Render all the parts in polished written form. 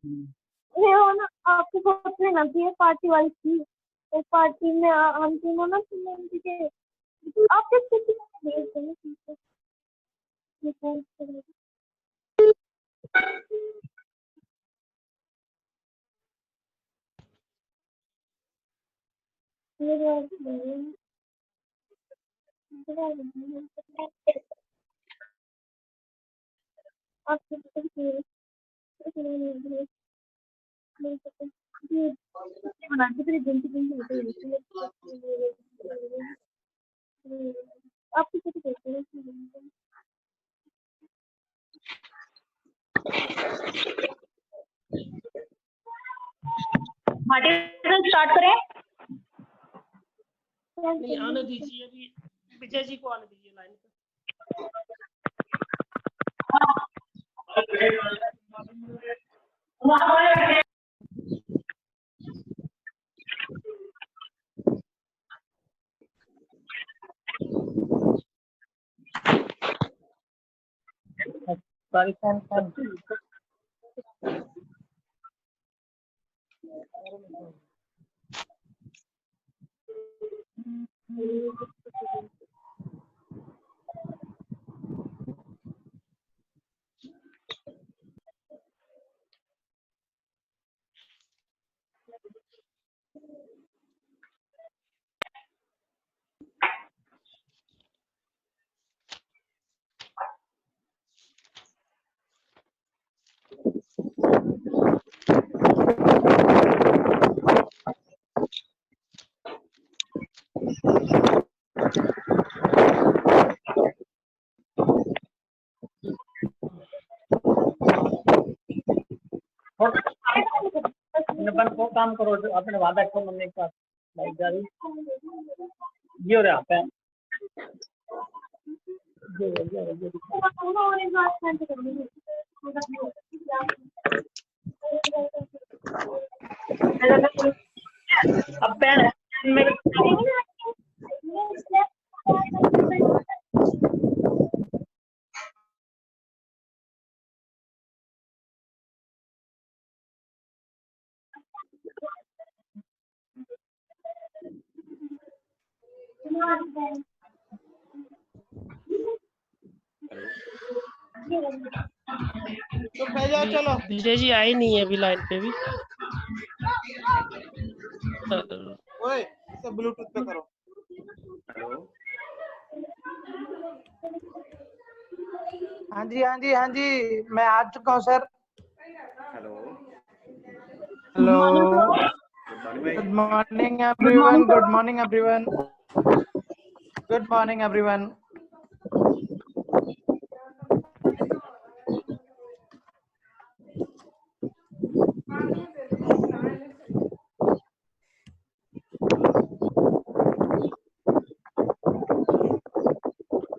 ये हो ना, आपको सोचने ना कि ये पार्टी वाली थी। एक पार्टी में हम तीनों ना सुनेंगे के आप किस किसी को भेज देंगे ठीक है, ये फोन करेगा। मेरे और आप बना के फिर दिन की दिन होते हैं आप किसी को कहते हैं मॉडरेशन स्टार्ट करें। नहीं आने दीजिए, अभी विजय जी को आने दीजिए लाइन पे। को काम करो अपने वादा को मम्मी के पास लाइक जा रही ये हो रहा है अब पेन में तो भेजो चलो। विजय जी आए नहीं है अभी लाइन पे भी। ओए इसे ब्लूटूथ पे करो। हेलो हाँ जी हाँ जी हाँ जी, मैं आ चुका हूँ sir. Hello hello, good good morning morning everyone, good morning everyone, good morning everyone.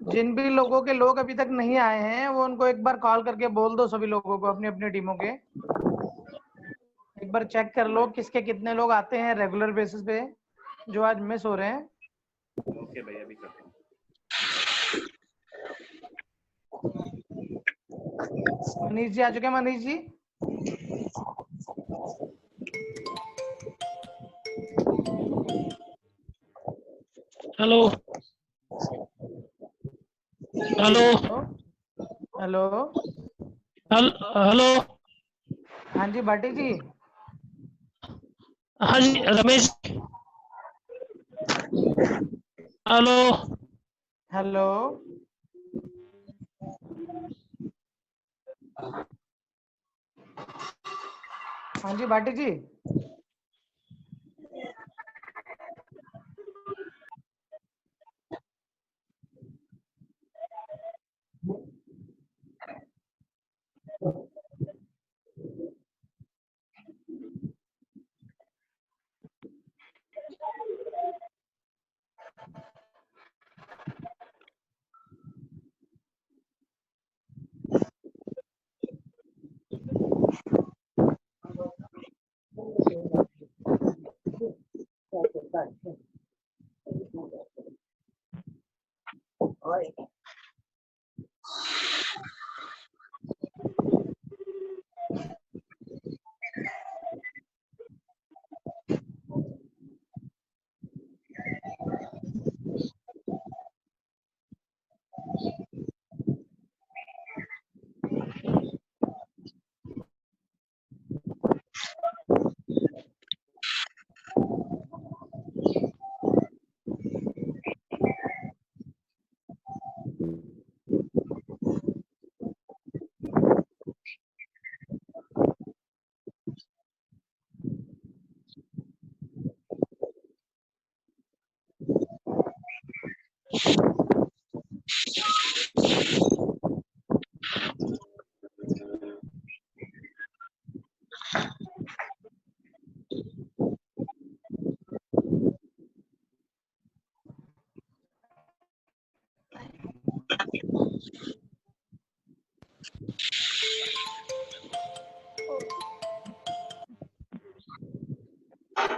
जिन भी लोगों के लोग अभी तक नहीं आए हैं वो उनको एक बार कॉल करके बोल दो, सभी लोगों को अपनी अपनी टीमों के एक बार चेक कर लो किसके कितने लोग आते हैं रेगुलर बेसिस पे जो आज मिस हो रहे हैं। ओके भैया अभी करता हूँ। मनीष जी आ चुके हैं। Manish ji hello hello hello hello. हाँ जी भाटी जी। हाँ जी रमेश। हेलो हेलो हाँ जी Bhati ji.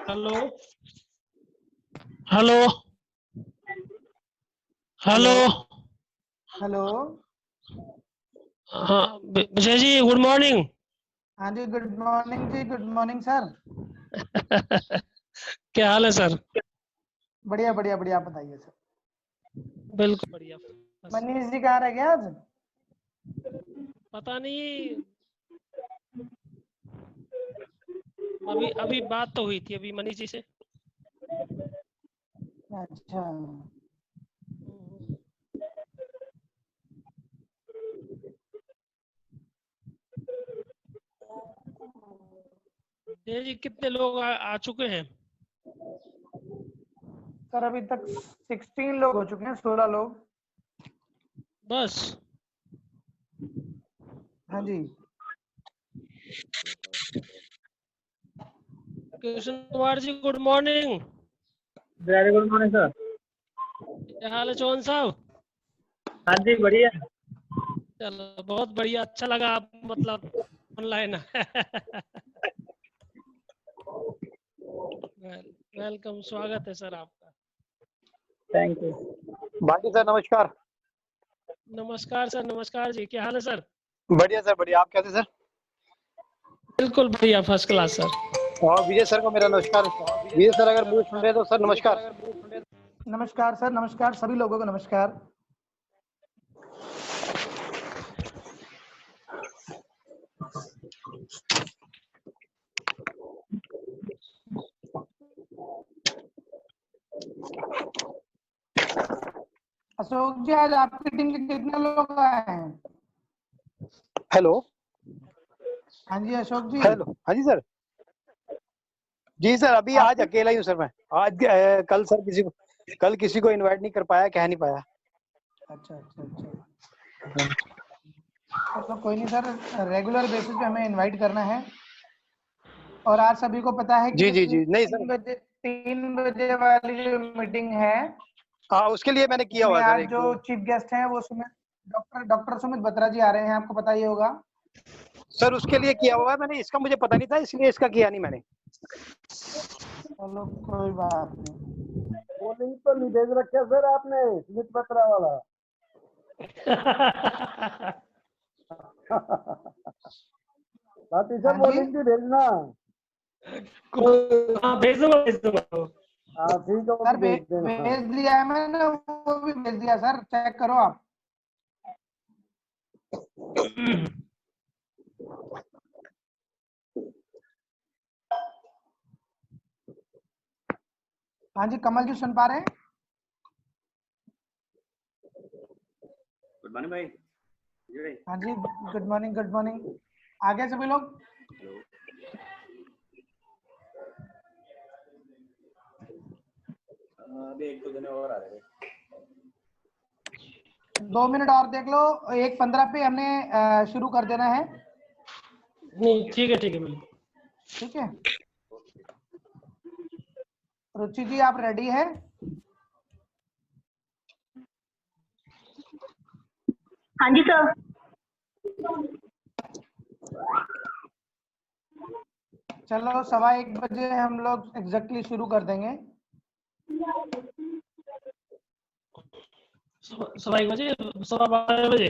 Hello hello hello. Hello. हाँ विजय जी गुड मॉर्निंग। हाँ जी, गुड मॉर्निंग जी, गुड मॉर्निंग सर। क्या हाल है सर? बढ़िया बढ़िया बढ़िया, आप बताइए सर। बिल्कुल बढ़िया। बस मनीष जी कहाँ रह गए आज? पता नहीं, अभी अभी बात तो हुई थी अभी मनीष जी से। अच्छा। विजय जी कितने लोग आ चुके हैं? सर अभी तक 16 लोग हो चुके हैं, 16 लोग। बस। हाँ जी। Krishan Kumar ji good morning. Very good morning sir. क्या हाल है चौहान साहब? हाँ जी बढ़िया। चलो बहुत बढ़िया, अच्छा लगा आप मतलब ऑनलाइन। वेलकम, स्वागत है सर आपका। Thank you. बाकी सर नमस्कार। नमस्कार सर, नमस्कार जी, क्या हाल है सर? बढ़िया सर बढ़िया। आप कैसे सर? बिल्कुल बढ़िया, फर्स्ट क्लास सर। और विजय सर को मेरा नमस्कार। विजय सर अगर मुझे सुन रहे हैं तो सर नमस्कार। नमस्कार सर, नमस्कार सभी लोगों को नमस्कार। अशोक जी, आज आपकी टीम के कितने लोग आए हैं? हेलो। हाँ जी अशोक जी। हेलो हाँ जी सर। जी सर अभी आज आपकी अकेला ही हूँ सर मैं। आज कल किसी को इनवाइट नहीं कर पाया, कह नहीं पाया। अच्छा अच्छा अच्छा। चलो कोई नहीं सर, रेगुलर बेसिस पे हमें इनवाइट करना है। और आज सभी को पता है कि जी जो जी जी नहीं सर। 3 बजे वाली जो मीटिंग है, हाँ उसके लिए मैंने किया उसमें हुआ सर आज एक जो दो। चीफ गेस्ट हैं वो डॉक्टर सुमित बत्रा जी आ रहे हैं, आपको पता ही होगा। सर उसके लिए किया हुआ है मैंने, इसका मुझे पता नहीं था इसलिए इसका किया नहीं मैंने। चलो कोई बात नहीं। वो लिंक तो नहीं भेज रखा सर आपने, स्मित पत्रा वाला। साथी सर हाँ वो जी। लिंक भी भेजना। हाँ भेज दूंगा, भेज दूंगा। हाँ ठीक है, वो सर भी भेज देना। भेज दिया है मैंने, वो भी भेज दिया सर, चेक करो आप। हाँ जी कमल जी, सुन पा रहे हैं? गुड मॉर्निंग भाई। जी भाई। हाँ जी गुड मॉर्निंग, गुड मॉर्निंग। आ गए सभी लोग? हेलो। अभी एक दो जने और आ रहे हैं। 2 मिनट और देख लो, 1:15 पे हमने शुरू कर देना है। नहीं ठीक है बिल्कुल। ठीक है। रुचि जी आप रेडी है? हाँ जी सर। चलो 1:15 हम लोग एग्जैक्टली शुरू कर देंगे। 1:15 बजे, 12:15 बजे।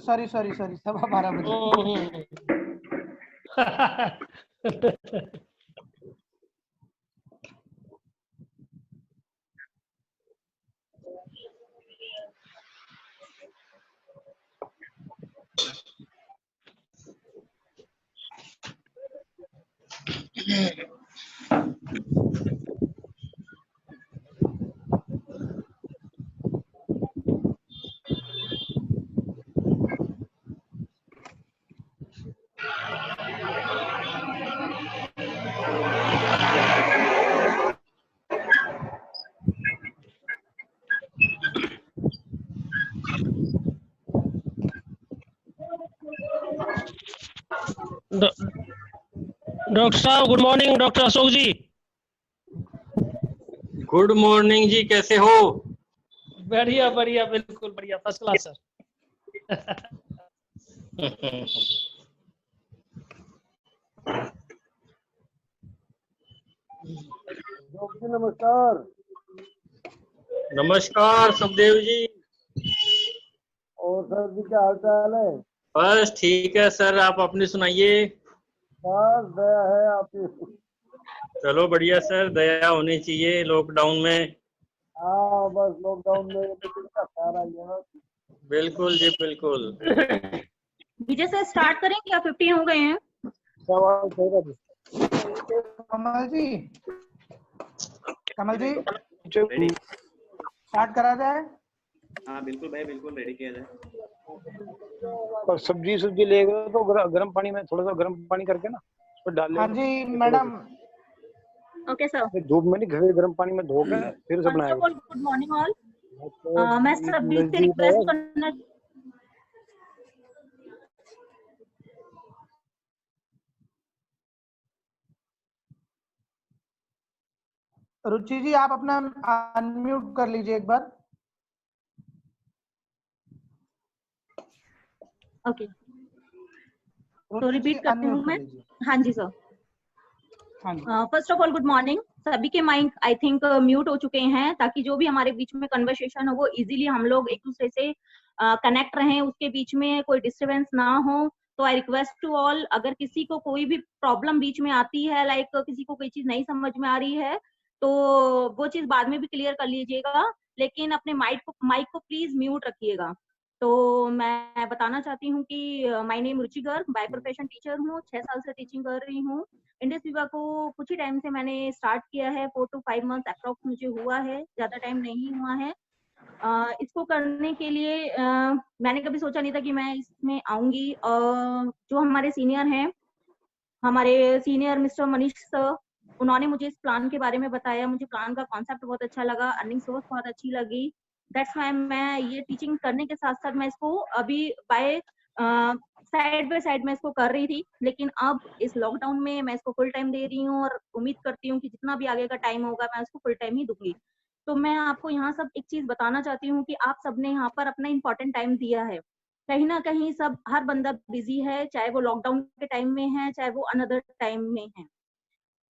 सॉरी सॉरी सॉरी, 12:15 बजे। डॉक्टर साहब गुड मॉर्निंग, डॉक्टर अशोक जी। गुड मॉर्निंग जी, कैसे हो? बढ़िया बढ़िया, बिल्कुल बढ़िया, फर्स्ट क्लास सर। जोग जी नमस्कार। नमस्कार सुखदेव जी। और सर जी क्या हाल चाल है? बस ठीक है सर, आप अपनी सुनाइए। बस दया है आपकी। चलो बढ़िया सर, दया होनी चाहिए लॉकडाउन में। हाँ बस लॉकडाउन में मीटिंग का सारा यहाँ। बिल्कुल जी बिल्कुल। विजय सर स्टार्ट करेंगे या 50 हो गए हैं? सवाल सही है। कमल जी, कमल जी रेडी। स्टार्ट करा जाए। हाँ बिल्कुल भाई, बिल्कुल रेडी किया जाए। और सब्जी सब्जी ले गए तो गर्म पानी में थोड़ा सा गर्म पानी करके ना उस पर डाल हाँ लेना। जी मैडम। Okay sir. फिर धूप में नहीं, घर गर्म पानी में धो के फिर से फर्स्ट बनाया। Of all good morning all. तो मैं सभी से नजदीक रिक्वेस्ट है। करना, रुचि जी आप अपना अनम्यूट कर लीजिए एक बार। ओके तो रुचि जी रिपीट करती हूँ अनम्यूट कर मैं। लीजिए। हाँ जी सर। हाँ जी। First of all good morning. सभी के माइक आई थिंक म्यूट हो चुके हैं, ताकि जो भी हमारे बीच में कन्वर्सेशन हो वो इजीली हम लोग एक दूसरे से कनेक्ट रहें, उसके बीच में कोई डिस्टरबेंस ना हो। तो आई रिक्वेस्ट टू ऑल, अगर किसी को कोई भी प्रॉब्लम बीच में आती है, लाइक किसी को कोई चीज नहीं समझ में आ रही है, तो वो चीज बाद में भी क्लियर कर लीजिएगा, लेकिन अपने माइक को प्लीज म्यूट रखिएगा। तो मैं बताना चाहती हूँ कि my name Ruchi Garg, by profession teacher हूँ, 6 साल से टीचिंग कर रही हूँ। इंडस विवा को कुछ ही टाइम से मैंने स्टार्ट किया है, 4 to 5 मंथ अप्रॉक्स मुझे हुआ है, ज्यादा टाइम नहीं हुआ है। इसको करने के लिए मैंने कभी सोचा नहीं था कि मैं इसमें आऊंगी। जो हमारे सीनियर हैं, हमारे सीनियर मिस्टर मनीष सर, उन्होंने मुझे इस प्लान के बारे में बताया। मुझे प्लान का कॉन्सेप्ट बहुत अच्छा लगा, अर्निंग सोर्स बहुत अच्छी लगी। दैट्स व्हाई मैं ये टीचिंग करने के साथ साथ मैं इसको अभी साइड बाय साइड में इसको कर रही थी, लेकिन अब इस लॉकडाउन में मैं इसको फुल टाइम दे रही हूँ, और उम्मीद करती हूँ कि जितना भी आगे का टाइम होगा मैं इसको फुल टाइम ही दूंगी। तो मैं आपको यहाँ सब एक चीज बताना चाहती हूँ कि आप सबने यहाँ पर अपना इंपॉर्टेंट टाइम दिया है। कहीं ना कहीं सब हर बंदा बिजी है, चाहे वो लॉकडाउन के टाइम में है, चाहे वो अनदर टाइम में है।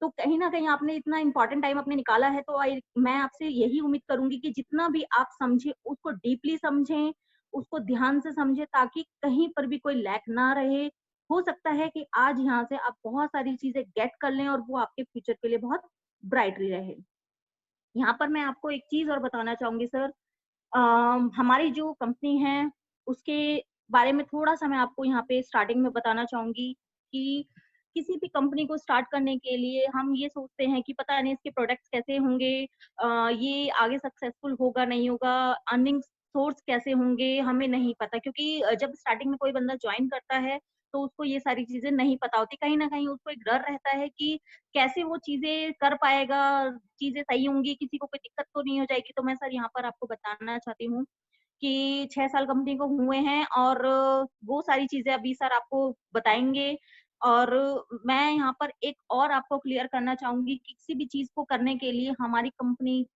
तो कहीं ना कहीं आपने इतना इंपॉर्टेंट टाइम अपने निकाला है, तो मैं आपसे यही उम्मीद करूंगी कि जितना भी आप समझे उसको डीपली समझें, उसको ध्यान से समझें, ताकि कहीं पर भी कोई लैक ना रहे। हो सकता है कि आज यहाँ से आप बहुत सारी चीजें गेट कर लें और वो आपके फ्यूचर के लिए बहुत ब्राइटली रहे। यहाँ पर मैं आपको एक चीज और बताना चाहूंगी सर। हमारी जो कंपनी है उसके बारे में थोड़ा सा मैं आपको यहाँ पे स्टार्टिंग में बताना चाहूंगी कि किसी भी कंपनी को स्टार्ट करने के लिए हम ये सोचते हैं कि पता नहीं इसके प्रोडक्ट्स कैसे होंगे, ये आगे सक्सेसफुल होगा नहीं होगा, अर्निंग सोर्स कैसे होंगे, हमें नहीं पता। क्योंकि जब स्टार्टिंग में कोई बंदा ज्वाइन करता है तो उसको ये सारी चीजें नहीं पता होती, कहीं ना कहीं उसको एक डर रहता है कि कैसे वो चीजें कर पाएगा, चीजें सही होंगी, किसी को कोई दिक्कत तो नहीं हो जाएगी। तो मैं सर यहाँ पर आपको बताना चाहती हूँ कि 6 साल कंपनी को हुए हैं, और वो सारी चीजें अभी सर आपको बताएंगे। और मैं यहाँ पर एक और आपको क्लियर करना चाहूंगी कि किसी भी चीज को करने के लिए हमारी कंपनी,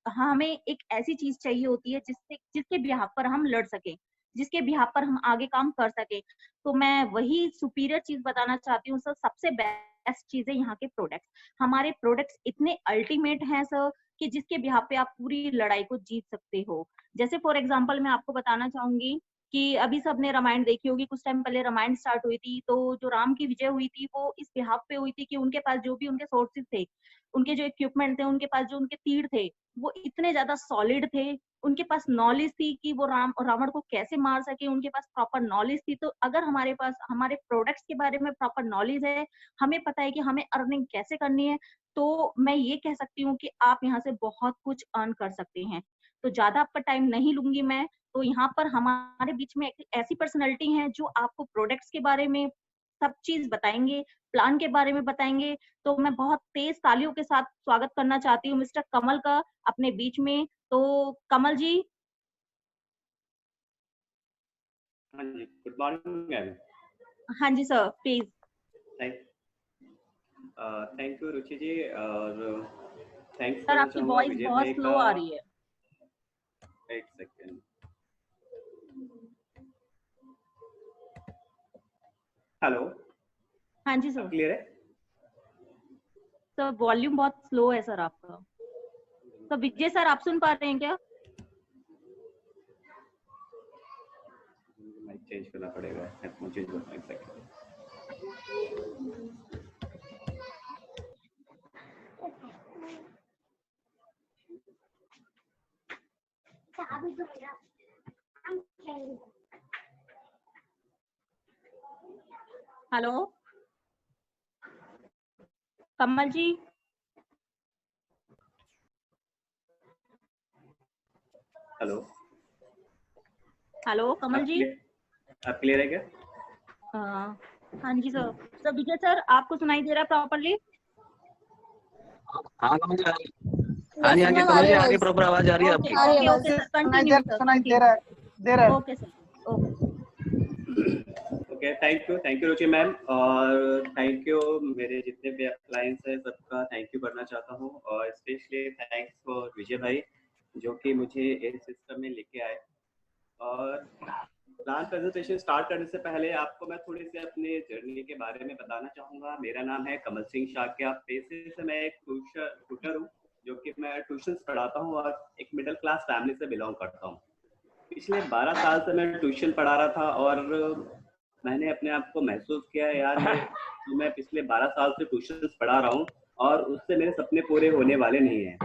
हमें एक ऐसी चीज चाहिए होती है जिसके बिहाफ पर हम लड़ सके, जिसके बिहाफ पर हम आगे काम कर सके। तो मैं वही सुपीरियर चीज बताना चाहती हूँ सर। सबसे बेस्ट चीज है यहाँ के प्रोडक्ट्स। हमारे प्रोडक्ट्स इतने अल्टीमेट हैं सर कि जिसके बिहाफ पे आप पूरी लड़ाई को जीत सकते हो। जैसे फॉर एग्जाम्पल मैं आपको बताना चाहूंगी कि अभी सबने रामायण देखी होगी, कुछ टाइम पहले रामायण स्टार्ट हुई थी, तो जो राम की विजय हुई थी वो इस बिहाफ पे हुई थी कि उनके पास जो भी उनके सोर्सेज थे, उनके जो इक्विपमेंट थे, उनके पास जो उनके तीर थे, वो इतने ज्यादा सॉलिड थे। उनके पास नॉलेज थी कि वो रावण को कैसे मार सके, उनके पास प्रॉपर नॉलेज थी। तो अगर हमारे पास हमारे प्रोडक्ट्स के बारे में प्रॉपर नॉलेज है, हमें पता है कि हमें अर्निंग कैसे करनी है, तो मैं ये कह सकती हूँ कि आप यहाँ से बहुत कुछ अर्न कर सकते हैं। तो ज्यादा आपका टाइम नहीं लूंगी मैं। तो यहाँ पर हमारे बीच में एक ऐसी पर्सनैलिटी है जो आपको प्रोडक्ट्स के बारे में सब चीज बताएंगे, प्लान के बारे में बताएंगे। तो मैं बहुत तेज तालियों के साथ स्वागत करना चाहती हूँ मिस्टर कमल का अपने बीच में। तो कमल जी। हाँ जी, गुड मॉर्निंग मैम। हाँ जी sir, please. Thank you Ruchi जी, और थैंक्स सर करना आपकी चाहूँगा वॉइस विजय बहुत भाई स्लो का। आ रही है। एक सेकेंड। हेलो, हाँ जी सर। क्लियर है? सर वॉल्यूम बहुत स्लो है सर आपका। तो विजय सर आप सुन पा रहे हैं क्या? माइक चेंज करना पड़ेगा, हेडफोन चेंज करना एक सेकंड। हेलो कमल जी। हेलो हेलो कमल जी। आप क्लियर है क्या? हाँ जी सर। सर विजय सर आपको सुनाई दे रहा है प्रॉपरली? हाँ कमल जी, हाँ जी कमल जी, आगे प्रॉपर आवाज आ रही है आपकी। Okay okay sir, continue sir, सुनाई दे कंटिन्यू। रहा है। Okay sir, okay. Okay, thank you Ruchi ma'am, और थैंक यू मेरे जितने भी अप्लायंस है सबका थैंक यू करना चाहता हूँ, और स्पेशली थैंक्स फॉर विजय भाई जो कि मुझे इस सिस्टम में लेके आए। और प्लान प्रेजेंटेशन स्टार्ट करने से पहले आपको मैं थोड़ी सी अपने जर्नी के बारे में बताना चाहूँगा। मेरा नाम है कमल सिंह शाक्या। पेशे से मैं एक ट्यूटर हूँ, जो कि मैं ट्यूशन पढ़ाता हूँ और एक मिडिल क्लास फैमिली से बिलोंग करता हूँ। पिछले 12 साल से मैं ट्यूशन पढ़ा रहा था, और मैंने अपने आप को महसूस किया यार मैं पिछले 12 साल से ट्यूशन पढ़ा रहा हूँ और उससे मेरे सपने पूरे होने वाले नहीं हैं।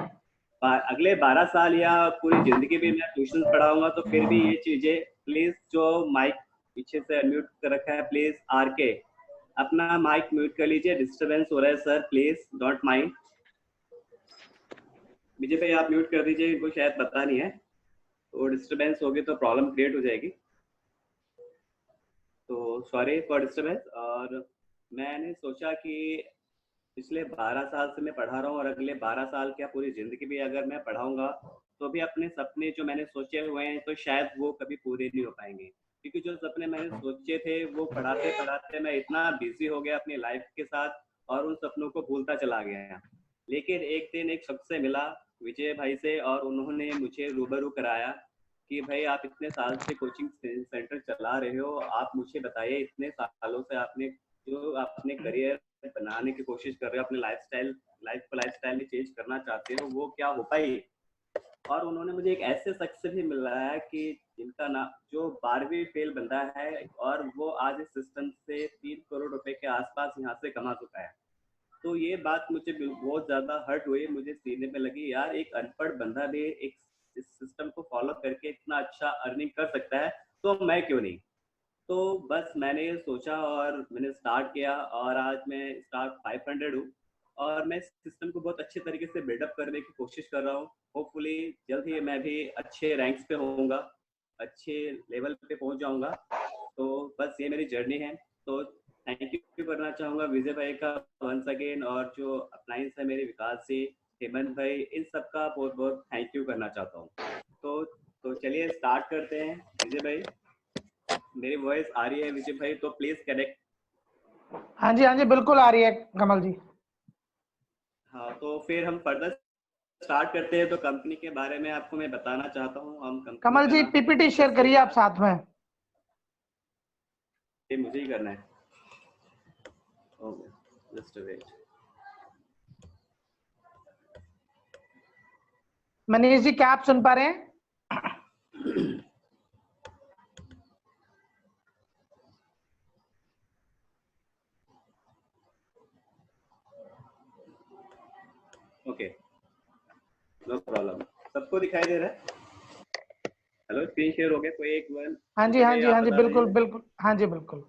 अगले 12 साल या पूरी जिंदगी भी मैं ट्यूशन पढ़ाऊंगा तो फिर भी ये चीजें, प्लीज जो माइक पीछे से म्यूट कर रखा है, प्लीज आर के अपना माइक म्यूट कर लीजिए, डिस्टरबेंस हो रहा है सर, प्लीज डोंट माइंड। विजय भाई आप म्यूट कर दीजिए, इनको शायद पता नहीं है, तो डिस्टरबेंस होगी तो प्रॉब्लम क्रिएट हो जाएगी, तो सॉरी फॉर डिस्टरबेंस। और मैंने सोचा कि पिछले 12 साल से मैं पढ़ा रहा हूँ और अगले 12 साल क्या पूरी जिंदगी भी अगर मैं पढ़ाऊंगा तो भी अपने सपने जो मैंने सोचे हुए हैं तो शायद वो कभी पूरे नहीं हो पाएंगे, क्योंकि जो सपने मैंने सोचे थे वो पढ़ाते पढ़ाते मैं इतना बिजी हो गया अपनी लाइफ के साथ और उन सपनों को भूलता चला गया। लेकिन एक दिन एक शख्स से मिला, विजय भाई से, और उन्होंने मुझे रूबरू कराया कि भाई आप इतने साल से कोचिंग सेंटर चला रहे हो, आप मुझे बताइए इतने सालों से आपने जो अपने करियर बनाने की कोशिश कर रहे हो, अपने लाइफ में चेंज करना चाहते हो, वो क्या हो पाई। और उन्होंने मुझे एक ऐसे शख्स से भी मिलाया कि जिनका नाम, जो 12वीं फेल बंदा है और वो आज इस सिस्टम से 3 करोड़ रुपए के आसपास यहाँ से कमा चुका है। तो ये बात मुझे बहुत ज्यादा हर्ट हुई, मुझे सीने में लगी यार एक अनपढ़ बंदा भी एक इस सिस्टम को फॉलो करके इतना अच्छा अर्निंग कर सकता है, तो मैं क्यों नहीं। तो बस मैंने ये सोचा और मैंने स्टार्ट किया, और आज मैं स्टार 500 हूँ और मैं इस सिस्टम को बहुत अच्छे तरीके से बिल्डअप करने की कोशिश कर रहा हूँ। होपफुली जल्द ही मैं भी अच्छे रैंक्स पे होऊंगा, अच्छे लेवल पे पहुंच जाऊंगा। तो बस ये मेरी जर्नी है। तो थैंक यू करना चाहूँगा विजय भाई का वंस अगेन, और जो अप्लायंस है मेरे विकास जी, हेमंत भाई, इन सबका बहुत बहुत थैंक यू करना चाहता हूँ। तो चलिए स्टार्ट करते हैं। विजय भाई मेरी वॉइस आ रही है विजय भाई, तो प्लीज कनेक्ट। हाँ जी बिल्कुल आ रही है कमल जी। हाँ तो फिर हम फर्दर स्टार्ट करते हैं। तो कंपनी के बारे में आपको मैं बताना चाहता हूँ। हम कमल जी पीपीटी शेयर करिए आप साथ में। ये मुझे ही करना है, okay just wait. Manish ji क्या आप सुन पा रहे हैं? ओके नो प्रॉब्लम, सबको दिखाई दे रहा है? हेलो स्क्रीन शेयर हो गया? कोई एक वन? हाँ जी बिल्कुल हाँ जी बिल्कुल।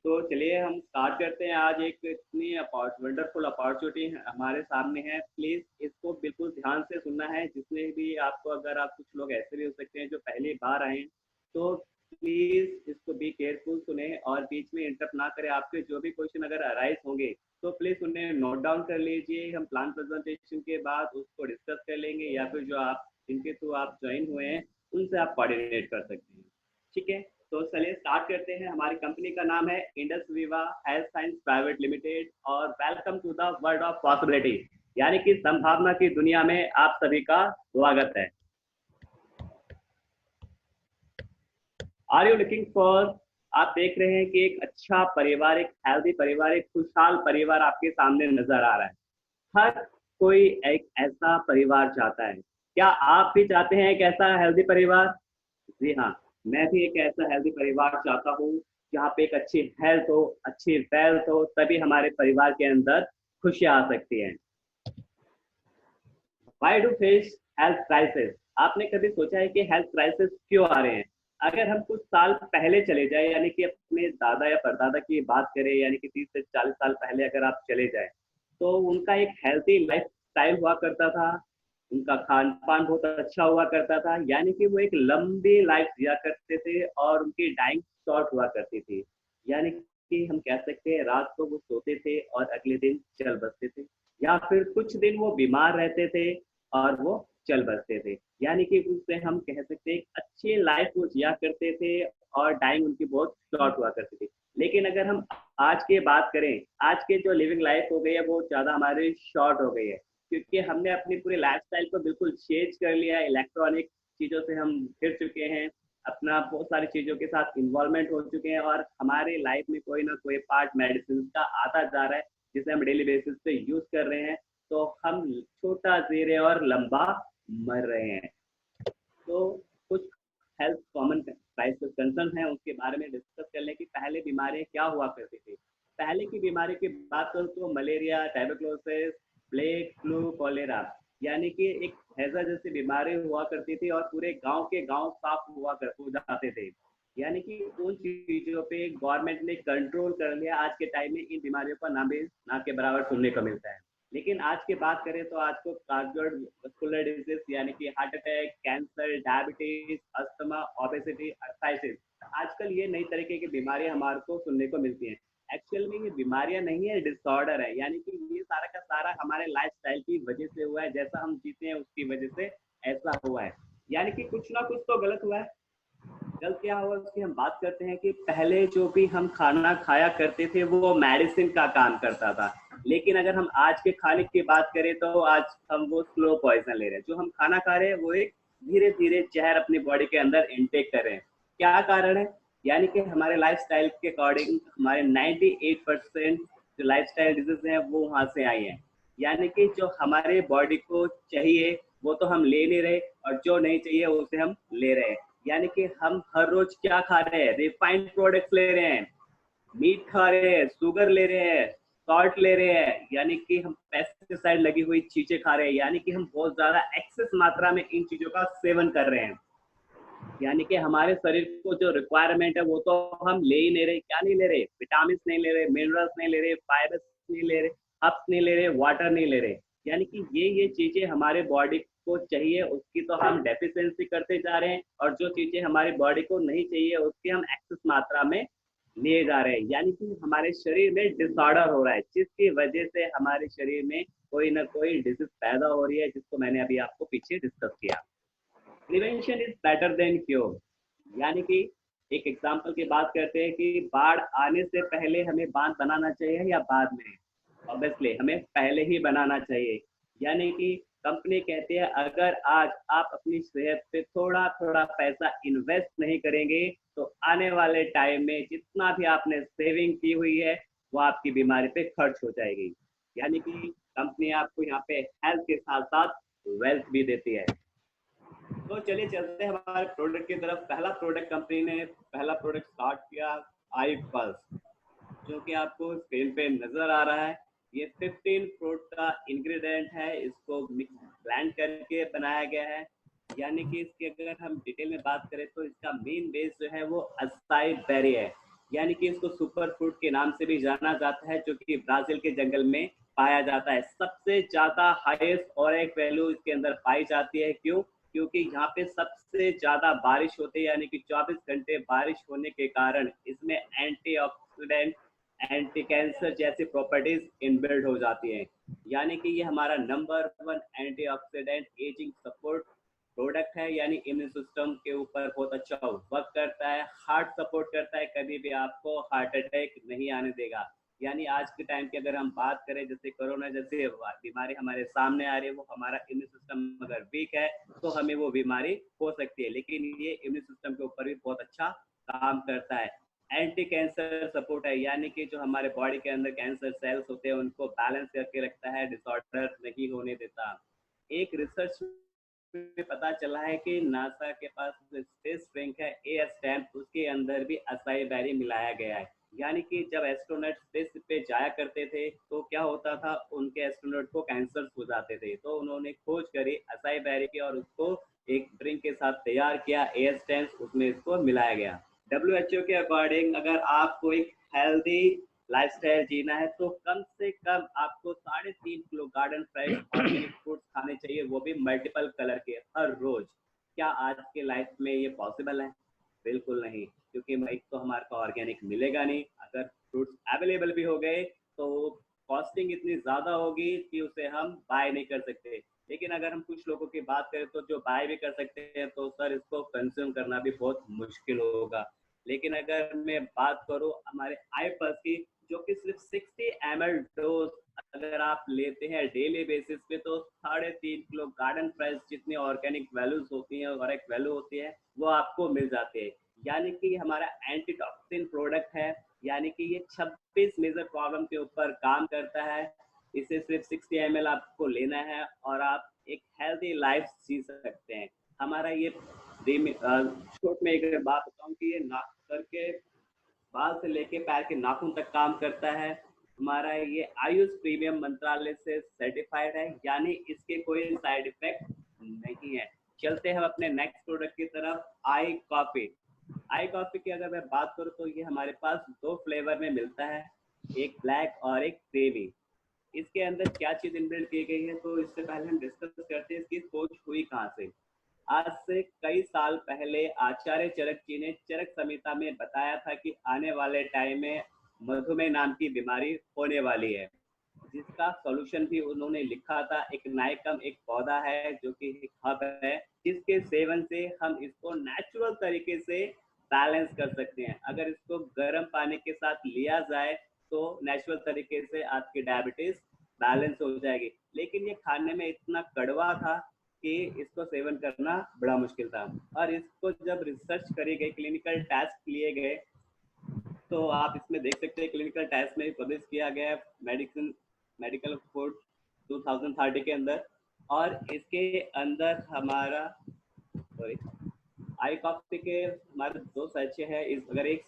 तो चलिए हम स्टार्ट करते हैं। आज एक इतनी वंडरफुल अपॉर्चुनिटी हमारे सामने है, प्लीज इसको बिल्कुल ध्यान से सुनना है। जिसने भी आपको, अगर आप कुछ लोग ऐसे भी हो सकते हैं जो पहली बार आए, तो प्लीज इसको बी केयरफुल सुने और बीच में इंटरप्ट ना करें। आपके जो भी क्वेश्चन अगर अराइज होंगे तो प्लीज उन्हें नोट डाउन कर लीजिए। हम प्लान प्रेजेंटेशन के बाद उसको डिस्कस कर लेंगे, या फिर जो आप जिनके थ्रू आप ज्वाइन हुए हैं उनसे आप कोऑर्डिनेट कर सकते हैं, ठीक है? तो चलिए स्टार्ट करते हैं। हमारी कंपनी का नाम है Indus Viva Health Science Private Limited, और welcome to the world of possibility, यानी कि संभावना की दुनिया में आप सभी का स्वागत है। Are you looking for आप देख रहे हैं कि एक अच्छा परिवार, एक हेल्दी परिवार, एक खुशहाल परिवार आपके सामने नजर आ रहा है। हर कोई एक ऐसा परिवार चाहता है। क्या आप भी चाहते हैं एक ऐसा हेल्दी परिवार? जी हाँ, मैं भी एक ऐसा हेल्दी परिवार चाहता हूँ जहाँ पे एक अच्छी हेल्थ हो, अच्छी वेल्थ हो, तभी हमारे परिवार के अंदर खुशियाँ आ सकती हैं। Why do face health crisis? आपने कभी सोचा है कि हेल्थ क्राइसिस क्यों आ रहे हैं? अगर हम कुछ साल पहले चले जाए, यानी कि अपने दादा या परदादा की बात करें, यानी कि 30 से 40 साल पहले अगर आप चले जाए, तो उनका एक हेल्थी लाइफ स्टाइल हुआ करता था, उनका खान पान बहुत अच्छा हुआ करता था, यानी कि वो एक लंबी लाइफ जिया करते थे और उनकी डाइंग शॉर्ट हुआ करती थी। यानी कि हम कह सकते हैं रात को वो सोते थे और अगले दिन चल बसते थे, या फिर कुछ दिन वो बीमार रहते थे और वो चल बसते थे। यानी कि उससे हम कह सकते हैं एक अच्छी लाइफ वो जिया करते थे और टाइम उनकी बहुत शॉर्ट हुआ करती थी। लेकिन अगर हम आज की बात करें, आज के जो लिविंग लाइफ हो गई है वो ज़्यादा हमारी शॉर्ट हो गई है, क्योंकि हमने अपनी पूरी लाइफस्टाइल को बिल्कुल चेंज कर लिया है। इलेक्ट्रॉनिक चीज़ों से हम फिर चुके हैं, अपना बहुत सारी चीज़ों के साथ इन्वॉल्वमेंट हो चुके हैं, और हमारे लाइफ में कोई ना कोई पार्ट मेडिसिन का आता जा रहा है जिसे हम डेली बेसिस पे यूज़ कर रहे हैं। तो हम छोटा जी रहे और लंबा मर रहे हैं। तो कुछ हेल्थ कॉमन क्राइसिस कंसर्न है, उसके बारे में डिस्कस कर लें कि पहले बीमारियां क्या हुआ करती थी। पहले की बीमारी की बात करूँ तो malaria, tuberculosis, plague, flu, cholera, यानी कि एक हैजा जैसी बीमारी हुआ करती थी और पूरे गांव के गांव साफ हो जाते थे। यानी कि उन चीजों पे गवर्नमेंट ने कंट्रोल कर लिया। आज के टाइम में इन बीमारियों का नाम भी ना के बराबर सुनने को मिलता है। लेकिन आज की बात करें तो आज को कार्डियोवैस्कुलर डिजीज, यानी कि heart attack, cancer, diabetes, asthma, obesity, arthritis, आजकल ये नई तरीके की बीमारियां हमारे को सुनने को मिलती हैं। एक्चुअल में ये बीमारियां नहीं है, डिसऑर्डर है। यानी कि ये सारा का सारा हमारे लाइफस्टाइल की वजह से हुआ है, जैसा हम जीते हैं उसकी वजह से ऐसा हुआ है। यानी कि कुछ ना कुछ तो गलत हुआ है। गलत क्या हुआ उसकी हम बात करते हैं कि पहले जो भी हम खाना खाया करते थे वो मेडिसिन का काम करता था, लेकिन अगर हम आज के खाने की बात करें तो आज हम वो स्लो पॉइजन ले रहे हैं। जो हम खाना खा रहे हैं वो एक धीरे धीरे जहर अपनी बॉडी के अंदर इनटेक कर रहे हैं। क्या कारण है? यानी कि हमारे लाइफस्टाइल के अकॉर्डिंग हमारे 98% जो लाइफस्टाइल डिजीज हैं वो वहां से आई हैं। यानी कि जो हमारे बॉडी को चाहिए वो तो हम ले नहीं रहे, और जो नहीं चाहिए उसे हम ले रहे हैं। यानी कि हम हर रोज क्या खा रहे हैं? रिफाइंड प्रोडक्ट्स ले रहे हैं, मीट खा रहे हैं, शुगर ले रहे हैं, सॉल्ट ले रहे हैं, यानी कि हम पेस्टिसाइड लगी हुई चीजें खा रहे हैं। यानी कि हम बहुत ज्यादा एक्सेस मात्रा में इन चीजों का सेवन कर रहे हैं। यानी कि हमारे शरीर को जो रिक्वायरमेंट है वो तो हम ले ही नहीं रहे। क्या नहीं ले रहे? विटामिन नहीं ले रहे, मिनरल्स नहीं ले रहे, फाइबर्स नहीं ले रहे, हब्स नहीं ले रहे, वाटर नहीं ले रहे। यानी कि ये चीजें हमारे बॉडी को चाहिए उसकी तो हम डेफिशिएंसी करते जा रहे हैं, और जो चीजें हमारी बॉडी को नहीं चाहिए उसकी हम एक्सेस मात्रा में लिए जा रहे हैं। यानी कि हमारे शरीर में डिसऑर्डर हो रहा है, जिसकी वजह से हमारे शरीर में कोई ना कोई डिजीज पैदा हो रही है, जिसको मैंने अभी आपको पीछे डिस्कस किया। Prevention is better than cure. यानी कि एक एग्जांपल की बात करते हैं कि बाढ़ आने से पहले हमें बांध बनाना चाहिए या बाद में? ऑब्वियसली हमें पहले ही बनाना चाहिए। यानी कि कंपनी कहती है अगर आज आप अपनी सेहत पे थोड़ा थोड़ा पैसा इन्वेस्ट नहीं करेंगे तो आने वाले टाइम में जितना भी आपने सेविंग की हुई है वो आपकी बीमारी पे खर्च हो जाएगी। यानी कि कंपनी आपको यहाँ पे हेल्थ के साथ साथ वेल्थ भी देती है। तो चलिए चलते हैं हमारे प्रोडक्ट की तरफ। पहला प्रोडक्ट कंपनी ने स्टार्ट किया आई पल्स, जो कि आपको स्क्रीन पे नजर आ रहा है। ये 15 फ्रूट का इंग्रेडिएंट है, इसको मिक्स ब्लेंड करके बनाया गया है। यानी कि इसकी अगर हम डिटेल में बात करें तो इसका मेन बेस जो है वो असाई बेरी है। यानी कि इसको सुपर फ्रूट के नाम से भी जाना जाता है, जो कि ब्राजील के जंगल में पाया जाता है। सबसे ज्यादा हाईएस्ट ऑरेक वैल्यू इसके अंदर पाई जाती है। क्यों? क्योंकि यहाँ पे सबसे ज्यादा बारिश होती है, यानी कि 24 घंटे बारिश होने के कारण इसमें एंटीऑक्सीडेंट, एंटी कैंसर जैसी प्रॉपर्टीज इनबिल्ड हो जाती हैं। यानी कि ये हमारा number 1 antioxidant ageing support product है। यानी इम्यून सिस्टम के ऊपर बहुत अच्छा वर्क करता है, हार्ट सपोर्ट करता है, कभी भी आपको हार्ट अटैक नहीं आने देगा। यानी आज के टाइम की अगर हम बात करें, जैसे कोरोना जैसे बीमारी हमारे सामने आ रही है, वो हमारा इम्यून सिस्टम अगर वीक है तो हमें वो बीमारी हो सकती है, लेकिन ये इम्यून सिस्टम के ऊपर भी बहुत अच्छा काम करता है। एंटी कैंसर सपोर्ट है, यानी कि जो हमारे बॉडी के अंदर कैंसर सेल्स होते हैं उनको बैलेंस करके रखता है, डिसऑर्डर नहीं होने देता। एक रिसर्च में पता चला है कि नासा के पास स्पेस ड्रिंक है AS10, उसके अंदर भी असाई बेरी मिलाया गया है। यानी कि जब एस्ट्रोनॉट स्पेस पे जाया करते थे तो क्या होता था, उनके एस्ट्रोनॉट को कैंसर हो जाते थे, तो उन्होंने खोज करी असाई बेरी की और उसको एक ड्रिंक के साथ तैयार किया AS10, उसमें इसको मिलाया गया। WHO के अकॉर्डिंग अगर आपको एक हेल्दी लाइफस्टाइल जीना है तो कम से कम आपको 3.5 kilo garden fresh organic fruits खाने चाहिए, वो भी मल्टीपल कलर के, हर रोज। क्या आज के लाइफ में ये पॉसिबल है? बिल्कुल नहीं, क्योंकि एक तो हमारे को ऑर्गेनिक मिलेगा नहीं, अगर फ्रूट्स अवेलेबल भी हो गए तो कॉस्टिंग इतनी ज़्यादा होगी कि उसे हम बाय नहीं कर सकते। लेकिन अगर हम कुछ लोगों की बात करें तो जो बाय भी कर सकते हैं, तो सर इसको कंज्यूम करना भी बहुत मुश्किल होगा। लेकिन अगर मैं बात करूं हमारे आईपल्स की, जो कि सिर्फ 60 ml डोज अगर आप लेते हैं डेली बेसिस पे, तो 3.5 किलो गार्डन फ्रेश जितनी ऑर्गेनिक वैल्यूज होती हैं और एक वैल्यू होती है वो आपको मिल जाते हैं। यानी कि हमारा एंटीटॉक्सिन प्रोडक्ट है, यानी कि ये 26 मेजर प्रॉब्लम के ऊपर काम करता है। इसे सिर्फ 60 ml आपको लेना है और आप एक हेल्दी लाइफ जी सकते हैं। हमारा ये शॉर्ट में एक बात बताऊं कि ये नाक सर के बाल से लेके पैर के नाखून तक काम करता है। हमारा ये आयुष प्रीमियम मंत्रालय से सर्टिफाइड है, यानी इसके कोई साइड इफेक्ट नहीं है। चलते हैं अपने नेक्स्ट प्रोडक्ट की तरफ, आई कॉफी। आई कॉफी की अगर मैं बात करूँ तो ये हमारे पास 2 फ्लेवर में मिलता है, एक ब्लैक और एक क्रीमी। इसके अंदर क्या चीज इनबिल्ट की गई है, तो इससे पहले हम डिस्कस करते हैं इसकी खोज हुई कहाँ से। आज से कई साल पहले आचार्य चरक जी ने चरक संहिता में बताया था कि आने वाले टाइम में मधुमेह नाम की बीमारी होने वाली है, जिसका सॉल्यूशन भी उन्होंने लिखा था। एक नाइकम एक पौधा है जो कि एक हब है, जिसके सेवन से हम इसको नेचुरल तरीके से बैलेंस कर सकते हैं। अगर इसको गर्म पानी के साथ लिया जाए तो नेचुरल तरीके से आपकी डायबिटीज बैलेंस हो जाएगी। लेकिन ये खाने में इतना कड़वा था कि इसको सेवन करना बड़ा मुश्किल था, और इसको जब रिसर्च करी गई, क्लिनिकल टेस्ट लिए गए, तो आप इसमें देख सकते हैं क्लिनिकल टेस्ट में पब्लिश किया गया है मेडिकल फूड 2030 के अंदर। और इसके अंदर हमारा आई कॉफी के हमारे 2 सैचे हैं। अगर एक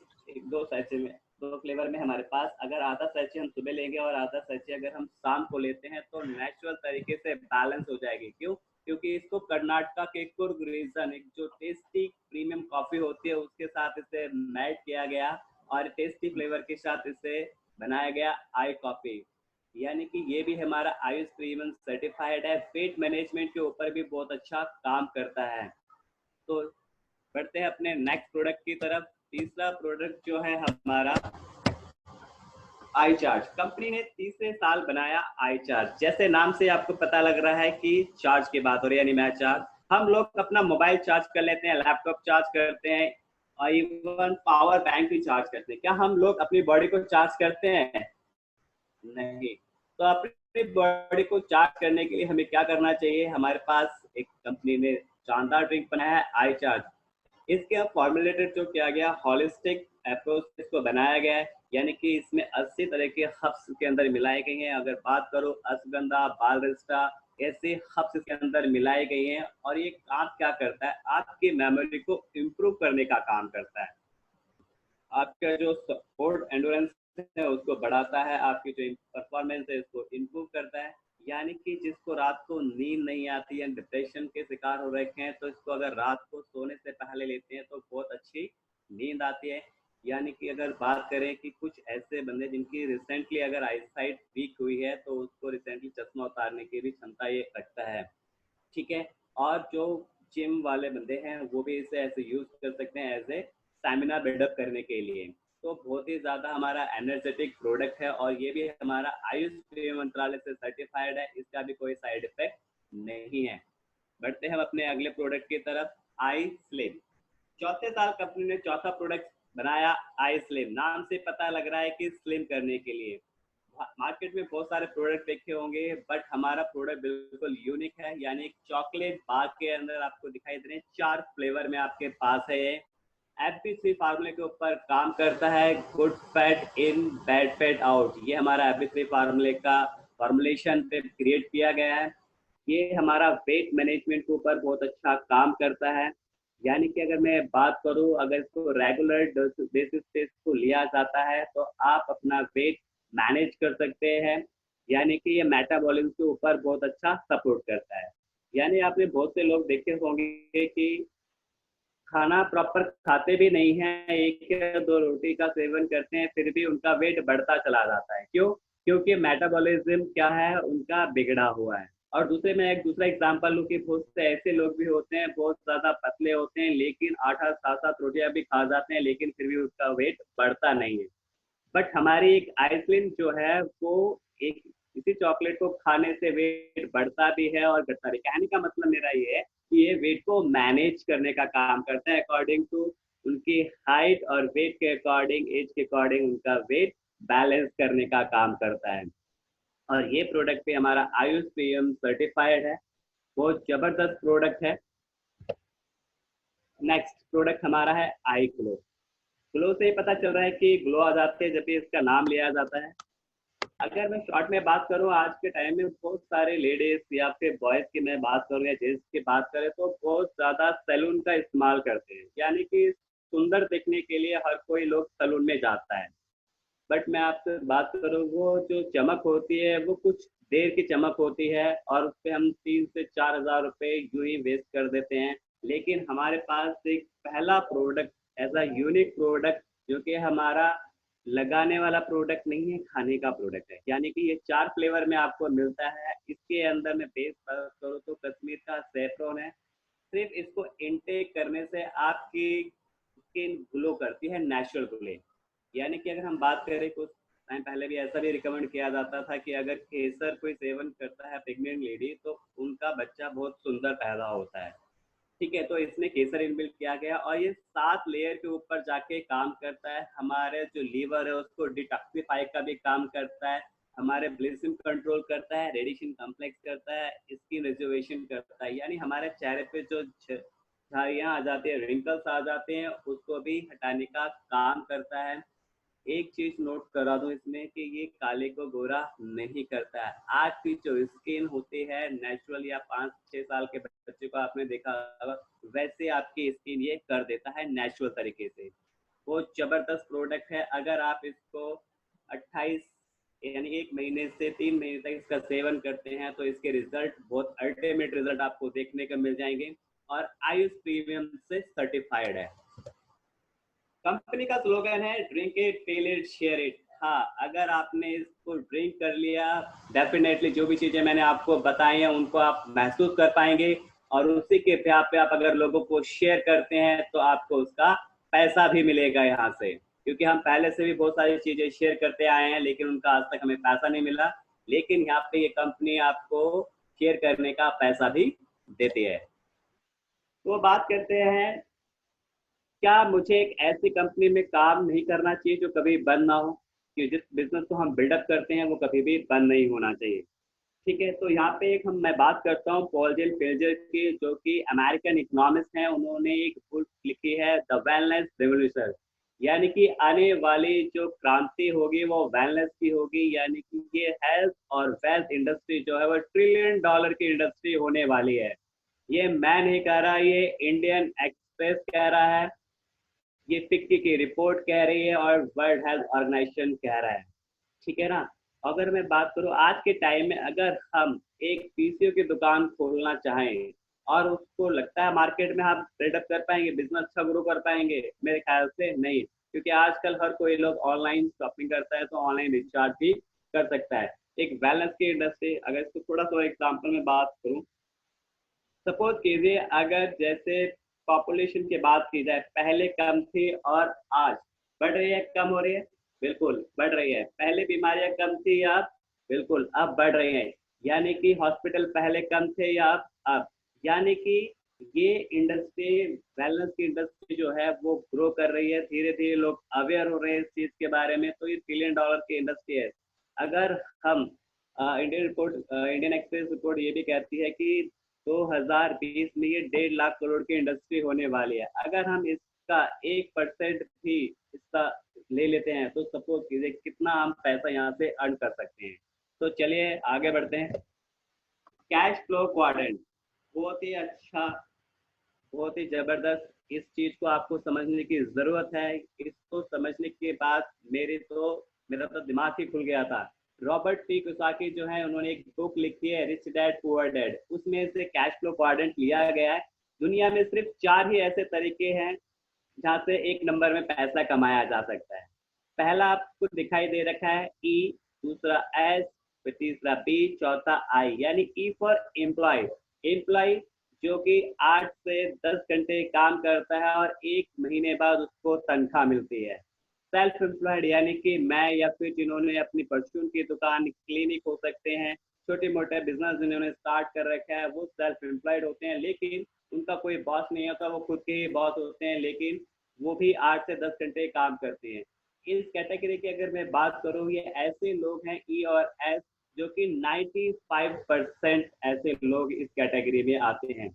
2 सैचे में 2 फ्लेवर में हमारे पास, अगर आधा सैचे हम सुबह लेंगे और आधा सैचे अगर हम शाम को लेते हैं तो नेचुरल तरीके से बैलेंस हो जाएगी। क्यों? क्योंकि इसको कर्नाटका के कुर्ग रीजन, एक जो टेस्टी प्रीमियम कॉफी होती है उसके साथ इसे मेल्ट किया गया और टेस्टी फ्लेवर के साथ इसे बनाया गया आई कॉफी। यानी कि ये भी हमारा आयुष प्रीमियम सर्टिफाइड है, वेट मैनेजमेंट के ऊपर भी बहुत अच्छा काम करता है। तो बढ़ते हैं अपने नेक्स्ट प्रोडक्ट की तरफ। तीसरा प्रोडक्ट जो है हमारा आई चार्ज। कंपनी ने तीसरे साल बनाया आई चार्ज। जैसे नाम से आपको पता लग रहा है कि चार्ज की बात हो रही है, यानी मैं चार्ज। हम लोग अपना मोबाइल चार्ज कर लेते हैं, लैपटॉप चार्ज करते हैं और इवन पावर बैंक भी चार्ज करते हैं। क्या हम लोग अपनी बॉडी को चार्ज करते हैं? नहीं। तो अपनी बॉडी को चार्ज करने के लिए हमें क्या करना चाहिए? हमारे पास एक कंपनी ने शानदार ड्रिंक बनाया है आई चार्ज। इसके फॉर्मुलेटेड जो किया गया होलिस्टिक अप्रोच से इसको बनाया गया है, यानी कि इसमें 80 तरह के हब्स के अंदर मिलाए गए हैं। अगर बात करो अश्वगंधा, बालरिस्टा, ऐसे हब्स इसके अंदर मिलाए गए हैं। और ये काम क्या करता है? आपकी मेमोरी को इम्प्रूव करने का काम करता है, आपका जो सपोर्ट एंडोरेंस है उसको बढ़ाता है, आपकी जो परफॉर्मेंस है उसको इम्प्रूव करता है। यानी कि जिसको रात को नींद नहीं आती है, डिप्रेशन के शिकार हो रखे हैं, तो इसको अगर रात को सोने से पहले लेते हैं तो बहुत अच्छी नींद आती है। यानी कि अगर बात करें कि कुछ ऐसे बंदे जिनकी रिसेंटली अगर आईसाइट वीक हुई है तो उसको रिसेंटली चश्मा उतारने की भी क्षमता ये रखता है, ठीक है। और जो जिम वाले बंदे हैं वो भी इसे ऐसे यूज कर सकते हैं एज ए स्टैमिना बिल्डअप करने के लिए। तो बहुत ही ज़्यादा हमारा एनर्जेटिक प्रोडक्ट है और ये भी हमारा आयुष मंत्रालय से सर्टिफाइड है, इसका भी कोई साइड इफेक्ट नहीं है। बढ़ते हैं अपने अगले प्रोडक्ट की तरफ, आई स्लिम। चौथे साल कंपनी ने चौथा प्रोडक्ट बनाया आई स्लिम। नाम से पता लग रहा है कि स्लिम करने के लिए। मार्केट में बहुत सारे प्रोडक्ट देखे होंगे, बट हमारा प्रोडक्ट बिल्कुल यूनिक है। यानी चॉकलेट बार के अंदर आपको दिखाई दे रहे हैं 4 फ्लेवर में आपके पास है। FB3 फार्मूले के ऊपर काम करता है, good fat in bad fat out. ये हमारा FB3 फार्मूले का फॉर्मुलेशन पे क्रिएट किया गया है। ये हमारा वेट मैनेजमेंट के ऊपर बहुत अच्छा काम करता है। यानी कि अगर मैं बात करूं, अगर इसको रेगुलर बेसिस पे इसको लिया जाता है तो आप अपना वेट मैनेज कर सकते हैं। यानी कि ये मेटाबॉलिज्म के ऊपर बहुत अच्छा सपोर्ट करता है। यानी आपने बहुत से लोग देखे होंगे कि खाना प्रॉपर खाते भी नहीं है, एक या दो रोटी का सेवन करते हैं, फिर भी उनका वेट बढ़ता चला जाता है। क्यों? क्योंकि मेटाबॉलिज्म क्या है, उनका बिगड़ा हुआ है। और मैं एक दूसरा एग्जांपल लूँ कि बहुत से ऐसे लोग भी होते हैं, बहुत ज़्यादा पतले होते हैं, लेकिन 8-8, 7-7 रोटियां भी खा जाते हैं, लेकिन फिर भी उसका वेट बढ़ता नहीं है। बट हमारी एक आइसलिन जो है वो एक इसी चॉकलेट को खाने से वेट बढ़ता भी है और घटता भी। कहने का मतलब मेरा ये है कि ये वेट को मैनेज करने का काम करता है अकॉर्डिंग टू उनकी हाइट और वेट के अकॉर्डिंग, एज के अकॉर्डिंग उनका वेट बैलेंस करने का काम करता है। और ये प्रोडक्ट भी हमारा आयुष पीएम सर्टिफाइड है, बहुत जबरदस्त प्रोडक्ट है। नेक्स्ट प्रोडक्ट हमारा है आई ग्लो। ग्लो से पता चल रहा है कि ग्लो आ जाते हैं जब भी इसका नाम लिया जाता है। अगर मैं शॉर्ट में बात करूं, आज के टाइम में बहुत सारे लेडीज या फिर बॉयज की मैं बात करूं या जेंट्स की बात करें तो बहुत ज़्यादा सैलून का इस्तेमाल करते हैं। यानी कि सुंदर दिखने के लिए हर कोई लोग सैलून में जाता है। बट मैं आपसे बात करूँ, वो जो चमक होती है वो कुछ देर की चमक होती है और उस पर हम 3 से 4 हज़ार रुपये यूं ही वेस्ट कर देते हैं। लेकिन हमारे पास एक पहला प्रोडक्ट, ऐसा यूनिक प्रोडक्ट जो कि हमारा लगाने वाला प्रोडक्ट नहीं है, खाने का प्रोडक्ट है। यानी कि ये 4 फ्लेवर में आपको मिलता है। इसके अंदर मैं बेस बात करूँ तो कश्मीर का सैफरॉन है। सिर्फ इसको इनटेक करने से आपकी स्किन ग्लो करती है, नेचुरल ग्लो। यानी कि अगर हम बात करें, कुछ टाइम पहले भी ऐसा भी रिकमेंड किया जाता था कि अगर केसर कोई सेवन करता है प्रेग्नेंट लेडी तो उनका बच्चा बहुत सुंदर पैदा होता है। ठीक है, तो इसमें केसर इनबिल्ट किया गया और ये 7 लेयर के ऊपर जाके काम करता है। हमारे जो लीवर है उसको डिटॉक्सिफाई का भी काम करता है, हमारे ब्लीचिंग कंट्रोल करता है, रेडिएशन कॉम्प्लेक्स करता है, स्किन रिजर्वेशन करता है। यानी हमारे चेहरे पे जो झाइयाँ आ जाती है, रिंकल्स आ जाते हैं, उसको भी हटाने का काम करता है। एक चीज नोट करा दूं इसमें कि ये काले को गोरा नहीं करता है। आज की जो स्किन होती है नेचुरल, या 5-6 साल के बच्चे को आपने देखा होगा, वैसे आपकी स्किन ये कर देता है नेचुरल तरीके से। वो जबरदस्त प्रोडक्ट है। अगर आप इसको 28 यानी 1 महीने से 3 महीने तक इसका सेवन करते हैं तो इसके रिजल्ट बहुत अल्टीमेट रिजल्ट आपको देखने को मिल जाएंगे और आयुष प्रीमियम से सर्टिफाइड है। कंपनी का स्लोगन है drink it, feel it, share it. हाँ, अगर आपने इसको ड्रिंक कर लिया, डेफिनेटली जो भी चीजें मैंने आपको बताई हैं उनको आप महसूस कर पाएंगे और उसी के पे आप अगर लोगों को शेयर करते हैं तो आपको उसका पैसा भी मिलेगा यहाँ से। क्योंकि हम पहले से भी बहुत सारी चीजें शेयर करते आए हैं लेकिन उनका आज तक हमें पैसा नहीं मिला, लेकिन यहाँ पे ये कंपनी आपको शेयर करने का पैसा भी देती है। तो बात करते हैं, क्या मुझे एक ऐसी कंपनी में काम नहीं करना चाहिए जो कभी बंद ना हो, कि जिस बिजनेस को हम बिल्डअप करते हैं वो कभी भी बंद नहीं होना चाहिए। ठीक है, तो यहाँ पे मैं बात करता हूँ पॉल जेल फ्रेजर की, जो कि अमेरिकन इकोनॉमिस्ट हैं। उन्होंने एक बुक लिखी है द वेलनेस रेवोल्यूशन। यानी कि आने वाली जो क्रांति होगी वो वेलनेस की होगी। यानी कि ये हेल्थ और वेल्थ इंडस्ट्री जो है वो $1 ट्रिलियन की इंडस्ट्री होने वाली है। ये मैं नहीं कह रहा, ये इंडियन एक्सप्रेस कह रहा है, ये फिक्की की रिपोर्ट कह रही है और वर्ल्ड हेल्थ ऑर्गेनाइजेशन कह रहा है। ठीक है ना। अगर मैं बात करूँ आज के टाइम में, अगर हम एक पीसीओ की दुकान खोलना चाहें और उसको लगता है मार्केट में हम ट्रेडअप कर पाएंगे, बिजनेस अच्छा ग्रो कर पाएंगे, मेरे ख्याल से नहीं। क्योंकि आजकल हर कोई लोग ऑनलाइन शॉपिंग करता है तो ऑनलाइन रिचार्ज भी कर सकता है। एक बैलेंस की इंडस्ट्री, अगर इसको थोड़ा सा एग्जाम्पल में बात करूँ, सपोज कीजिए अगर जैसे पॉपुलेशन की बात की जाए, पहले कम थी और आज बढ़ रही है, कम हो रही है? बिल्कुल बढ़ रही है। पहले बीमारियां कम थी या बिल्कुल अब बढ़ रही हैं। यानी कि हॉस्पिटल पहले कम थे या अब, यानी कि ये इंडस्ट्री, वेलनेस की इंडस्ट्री जो है वो ग्रो कर रही है। धीरे धीरे लोग अवेयर हो रहे हैं इस चीज के बारे में। तो ये $1 ट्रिलियन की इंडस्ट्री है। अगर हम इंडियन एक्सप्रेस रिपोर्ट ये भी कहती है कि 2020 में ये 1.5 लाख करोड़ की इंडस्ट्री होने वाली है। अगर हम इस उसका 1% भी हिस्सा ले लेते हैं तो सपोज कीजिए कितना हम पैसा यहाँ से अर्न कर सकते हैं। तो चलिए आगे बढ़ते हैं। कैश फ्लो क्वाड्रेंट बहुत ही अच्छा, बहुत ही जबरदस्त, इस चीज को आपको समझने की जरूरत है। इसको समझने के बाद मेरा तो दिमाग ही खुल गया था। रॉबर्ट टी कियोसाकी जो है उन्होंने एक बुक लिखी है रिच डैड पुअर डैड, उसमें से कैश फ्लो क्वाड्रेंट लिया गया है। दुनिया में सिर्फ 4 ही ऐसे तरीके हैं जहाँ से एक नंबर में पैसा कमाया जा सकता है। पहला आपको दिखाई दे रखा है ई, दूसरा एस, फिर तीसरा बी, चौथा आई, यानी ई फॉर एम्प्लॉय। एम्प्लॉय जो कि 8 से 10 घंटे काम करता है और 1 महीने बाद उसको तनख्वाह मिलती है। सेल्फ एम्प्लॉयड यानी कि मैं या फिर जिन्होंने अपनी परचून की दुकान, क्लिनिक हो सकते हैं, छोटे मोटे बिजनेस जिन्होंने स्टार्ट कर रखा है, वो सेल्फ एम्प्लॉयड होते हैं, लेकिन उनका कोई बॉस नहीं होता, वो खुद के ही बॉस होते हैं, लेकिन वो भी 8 से 10 घंटे काम करते हैं। इस कैटेगरी की अगर मैं बात करूँ, ये ऐसे लोग हैं ई और एस जो कि 95% ऐसे लोग इस कैटेगरी में आते हैं।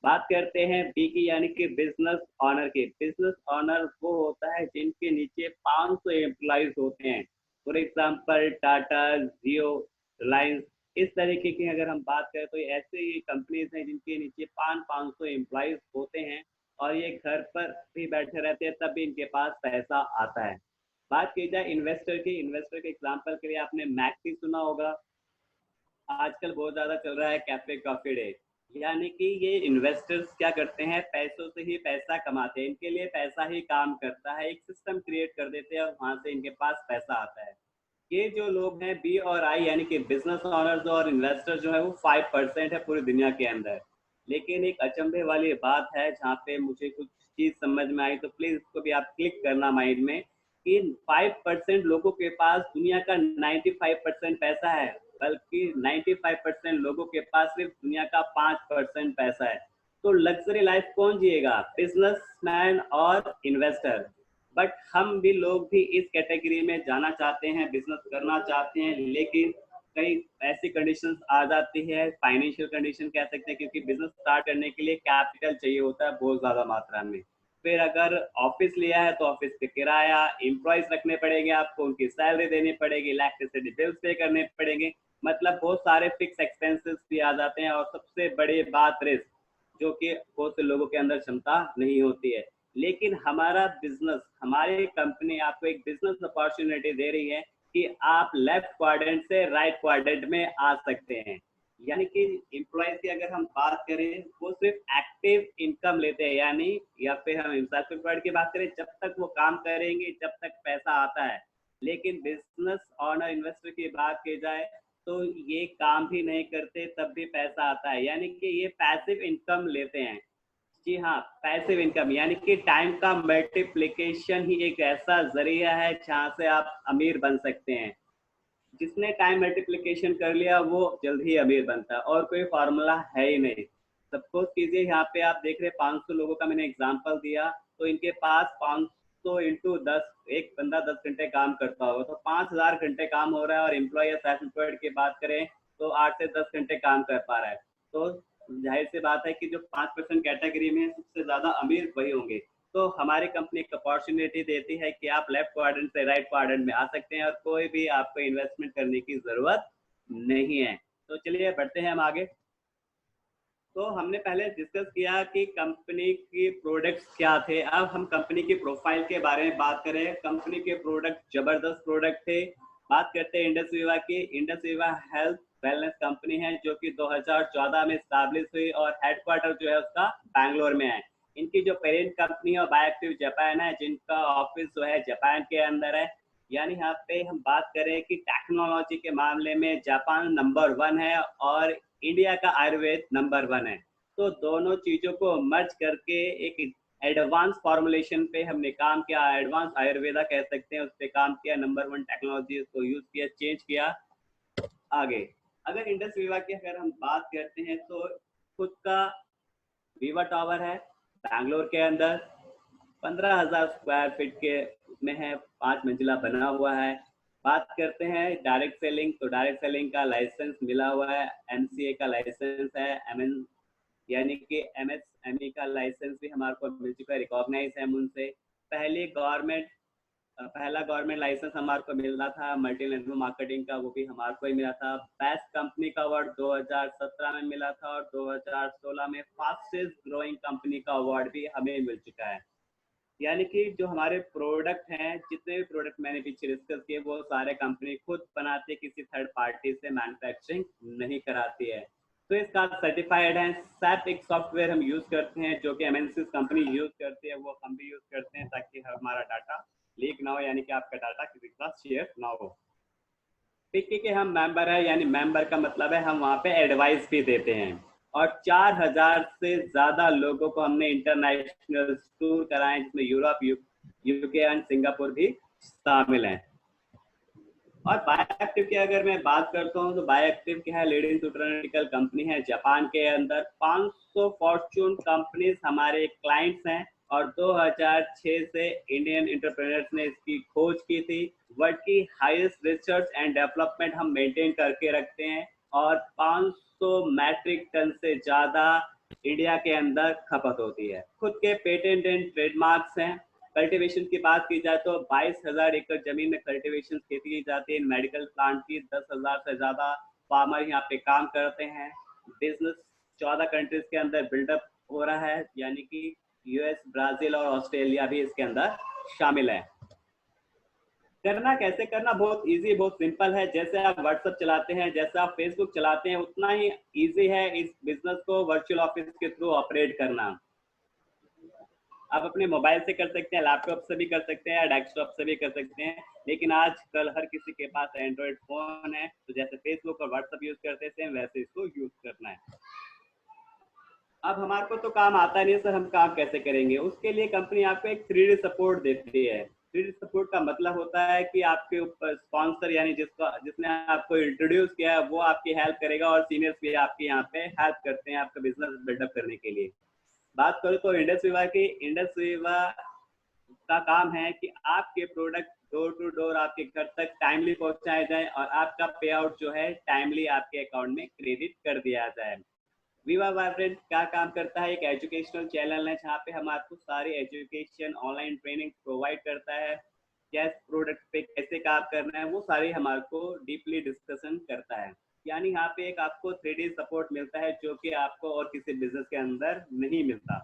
बात करते हैं बी की, यानी कि बिजनेस ऑनर की। बिजनेस ऑनर वो होता है जिनके नीचे 500 एम्प्लॉयज होते हैं। फॉर एग्जांपल टाटा, जियो, रिलायंस, इस तरीके की अगर हम बात करें तो ऐसे ही कंपनीज हैं जिनके नीचे 500 एम्प्लॉयज होते हैं और ये घर पर भी बैठे रहते हैं, तब भी इनके पास पैसा आता है। बात की जाए इन्वेस्टर की, इन्वेस्टर के एग्जांपल के लिए आपने मैक्सी सुना होगा। आजकल बहुत ज्यादा चल रहा है कैफे कॉफी डे, यानी कि ये इन्वेस्टर्स क्या करते हैं, पैसों से ही पैसा कमाते हैं, इनके लिए पैसा ही काम करता है, एक सिस्टम क्रिएट कर देते हैं और वहां से इनके पास पैसा आता है। ये जो लोग हैं बी और आई, यानी कि बिजनेस ऑनर्स और इन्वेस्टर जो है वो 5% है पूरी दुनिया के अंदर। लेकिन एक अचंभे वाली बात है जहाँ पे मुझे कुछ चीज समझ में आई, तो प्लीज इसको भी आप क्लिक करना माइंड में, कि 5% लोगों के पास दुनिया का 95% पैसा है, बल्कि 95% लोगों के पास सिर्फ दुनिया का 5% पैसा है। तो लग्जरी लाइफ कौन जिएगा, बिजनेसमैन और इन्वेस्टर। बट हम भी लोग भी इस कैटेगरी में जाना चाहते हैं, बिजनेस करना चाहते हैं, लेकिन कई ऐसी कंडीशंस आ जाती है, फाइनेंशियल कंडीशन कह सकते हैं, क्योंकि बिजनेस स्टार्ट करने के लिए कैपिटल चाहिए होता है बहुत ज्यादा मात्रा में। फिर अगर ऑफिस लिया है तो ऑफिस के किराया, एम्प्लॉयज रखने पड़ेंगे आपको, उनकी सैलरी देनी पड़ेगी, इलेक्ट्रिसिटी बिल्स पे करने पड़ेंगे, मतलब बहुत सारे फिक्स एक्सपेंसेस भी आ जाते हैं। और सबसे बड़ी बात रिस्क, जो कि बहुत से लोगों के अंदर क्षमता नहीं होती है। लेकिन हमारा बिजनेस, हमारी कंपनी आपको एक बिजनेस अपॉर्चुनिटी दे रही है कि आप लेफ्ट क्वाड्रेंट से राइट क्वाड्रेंट में आ सकते हैं। यानी कि एम्प्लॉयज की अगर हम बात करें, वो सिर्फ एक्टिव इनकम लेते हैं, यानी या फिर हम सेल्फ एम्प्लॉयड की बात करें, जब तक वो काम करेंगे जब तक पैसा आता है। लेकिन बिजनेस ऑनर, इन्वेस्टर की बात की जाए तो ये काम भी नहीं करते तब भी पैसा आता है, यानी कि ये पैसिव इनकम लेते हैं। जी हाँ, पैसिव इनकम, यानी कि टाइम का मल्टीप्लिकेशन ही एक ऐसा जरिया है जहाँ से आप अमीर बन सकते हैं। जिसने टाइम मल्टीप्लिकेशन कर लिया वो जल्द ही अमीर बनता है, और कोई फार्मूला है ही नहीं। सपोज कीजिए यहाँ पे आप देख रहे 500 लोगों का मैंने एग्जांपल दिया, तो इनके पास 500 इंटू 10, एक बंदा 10 घंटे काम करता होगा तो 5000 घंटे काम हो रहा है। और एम्प्लॉय या सेल्फ एम्प्लॉयड की बात करें तो 8 से 10 घंटे काम कर पा रहा है। तो जाहिर सी बात है कि जो 5% कैटेगरी में सबसे ज्यादा अमीर वही होंगे। तो हमारी कंपनी एक अपॉर्चुनिटी देती है कि आप लेफ्ट क्वाड्रेंट से राइट क्वाड्रेंट में आ सकते हैं और कोई भी आपको इन्वेस्टमेंट करने की जरूरत नहीं है। तो चलिए बढ़ते हैं हम आगे। तो हमने पहले डिस्कस किया कि कंपनी की प्रोडक्ट्स क्या थे। अब हम कंपनी की प्रोफाइल के बारे में बात करें। कंपनी के प्रोडक्ट जबरदस्त प्रोडक्ट थे। बात करते हैं इंडस विवा की। Indus Viva health wellness company है जो कि 2014 में स्टैब्लिश हुई और हेडक्वार्टर जो है उसका बैंगलोर में है। इनकी जो पेरेंट कंपनी है बायोएक्टिव जापान है, जिनका ऑफिस जो है जापान के अंदर है। यानी यहाँ पे हम बात करें कि टेक्नोलॉजी के मामले में जापान नंबर 1 है और इंडिया का आयुर्वेद नंबर 1 है। तो दोनों चीजों को मर्ज करके एक एडवांस फॉर्मुलेशन पे हमने काम किया, एडवांस आयुर्वेदा कह सकते हैं, उस पर काम किया, नंबर 1 टेक्नोलॉजी को यूज किया, चेंज किया। आगे अगर इंडस विवा की अगर हम बात करते हैं तो खुद का विवा टावर है बैंगलोर के अंदर, 15,000 स्क्वायर फीट के में है, 5 मंजिला बना हुआ है। बात करते हैं डायरेक्ट सेलिंग, तो डायरेक्ट सेलिंग का लाइसेंस मिला हुआ है, MCA का लाइसेंस है, यानी कि MS एमई का लाइसेंस भी हमारे को मिल चुका है, रिकॉग्नाइज है हम उनसे। पहला गवर्नमेंट लाइसेंस हमारे को मिलना था मल्टी लैंग्वेज मार्केटिंग का, वो भी हमारे को ही मिला था। बेस्ट कंपनी का अवार्ड 2017 में मिला था और 2016 में फास्टेस्ट ग्रोइंग कंपनी का अवार्ड भी हमें मिल चुका है। यानी कि जो हमारे प्रोडक्ट हैं, जितने भी प्रोडक्ट मैंने पीछे डिस्कस किए, वो सारे कंपनी खुद बनाती है, किसी थर्ड पार्टी से मैन्युफैक्चरिंग नहीं कराती है। तो इसका सर्टिफाइड है। सैप एक सॉफ्टवेयर हम यूज करते हैं जो कि एमएनसी कंपनी यूज करती है, वो हम भी यूज करते हैं ताकि हमारा डाटा लीक ना हो, यानी कि आपका डाटा किसी के साथ शेयर ना हो। पिक्की के हम मेंबर है, यानी मेंबर का मतलब है हम वहाँ पे एडवाइस भी देते हैं। और 4000 से ज्यादा लोगों को हमने इंटरनेशनल टूर कराए, जिसमें यूरोप, यूके एंड सिंगापुर भी शामिल हैं। और बायोएक्टिव की अगर मैं बात करता हूँ तो बायोएक्टिव क्या है, लीडिंग न्यूट्रास्यूटिकल कंपनी है जापान के अंदर। 500 फॉर्च्यून कंपनीज हमारे क्लाइंट्स हैं और 2006 से इंडियन एंटरप्रेन्योर्स ने इसकी खोज की थी। वर्ल्ड की हाईएस्ट रिसर्च एंड डेवलपमेंट हम मेंटेन करके रखते हैं और 500 मैट्रिक टन से ज्यादा इंडिया के अंदर खपत होती है। खुद के पेटेंट एंड ट्रेडमार्क्स हैं। कल्टीवेशन की बात की जाए तो 22,000 एकड़ जमीन में कल्टीवेशन खेती की जाती है। मेडिकल प्लांट की 10,000 से ज्यादा फार्मर यहाँ पे काम करते हैं। बिजनेस 14 कंट्रीज के अंदर बिल्डअप हो रहा है, यानी कि यूएस, ब्राजील और ऑस्ट्रेलिया भी इसके अंदर शामिल है। करना कैसे, करना बहुत इजी, बहुत सिंपल है। जैसे आप व्हाट्सएप चलाते हैं, जैसे आप फेसबुक चलाते हैं, उतना ही इजी है इस बिजनेस को वर्चुअल ऑफिस के थ्रू ऑपरेट करना। आप अपने मोबाइल से कर सकते हैं, लैपटॉप से भी कर सकते हैं, डेस्कटॉप से भी कर सकते हैं, लेकिन आजकल हर किसी के पास एंड्रॉइड फोन है, तो जैसे फेसबुक और व्हाट्सएप यूज करते हैं वैसे इसको यूज करना है। अब हमारे को तो काम आता नहीं है सर, हम काम कैसे करेंगे? उसके लिए कंपनी आपको एक 3D सपोर्ट देती है। 3D सपोर्ट का मतलब होता है कि आपके ऊपर स्पॉन्सर, यानी जिसने आपको इंट्रोड्यूस किया है, वो आपकी हेल्प करेगा और सीनियर्स भी आपके यहाँ पे हेल्प करते हैं आपका बिजनेस बिल्डअप करने के लिए। बात करूँ तो इंडस विवा की, इंडस विवा का काम है कि आपके प्रोडक्ट डोर टू डोर आपके घर तक टाइमली पहुंचाए जाए और आपका पे आउट जो है टाइमली आपके अकाउंट में क्रेडिट कर दिया जाए। विवा वाइब्रेंट क्या काम करता है, एक एजुकेशनल चैनल है जहाँ पे हम आपको सारी एजुकेशन, ऑनलाइन ट्रेनिंग प्रोवाइड करता है। कैश प्रोडक्ट पे कैसे काम करना है, वो सारी हमारे को डीपली डिस्कशन करता है। यानी यहाँ पे एक आपको 3D सपोर्ट मिलता है जो कि आपको और किसी बिजनेस के अंदर नहीं मिलता।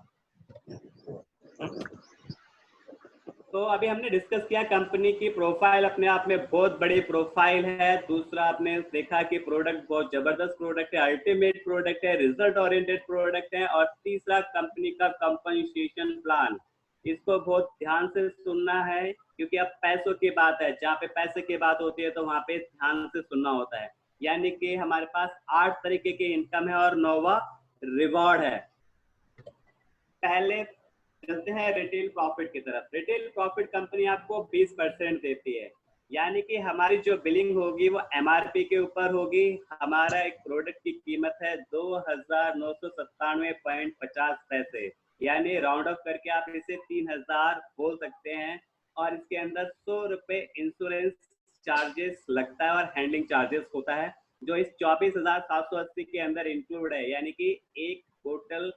तो अभी हमने डिस्कस किया कंपनी की प्रोफाइल, अपने आप में बहुत बड़ी प्रोफाइल है। दूसरा आपने देखा कि प्रोडक्ट बहुत जबरदस्त प्रोडक्ट है, अल्टीमेट प्रोडक्ट है, रिजल्ट ओरिएंटेड प्रोडक्ट है। और तीसरा कंपनी का कंपनसेशन प्लान, इसको बहुत ध्यान से सुनना है क्योंकि अब पैसों की बात है, जहाँ पे पैसे की बात होती है तो वहाँ पे ध्यान से सुनना होता है। यानी कि हमारे पास 8 तरीके की इनकम है और 9वां रिवॉर्ड है। पहले चलते हैं रिटेल प्रॉफिट की तरफ। रिटेल प्रॉफिट कंपनी आपको 20% देती है, यानी कि हमारी जो बिलिंग होगी वो एमआरपी के ऊपर होगी। हमारा एक प्रोडक्ट की कीमत है 2997.50 पैसे, यानी राउंड ऑफ करके आप इसे 3000 बोल सकते हैं। और इसके अंदर 100 रुपए इंश्योरेंस चार्जेस लगता है और हैंडलिंग चार्जेस होता है, जो इस 24,780 के अंदर इंक्लूड है। यानी कि एक बोतल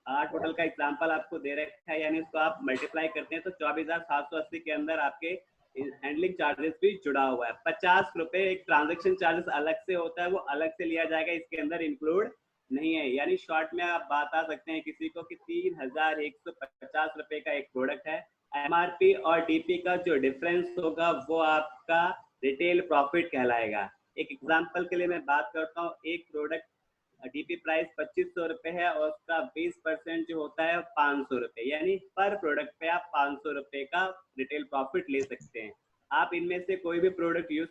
8 बोतल का एग्जांपल आपको दे रखा है, यानी उसको आप मल्टीप्लाई करते हैं तो 24,780 के अंदर आपके हैंडलिंग चार्जेस भी जुड़ा हुआ है। 50 रुपए एक ट्रांजेक्शन चार्जेस अलग से होता है, वो अलग से लिया जाएगा, इसके अंदर इंक्लूड नहीं है। यानी शॉर्ट में आप बता सकते हैं किसी को कि 3,150 रुपए का एक प्रोडक्ट है। एमआरपी और डीपी का जो डिफरेंस होगा वो आपका रिटेल प्रॉफिट कहलाएगा। एक एग्जांपल के लिए मैं बात करता हूँ, एक प्रोडक्ट डीपी प्राइस 2500 रुपए है और उसका 20% जो होता है 500 रुपए, यानी पर प्रोडक्ट पे आप 500 रुपए का रिटेल प्रॉफिट ले सकते हैं। आप इनमें से कोई भी प्रोडक्ट यूज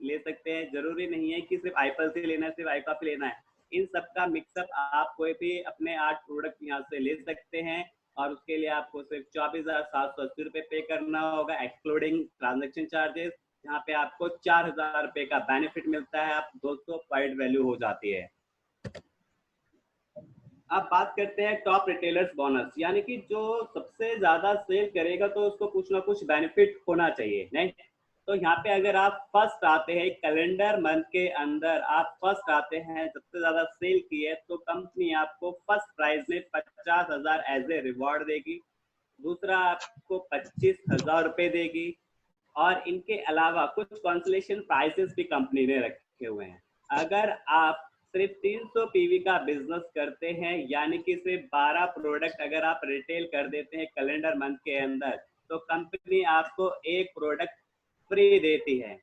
ले सकते हैं, जरूरी नहीं है कि सिर्फ आईपल से लेना है, सिर्फ आईकॉफी लेना है। इन सबका मिक्सअप आप कोई भी अपने 8 प्रोडक्ट यहाँ से ले सकते हैं और उसके लिए आपको सिर्फ 24,780 रुपए पे करना होगा, एक्सक्लूडिंग ट्रांजेक्शन चार्जेस, जहाँ पे आपको 4,000 रुपए का बेनिफिट मिलता है, आप 200 पॉइंट वैल्यू हो जाती है। अब बात करते हैं टॉप रिटेलर्स बोनस, यानी कि जो सबसे ज्यादा सेल करेगा तो उसको कुछ ना कुछ बेनिफिट होना चाहिए, नहीं? तो यहाँ पे अगर आप फर्स्ट आते हैं कैलेंडर मंथ के अंदर, आप फर्स्ट आते हैं, सबसे ज्यादा सेल की है, तो कंपनी आपको फर्स्ट प्राइज में 50,000 एज ए रिवॉर्ड देगी। दूसरा आपको 25,000 रुपए देगी। और इनके अलावा कुछ कंसोलेशन प्राइजेस भी कंपनी ने रखे हुए हैं। अगर आप सिर्फ 300 पीवी का बिजनेस करते हैं, यानी कि सिर्फ 12 प्रोडक्ट अगर आप रिटेल कर देते हैं कैलेंडर मंथ के अंदर, तो कंपनी आपको एक प्रोडक्ट फ्री देती है।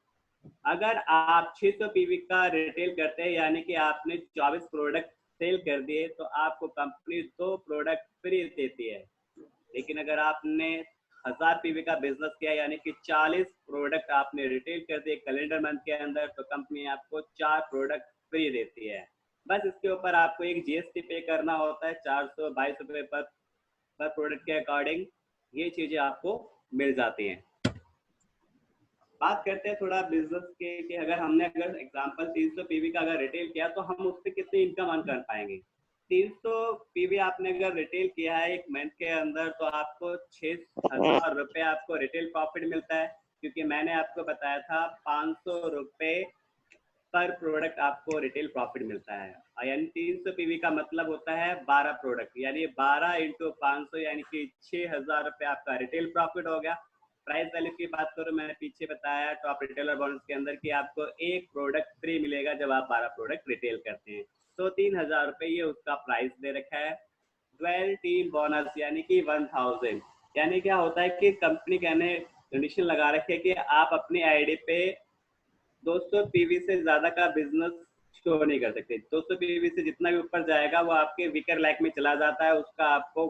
अगर आप 600 पीवी का रिटेल करते हैं, यानी कि आपने 24 प्रोडक्ट सेल कर दिए, तो आपको कंपनी 2 प्रोडक्ट फ्री देती है। लेकिन अगर आपने 1000 पीवी का बिजनेस किया, यानी कि 40 प्रोडक्ट आपने रिटेल कर दिए कैलेंडर मंथ के अंदर, तो कंपनी आपको 4 प्रोडक्ट फ्री देती है। बस इसके ऊपर आपको एक जीएसटी पे करना होता है 422 रुपये पर प्रोडक्ट के अकॉर्डिंग ये चीजें आपको मिल जाती हैं। बात करते हैं थोड़ा बिजनेस के कि अगर हमने एग्जांपल 300 पीवी का अगर रिटेल किया, तो हम उससे कितनी इनकम अर्न कर पाएंगे। 300 पीवी आपने अगर रिटेल किया है एक मंथ के अंदर, तो आपको 6,000 रुपये आपको रिटेल प्रॉफिट मिलता है, क्योंकि मैंने आपको बताया था 500 रुपये पर प्रोडक्ट आपको रिटेल प्रॉफिट मिलता है। यानी 300 पीवी का मतलब होता है 12 प्रोडक्ट, यानी 12 इंटू 500 यानी कि 6,000 रुपये आपका रिटेल प्रॉफिट हो गया। प्राइस वैल्यू की बात करूं, मैंने पीछे बताया टॉप रिटेलर बोनस के अंदर कि आपको एक प्रोडक्ट फ्री मिलेगा जब आप 12 प्रोडक्ट रिटेल करते हैं, तो 3,000 रुपये ये उसका प्राइस दे रखा है। 12 टीम बोनस यानी कि 1000, यानी क्या होता है कि कंपनी कहने कंडीशन लगा रखी है कि आप अपनी आईडी पे 200 पीवी से ज्यादा का बिजनेस शो नहीं कर सकते। 200 पीवी से जितना भी ऊपर जाएगा वो आपके वीकर लाइक में चला जाता है, उसका आपको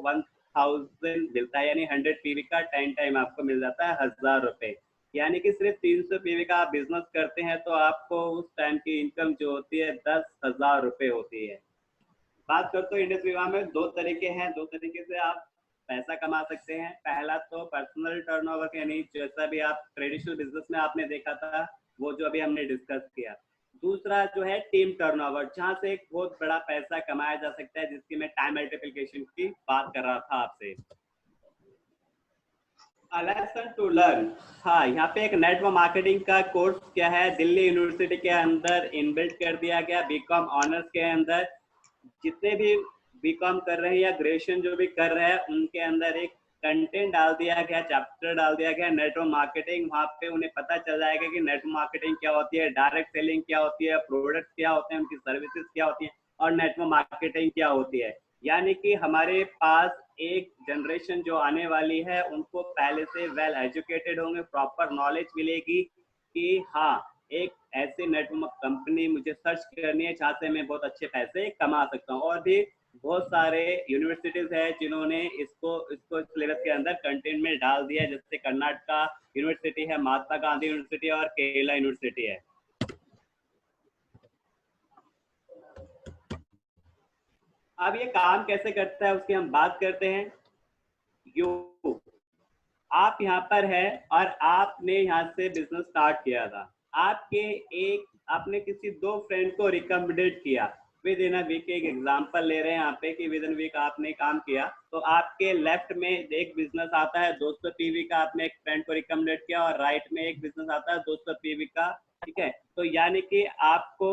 1000 मिलता है, यानी 100 पीवी का 10 टाइम आपको मिल जाता है 1000 रुपये। यानी कि सिर्फ 300 पीवी का आप बिजनेस करते हैं तो आपको उस टाइम की इनकम जो होती है 10,000 रुपये होती है। बात करते हो इंडस विवा में 2 तरीके हैं, 2 तरीके से आप पैसा कमा सकते हैं। पहला तो पर्सनल टर्नओवर, यानी जैसा भी आप ट्रेडिशनल बिजनेस में आपने देखा था वो जो अभी हमने डिस्कस किया। दूसरा जो है टीम टर्नओवर, जहां से एक बहुत बड़ा पैसा कमाया जा सकता है, जिसकी मैं टाइम मल्टीप्लिकेशन की बात कर रहा था आपसे। लेसन टू लर्न, हाँ यहाँ पे एक नेटवर्क मार्केटिंग का कोर्स क्या है दिल्ली यूनिवर्सिटी के अंदर इनबिल्ट कर दिया गया। बीकॉम ऑनर्स के अंदर जितने भी बीकॉम कर रहे हैं या ग्रेजुएशन जो भी कर रहे हैं उनके अंदर एक कंटेंट डाल दिया गया, चैप्टर डाल दिया गया नेटवर्क मार्केटिंग। वहाँ पे उन्हें पता चल जाएगा कि नेटवर्क मार्केटिंग क्या होती है, डायरेक्ट सेलिंग क्या होती है, प्रोडक्ट क्या होते हैं, उनकी सर्विसेज क्या होती हैं और नेटवर्क मार्केटिंग क्या होती है। यानी कि हमारे पास एक जनरेशन जो आने वाली है उनको पहले से वेल एजुकेटेड होंगे, प्रॉपर नॉलेज मिलेगी कि हाँ एक ऐसे नेटवर्क कंपनी मुझे सर्च करनी है जहाँ से मैं बहुत अच्छे पैसे कमा सकता हूँ। और भी बहुत सारे यूनिवर्सिटीज है जिन्होंने इसको सिलेबस के अंदर कंटेंट में डाल दिया, जैसे कर्नाटका यूनिवर्सिटी है, महात्मा गांधी यूनिवर्सिटी और केरला यूनिवर्सिटी है। अब ये काम कैसे करता है उसकी हम बात करते हैं। आप यहाँ पर है और आपने यहाँ से बिजनेस स्टार्ट किया था, आपने किसी 2 फ्रेंड को रिकमेंडेड किया विद इन अ वीक। एक एग्जांपल ले रहे हैं यहाँ पे कि विद इन वीक आपने काम किया, तो आपके लेफ्ट में एक बिजनेस आता है 200 पीवी का, आपने एक फ्रेंड को रिकमेंडेड किया, और राइट में एक बिजनेस आता है 200 पीवी का, ठीक है। तो यानी कि आपको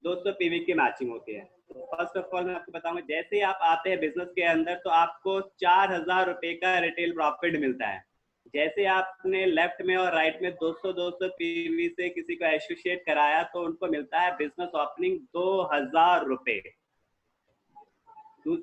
200 पीवी की मैचिंग होती है। तो फर्स्ट ऑफ ऑल मैं आपको बताऊंगा, जैसे ही आप आते हैं बिजनेस के अंदर तो आपको 4,000 रुपए का रिटेल प्रॉफिट मिलता है। जैसे आपने लेफ्ट में और राइट में 200 पीवी से किसी को एसोसिएट कराया तो उनको मिलता है बिजनेस ओपनिंग 2,000 रुपए।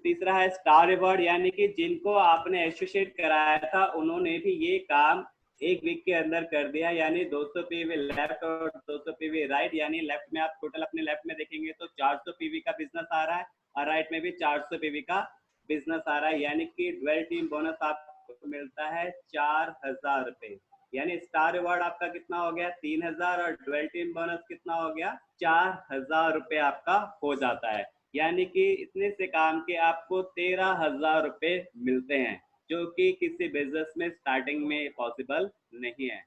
तीसरा है स्टार रिवॉर्ड, यानी कि जिनको आपने एसोसिएट कराया था उन्होंने भी ये काम एक वीक के अंदर कर दिया, यानी 200 पीवी लेफ्ट और 200 पीवी राइट। यानी लेफ्ट में आप टोटल अपने लेफ्ट में देखेंगे तो 400 पीवी का बिजनेस आ रहा है और राइट में भी 400 पीवी का बिजनेस आ रहा है। यानी कि 12 टीम बोनस आपको मिलता है 4,000 रुपए। यानी स्टार रिवॉर्ड आपका कितना हो गया 3,000 और 12 टीम बोनस कितना हो गया 4,000 रुपए आपका हो जाता है। यानी कि इतने से काम के आपको 13,000 रुपए मिलते हैं, जो कि किसी बिजनेस में स्टार्टिंग में पॉसिबल नहीं है।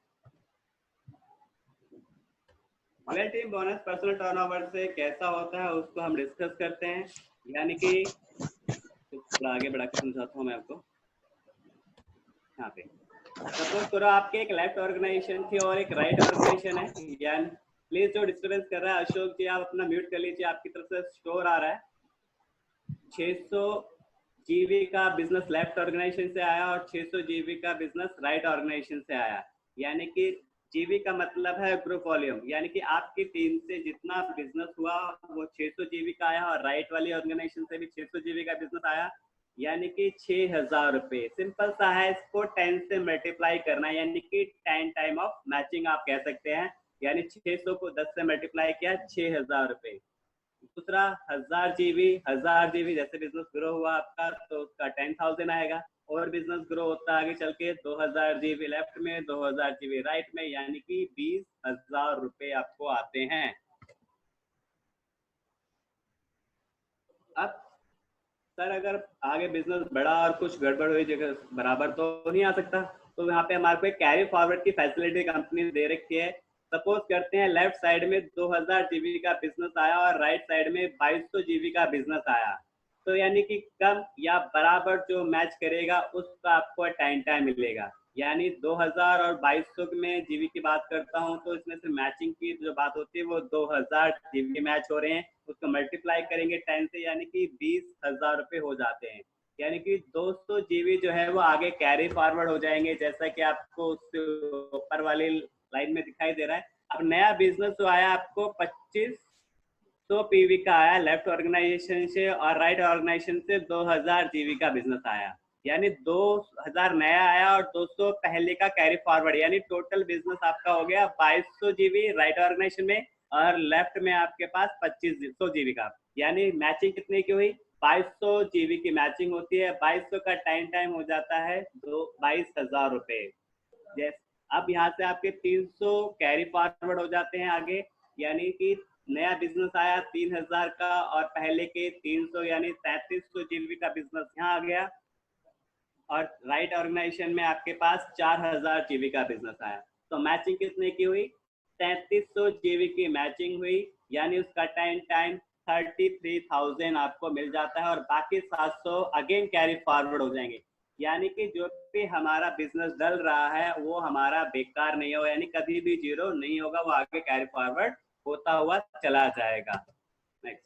12 टीम बोनस पर्सनल टर्नओवर से कैसा होता है उसको हम डिस्कस करते हैं। यानी कि थोड़ा आगे बढ़ा के समझाता हूँ मैं आपको। यहाँ पे सपोज करो आपके एक लेफ्ट ऑर्गेनाइजेशन थी और एक राइट ऑर्गेनाइजेशन है, यानी प्लीज जो डिस्टर्बेंस कर रहा है अशोक जी आप अपना म्यूट कर लीजिए, आपकी तरफ से स्टोर आ रहा है। 600 जीबी का बिजनेस लेफ्ट ऑर्गेनाइजेशन से आया और 600 जीबी का बिजनेस राइट ऑर्गेनाइजेशन से आया, यानी कि जीबी का मतलब है ग्रुप वॉल्यूम, यानी कि आपकी टीम से जितना बिजनेस हुआ वो 600 जीबी का आया और राइट वाली ऑर्गेनाइजेशन से भी 600 जीबी का बिजनेस आया, यानी कि 6,000 रुपए। सिंपल सा है, इसको 10 से मल्टीप्लाई करना है, यानी कि 10 टाइम ऑफ मैचिंग आप कह सकते हैं, यानी 600 को 10 से मल्टीप्लाई किया 6,000 रुपए। दूसरा 1000 जीबी जैसे बिजनेस ग्रो हुआ आपका तो उसका 10,000 आएगा, और बिजनेस ग्रो होता है आगे चल के 2000 जीबी लेफ्ट में 2000 जीबी राइट में, यानी कि 20,000 रुपए आपको आते हैं। अब सर अगर आगे बिजनेस बढ़ा और कुछ गड़बड़ हुई जगह बराबर तो नहीं आ सकता, तो यहाँ पे हमारे को कैरी फॉरवर्ड की फैसिलिटी कंपनी दे रखी है। सपोज करते हैं लेफ्ट साइड में 2000 जीबी का बिजनेस आया और राइट साइड में 2200 जीबी का बिजनेस आया, तो यानी कि कम या बराबर जो मैच करेगा उसका आपको टाइम मिलेगा, यानी 2000 और 2200 में जीबी की बात करता हूँ तो इसमें से मैचिंग की जो बात होती है वो 2000 जीबी मैच हो रहे हैं, उसको मल्टीप्लाई करेंगे 10 से, यानी कि 20,000 रुपए हो जाते हैं, यानी कि 200 जीबी जो है वो आगे कैरी फॉरवर्ड हो जाएंगे, जैसा कि आपको उससे ऊपर वाली लाइन में दिखाई दे रहा है। अब नया बिजनेस जो आया आपको 2500 पीवी का आया लेफ्ट ऑर्गेनाइजेशन से और राइट ऑर्गेनाइजेशन से 2000 जीबी का बिजनेस आया, यानी 2000 नया आया और 200 पहले का कैरी फॉरवर्ड, यानी टोटल बिजनेस आपका हो गया 2200 जीबी राइट ऑर्गेनाइजेशन में और लेफ्ट में आपके पास 2500 जीबी का, यानी मैचिंग कितने की हुई 2200 जीबी की मैचिंग होती है। 2200 का टाइम हो जाता है 22,000 रुपए। अब यहाँ से आपके 300 कैरी फॉरवर्ड हो जाते हैं आगे, यानी कि नया बिजनेस आया 3000 का और पहले के 300 यानी 3300 जीबी का बिजनेस यहाँ आ गया, और राइट ऑर्गेनाइजेशन में आपके पास 4000 जीबी का बिजनेस आया, तो मैचिंग कितने की हुई 3300 जीबी की मैचिंग हुई, यानी उसका टाइम 33,000 आपको मिल जाता है और बाकी 700 अगेन कैरी फॉरवर्ड हो जाएंगे, यानी कि जो भी हमारा बिजनेस डल रहा है वो हमारा बेकार नहीं होगा, यानी कभी भी जीरो नहीं होगा, वो आगे कैरी फॉरवर्ड होता हुआ चला जाएगा। Next,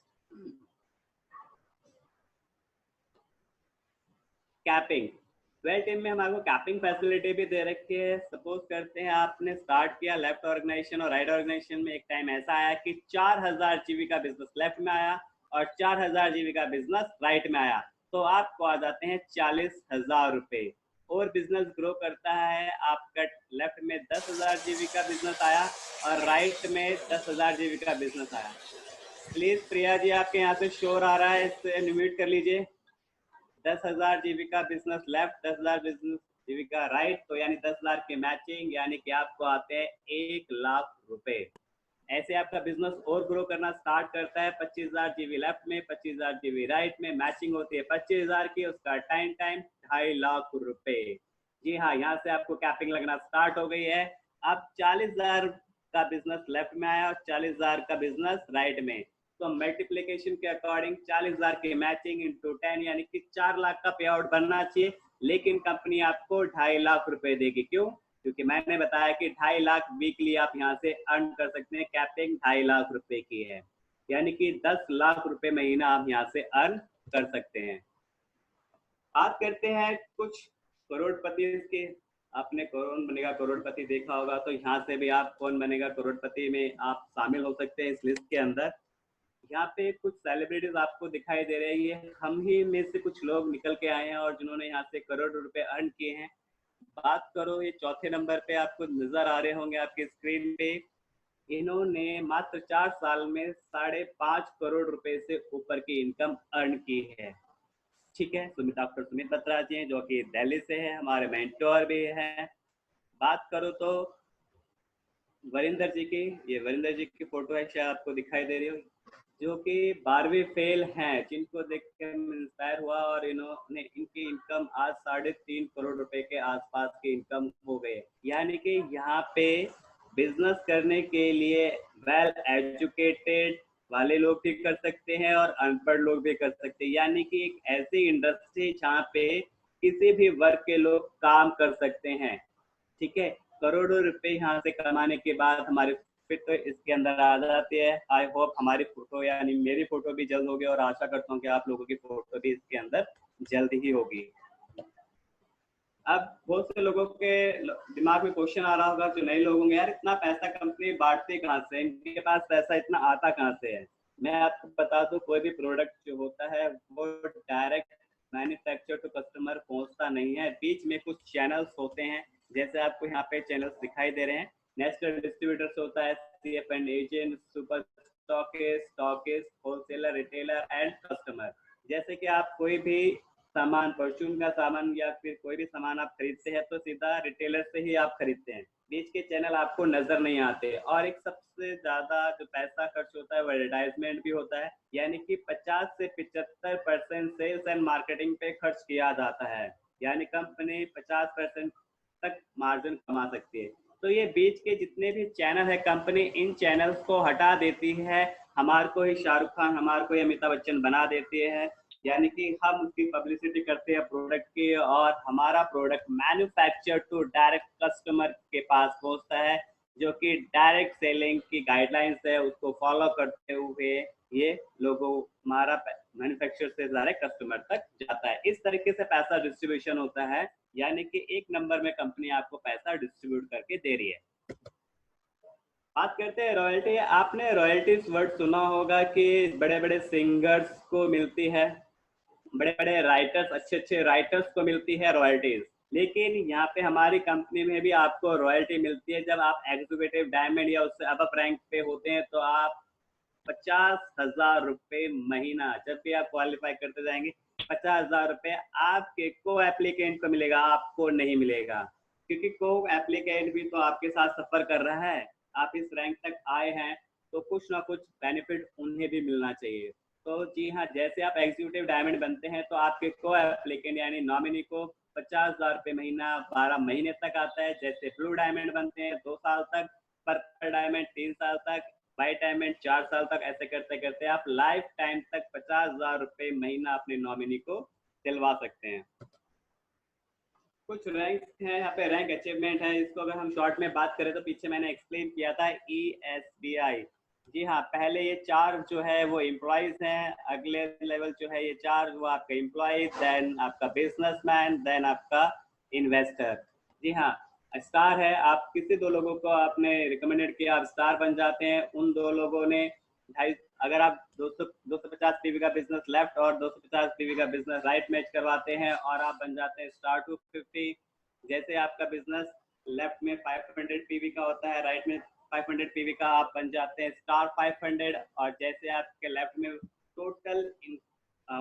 capping. वेल टीम में हमारे को कैपिंग फैसिलिटी भी दे रखी है। सपोज करते हैं आपने स्टार्ट किया लेफ्ट ऑर्गेनाइजेशन और राइट ऑर्गेनाइजेशन में, एक टाइम ऐसा आया कि 4000 जीबी का बिजनेस लेफ्ट में आया और 4000 जीबी का बिजनेस राइट में आया, तो आपको आ जाते हैं 40,000 रुपए। और बिजनेस ग्रो करता है, आपका लेफ्ट में 10,000 जीबी का बिजनेस आया और राइट में 10,000 जीबी का बिजनेस आया। प्लीज प्रिया जी आपके यहाँ से शोर आ रहा है, इसे अनम्यूट कर लीजिए। 10,000 जीबी का बिजनेस लेफ्ट, 10,000 बिजनेस जीबी का राइट, तो यानी 10,000 की मैचिंग, यानी कि आपको आते हैं 1,00,000 रुपए। ऐसे आपका बिजनेस और ग्रो करना स्टार्ट करता है। 25,000 जीबी लेफ्ट में, 25,000 जीबी राइट में, मैचिंग होती है 25,000 की, उसका टाइम 2.5 लाख रुपए। जी हाँ, यहाँ से आपको कैपिंग लगना स्टार्ट हो गई है। अब 40,000 का बिजनेस लेफ्ट में आया और 40,000 का बिजनेस राइट में, तो मल्टीप्लिकेशन के अकॉर्डिंग 40,000 की मैचिंग इंटू 10, यानी कि 4 लाख का पे आउट बनना चाहिए, लेकिन कंपनी आपको 2.5 लाख रुपए देगी। क्यों? क्योंकि मैंने बताया कि 2.5 लाख वीकली आप यहाँ से अर्न कर सकते हैं। कैपिंग 2.5 लाख रुपए की है, यानी कि 10 लाख रुपए महीना आप यहाँ से अर्न कर सकते हैं। बात करते हैं कुछ करोड़पति के। आपने कौन बनेगा करोड़पति देखा होगा, तो यहाँ से भी आप कौन बनेगा करोड़पति में आप शामिल हो सकते हैं इस लिस्ट के अंदर। यहाँ पे कुछ सेलिब्रिटीज आपको दिखाई दे रही है, हम ही में से कुछ लोग निकल के आए हैं और जिन्होंने यहाँ से करोड़ रुपए अर्न किए हैं। बात करो, ये चौथे नंबर पे आपको नजर आ रहे होंगे आपकी स्क्रीन पे, इन्होंने मात्र 4 साल में 5.5 करोड़ रुपए से ऊपर की इनकम अर्न की है। ठीक है, डॉक्टर सुमित बत्रा जी हैं जो कि दिल्ली से है, हमारे मेंटोर भी हैं। बात करो तो वरिंदर जी की, ये वरिंदर जी की फोटो है, शायद आपको दिखाई दे रही हो, जो कि 12वीं फेल हैं, जिनको देख के इंस्पायर हुआ और इन्होंने इनकी इनकम आज 3.5 करोड़ रुपए के आसपास की इनकम हो गई। यानी कि यहाँ पे बिजनेस करने के लिए वेल एजुकेटेड वाले लोग भी कर सकते हैं और अनपढ़ लोग भी कर सकते हैं, यानी कि एक ऐसी इंडस्ट्री जहाँ पे किसी भी वर्ग के लोग काम कर सकते हैं। ठीक है। करोड़ों रुपए यहाँ से कमाने के बाद हमारी फोटो इसके अंदर आ जाती है। आई होप हमारी फोटो यानी मेरी फोटो भी जल्द होगी और आशा करता हूँ कि आप लोगों की फोटो भी इसके अंदर जल्द ही होगी। अब बहुत से लोगों के दिमाग में क्वेश्चन आ रहा होगा, जो नए लोग होंगे, यार इतना पैसा कंपनी बांटती कहाँ से, इनके पास पैसा इतना आता कहाँ से है। मैं आपको बता दूं, कोई भी प्रोडक्ट जो होता है वो डायरेक्ट मैन्युफैक्चर टू कस्टमर पहुंचता नहीं है। बीच में कुछ चैनल्स होते हैं, जैसे आपको यहाँ पे चैनल्स दिखाई दे रहे हैं। नेशनल डिस्ट्रीब्यूटर्स होता है, CF and agent, super stockist, wholesaler, retailer and customer. जैसे कि आप कोई भी सामान, परचून का सामान या फिर कोई भी सामान आप खरीदते हैं तो सीधा रिटेलर से ही आप खरीदते हैं। बीच के चैनल आपको नजर नहीं आते। और एक सबसे ज्यादा जो पैसा खर्च होता है वो एडवर्टाइजमेंट भी होता है, यानी कि 50 से 75% सेल्स एंड मार्केटिंग पे खर्च किया जाता है। यानी कंपनी 50% तक मार्जिन कमा सकती है। तो ये बीच के जितने भी चैनल है, कंपनी इन चैनल्स को हटा देती है। हमारे को ही शाहरुख खान, हमारे को ही अमिताभ बच्चन बना देती है, यानी कि हम उसकी पब्लिसिटी करते हैं प्रोडक्ट की, और हमारा product manufacture to direct customer के पास पहुंचता है, जो कि डायरेक्ट सेलिंग की गाइडलाइंस है उसको फॉलो करते हुए ये लोगों हमारा मैन्युफैक्चर से डायरेक्ट कस्टमर तक जाता है। इस तरीके से पैसा डिस्ट्रीब्यूशन होता है, यानी कि एक नंबर में कंपनी आपको पैसा डिस्ट्रीब्यूट करके दे रही है। बात करते हैं रॉयल्टी। आपने रॉयल्टीज वर्ड सुना होगा कि बड़े बड़े सिंगर्स को मिलती है, बड़े बड़े राइटर्स, अच्छे अच्छे राइटर्स को मिलती है रॉयल्टीज। लेकिन यहाँ पे हमारी कंपनी में भी आपको रॉयल्टी मिलती है। जब आप एग्जीक्यूटिव डायमंड या उससे अब रैंक पे होते हैं तो आप 50,000 रुपये महीना, जब भी आप क्वालिफाई करते जाएंगे 50,000 रुपये आपके को एप्लीकेंट को मिलेगा, आपको नहीं मिलेगा। क्योंकि को एप्लीकेंट भी तो आपके साथ सफर कर रहा है। आप इस रैंक तक आए हैं तो कुछ ना कुछ बेनिफिट उन्हें भी मिलना चाहिए। तो जी हाँ, जैसे आप एग्जीक्यूटिव डायमंड बनते हैं तो आपके को एप्लीकेंट यानी नॉमिनी को 50,000 रुपये महीना 12 महीने तक आता है। जैसे ब्लू डायमंड बनते हैं 2 साल तक, पर्पल डायमंड 3 साल तक, व्हाइट डायमंड 4 साल तक। ऐसे करते करते आप लाइफ टाइम तक 50,000 रुपये महीना अपने नॉमिनी को दिलवा सकते हैं। कुछ रैंक है यहाँ पे, रैंक अचीवमेंट है। इसको अगर हम शॉर्ट में बात करें तो पीछे मैंने एक्सप्लेन किया था ESBI। जी हाँ, पहले ये 4 जो है वो एम्प्लॉइज हैं, अगले लेवल जो है ये 4 वो आपका एम्प्लॉय, देन आपका बिजनेसमैन, देन आपका इन्वेस्टर। जी हाँ, स्टार है, आप किसी 2 लोगों को आपने रिकमेंडेड किया, आप स्टार बन जाते हैं। उन 2 लोगों ने अगर आप 250 PV का बिजनेस लेफ्ट और 250 PV का बिजनेस राइट मैच करवाते हैं और आप बन जाते हैं स्टार 250। जैसे आपका बिजनेस लेफ्ट में 500 PV का होता है, राइट में 500 PV का, आप बन जाते हैं स्टार 500। और जैसे आपके लेफ्ट में टोटल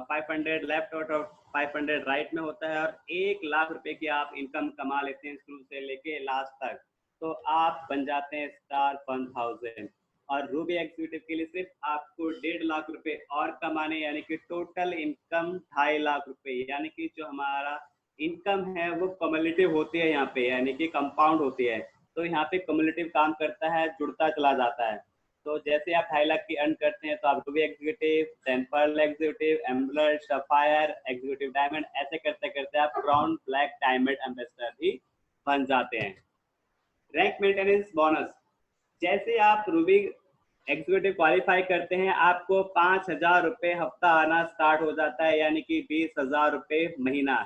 500 लेफ्ट और 500 राइट में होता है और 1 लाख रुपए की आप इनकम कमा लेते हैं शुरू से लेके लास्ट तक, तो आप बन जाते हैं स्टार 1000। और रूबी एग्जीक्यूटिव के लिए सिर्फ आपको 1.5 लाख रुपए और कमाने, यानी कि टोटल इनकम 2.5 लाख रुपए। यानी कि जो हमारा इनकम है वो कम्युलेटिव होती है यहाँ पे, यानी कि कंपाउंड होती है। तो यहाँ पे कम्युलेटिव काम करता है, जुड़ता चला जाता है। तो जैसे आप 2.5 लाख की अर्न करते हैं तो आप ruby executive, then pearl executive, एम्बलर, सफायर, एग्जीक्यूटिव डायमंड, ऐसे करते करते आप ब्राउन, ब्लैक, डायमंड एम्बेसडर भी बन जाते हैं। रैंक मेंटेनेंस बोनस, जैसे आप रूबी एग्जीक्यूटिव क्वालिफाई करते हैं आपको 5,000 रुपये हफ्ता आना स्टार्ट हो जाता है, यानी कि 20,000 रुपये महीना।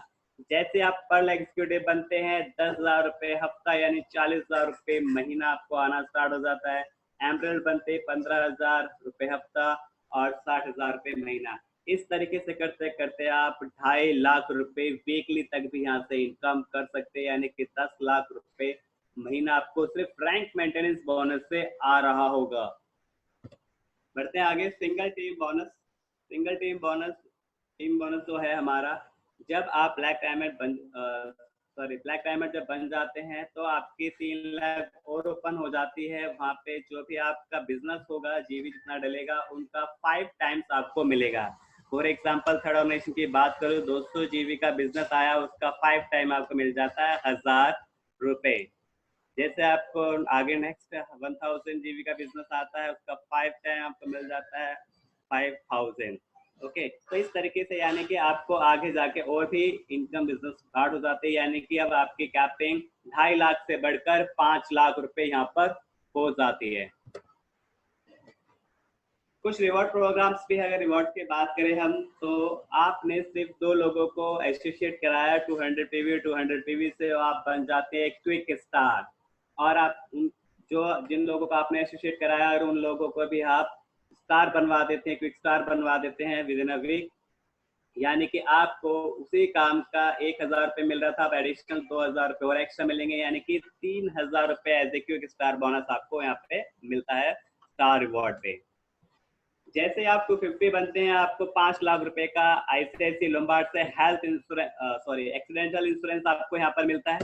जैसे आप पर्ल एग्जीक्यूटिव बनते हैं 10,000 रुपये हफ्ता यानी 40,000 रुपये महीना आपको आना स्टार्ट हो जाता है। एम्बरल बनते 15,000 रुपये हफ्ता और 60,000 रुपये महीना। इस तरीके से करते करते आप 2.5 लाख रुपये वीकली तक भी यहाँ से इनकम कर सकते हैं, यानी कि 10 लाख रुपये महीना आपको सिर्फ रैंक मेंटेनेंस बोनस से आ रहा होगा। बढ़ते हैं आगे। Single team bonus. Single team bonus जो है हमारा, जब आप ब्लैक डायमंड जब बन जाते हैं तो आपकी 3 लाख और ओपन हो जाती है। वहाँ पे जो भी आपका बिजनेस होगा, जीवी जितना डलेगा उनका 5 टाइम्स आपको मिलेगा। फॉर एग्जाम्पल थर्ड ऑर्गेनाइजेशन की बात करूँ, 200 जीवी का बिजनेस आया, उसका 5 टाइम आपको मिल जाता है 1,000 रुपये। जैसे आपको आगे नेक्स्ट 1000 जीबी का बिजनेस आता है, उसका 5 टाइम आपको मिल जाता है 5000। ओके, तो इस तरीके से यानी कि आपको आगे जाके और भी इनकम बिजनेस स्टार्ट हो जाते हैं, यानी कि अब आपकी कैपिंग 2.5 लाख से बढ़कर 5 लाख रुपए यहाँ पर हो जाती है। कुछ रिवॉर्ड प्रोग्राम्स भी है। अगर रिवॉर्ड की बात करें हम, तो आपने सिर्फ 2 लोगों को एसोसिएट कराया 200 पीवी से आप बन जाते हैं क्विक स्टार, और आप जिन लोगों को आपने एसोसिएट कराया और उन लोगों को भी आप स्टार बनवा देते हैं, क्विक स्टार बनवा देते हैं विद इन अ वीक। यानी कि आपको उसी काम का 1000 रुपये मिल रहा था, अब एडिशनल 2000 रुपये और एक्स्ट्रा मिलेंगे, यानी कि 3000 रुपये as a quick star bonus आपको यहाँ पे मिलता है स्टार रिवॉर्ड पे। जैसे आप 250 बनते हैं, आपको 5 लाख रुपए का आईसीआईसी लोम्बार्ड से हेल्थ इंश्योरेंस एक्सीडेंटल इंश्योरेंस आपको यहाँ पर मिलता है।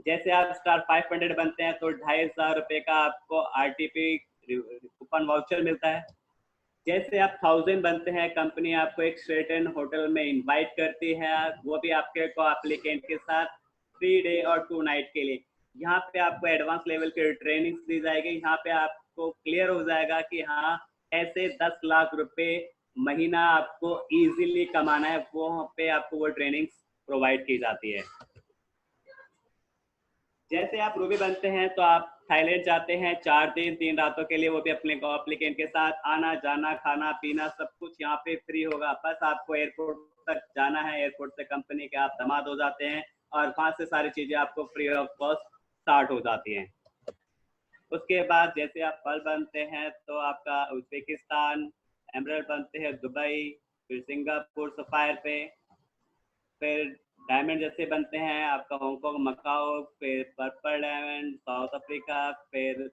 जैसे आप स्टार 500 बनते हैं तो 2500 रुपए का आपको आरटीपी कूपन वाउचर मिलता है। जैसे आप 1000 बनते हैं, कंपनी आपको एक स्ट्रेटन होटल में इनवाइट करती है, वो भी आपके को एप्लीकेंट के साथ 3 डे और 2 नाइट के लिए। यहाँ पे आपको एडवांस लेवल की ट्रेनिंग दी जाएगी। यहाँ पे आपको क्लियर हो जाएगा कि हाँ ऐसे 10 लाख रुपए महीना आपको इजीली कमाना है, वो पे आपको वो ट्रेनिंग प्रोवाइड की जाती है। जैसे आप रूबी बनते हैं तो आप थाईलैंड जाते हैं 4 दिन 3 रातों के लिए, वो भी अपने को एप्लीकेंट के साथ आना जाना खाना पीना सब कुछ यहाँ पे फ्री होगा। बस आपको एयरपोर्ट तक जाना है, एयरपोर्ट से कंपनी के आप दामाद हो जाते हैं और वहाँ से सारी चीजें आपको फ्री ऑफ कॉस्ट स्टार्ट हो जाती हैं। उसके बाद जैसे आप पर्ल बनते हैं तो आपका उज्बेकिस्तान, एमरल्ड बनते हैं दुबई, फिर सिंगापुर सफायर पे, फिर डायमंड जैसे बनते हैं आपका हांगकांग मकाओ, फिर पर्पल डायमंड साउथ अफ्रीका, फिर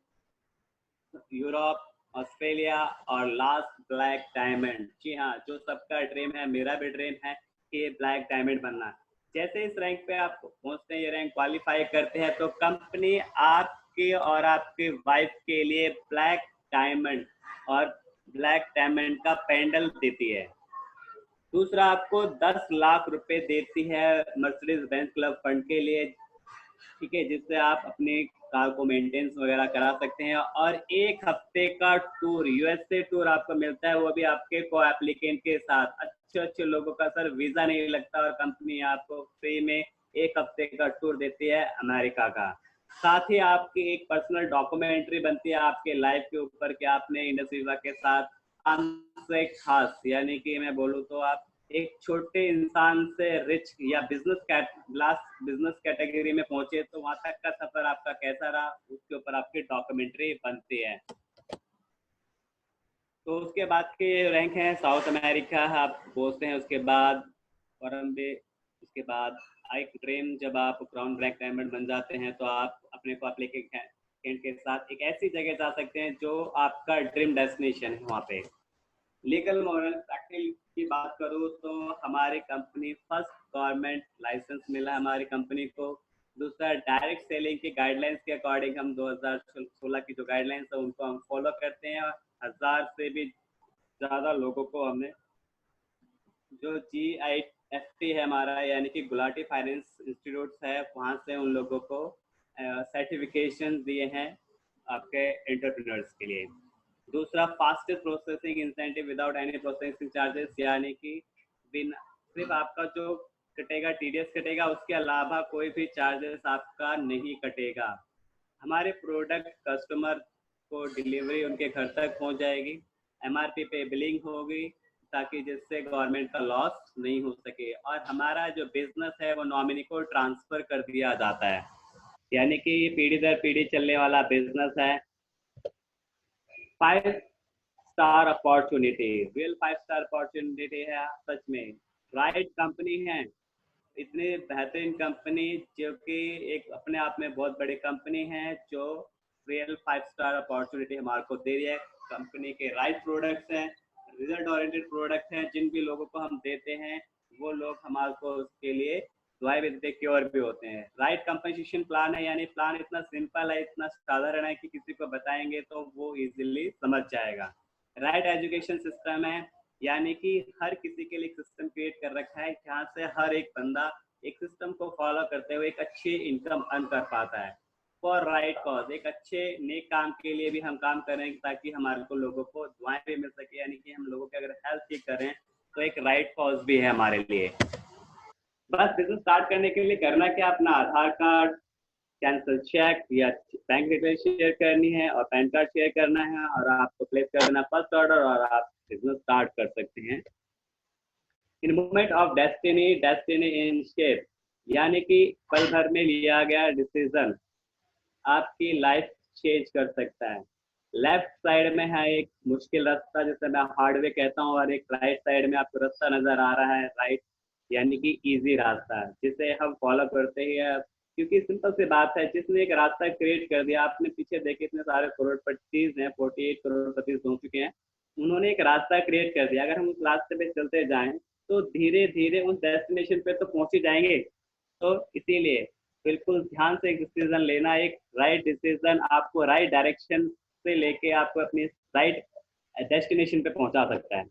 यूरोप ऑस्ट्रेलिया और लास्ट ब्लैक डायमंड। जी हाँ, जो सबका ड्रीम है, मेरा भी ड्रीम है कि ब्लैक डायमंड बनना। जैसे इस रैंक पे आप पहुंचते हैं, ये रैंक क्वालिफाई करते हैं, तो कंपनी आपके और आपके वाइफ के लिए ब्लैक डायमंड और ब्लैक डायमंड का पेंडल देती है। दूसरा, आपको 10 लाख रुपए देती है मर्सिडीज बेंज क्लब फंड के लिए, ठीक है, जिससे आप अपनी कार को मेंटेनेंस वगैरह करा सकते हैं। और 1 हफ्ते का टूर, यूएसए टूर आपको मिलता है, वो भी आपके को एप्लीकेंट के साथ। अच्छे अच्छे लोगों का सर वीजा नहीं लगता और कंपनी आपको फ्री में 1 हफ्ते का टूर देती है अमेरिका का। साथ ही आपकी एक पर्सनल डॉक्यूमेंट्री बनती है आपके लाइफ के ऊपर कि आपने इंडस वीजा के साथ से खास, यानी कि मैं बोलूँ तो आप एक छोटे इंसान से रिच या बिजनेस कैटेगरी में पहुंचे, तो वहां तक का सफर आपका कैसा रहा, उसके ऊपर आपकी डॉक्यूमेंट्री बनती है। तो उसके बाद के रैंक हैं साउथ अमेरिका आप पहुंचते हैं, उसके बाद फॉरम्बे, उसके बाद एक ड्रीम, जब आप क्राउन ब्लैक डायमंड बन जाते हैं तो आप अपने को एप्लीकेंट के साथ एक ऐसी जगह जा सकते हैं जो आपका ड्रीम डेस्टिनेशन है। वहाँ पे लीगल मॉरल प्रैक्टिकल की बात करूँ तो हमारी कंपनी फर्स्ट गवर्नमेंट लाइसेंस मिला हमारी कंपनी को। दूसरा, डायरेक्ट सेलिंग की गाइडलाइंस के अकॉर्डिंग हम 2016 की जो गाइडलाइंस है उनको हम फॉलो करते हैं। 1000 से भी ज़्यादा लोगों को हमने, जो GIFT है हमारा, यानी कि गुलाटी फाइनेंस इंस्टीट्यूट है, वहाँ से उन लोगों को सर्टिफिकेशन दिए हैं आपके एंटरप्रेन्योर्स के लिए। दूसरा, fastest processing incentive without any processing charges, यानी कि बिना, सिर्फ आपका जो कटेगा TDS कटेगा, उसके अलावा कोई भी चार्जेस आपका नहीं कटेगा। हमारे प्रोडक्ट कस्टमर को डिलीवरी उनके घर तक पहुंच जाएगी, MRP पे बिलिंग होगी, ताकि जिससे गवर्नमेंट का लॉस नहीं हो सके। और हमारा जो बिजनेस है वो नॉमिनी को ट्रांसफर कर दिया जाता है, यानी कि पीढ़ी दर पीढ़ी चलने वाला बिजनेस है। 5 star opportunity, real 5 star opportunity है सच में। राइट कंपनी है, इतनी बेहतरीन कंपनी जो कि एक अपने आप में बहुत बड़ी कंपनी है, जो रियल 5 स्टार अपॉर्चुनिटी हमारे को दे रही है। कंपनी के राइट प्रोडक्ट्स हैं, रिजल्ट ओरिएंटेड प्रोडक्ट हैं, जिन भी लोगों को हम देते हैं वो लोग हमारे को उसके लिए दुआई भी देते, क्योर भी होते हैं। राइट कंपनसेशन प्लान है, यानी प्लान इतना सिंपल है, इतना साधारण है कि किसी को बताएंगे तो वो इजीली समझ जाएगा। राइट एजुकेशन सिस्टम है, यानी कि हर किसी के लिए एक सिस्टम क्रिएट कर रखा है जहाँ से हर एक बंदा एक सिस्टम को फॉलो करते हुए एक अच्छी इनकम अर्न कर पाता है। फॉर राइट कॉज, एक अच्छे नेक काम के लिए भी हम काम करें ताकि हमारे को लोगों को दुआएं भी मिल सके, यानी कि हम लोगों की अगर हेल्प भी करें तो एक राइट कॉज भी है हमारे लिए। बस बिजनेस स्टार्ट करने के लिए करना क्या, अपना आधार कार्ड, कैंसिल चेक या बैंक डिटेल शेयर करनी है और पैन कार्ड शेयर करना है और आपको प्लेस कर देना फर्स्ट ऑर्डर और आप बिजनेस स्टार्ट कर सकते हैं। In moment of destiny, destiny in shape, यानी कि पल भर में लिया गया डिसीजन आपकी लाइफ चेंज कर सकता है। लेफ्ट साइड में है एक मुश्किल रास्ता जिसे मैं हार्ड वे कहता हूँ, और एक राइट साइड में आपको रास्ता नजर आ रहा है, राइट यानी कि इजी रास्ता जिसे हम फॉलो करते हैं। क्योंकि सिंपल सी बात है, जिसने एक रास्ता क्रिएट कर दिया, आपने पीछे देखे इतने सारे करोड़पति हैं, 48 करोड़पति हो चुके हैं, उन्होंने एक रास्ता क्रिएट कर दिया। अगर हम उस रास्ते पे चलते जाएं तो धीरे धीरे उस डेस्टिनेशन पे तो पहुंच ही जाएंगे। तो इसीलिए बिल्कुल ध्यान से एक डिसीजन लेना, एक राइट डिसीजन आपको राइट डायरेक्शन से लेके आपको अपनी राइट डेस्टिनेशन पे पहुंचा सकता है।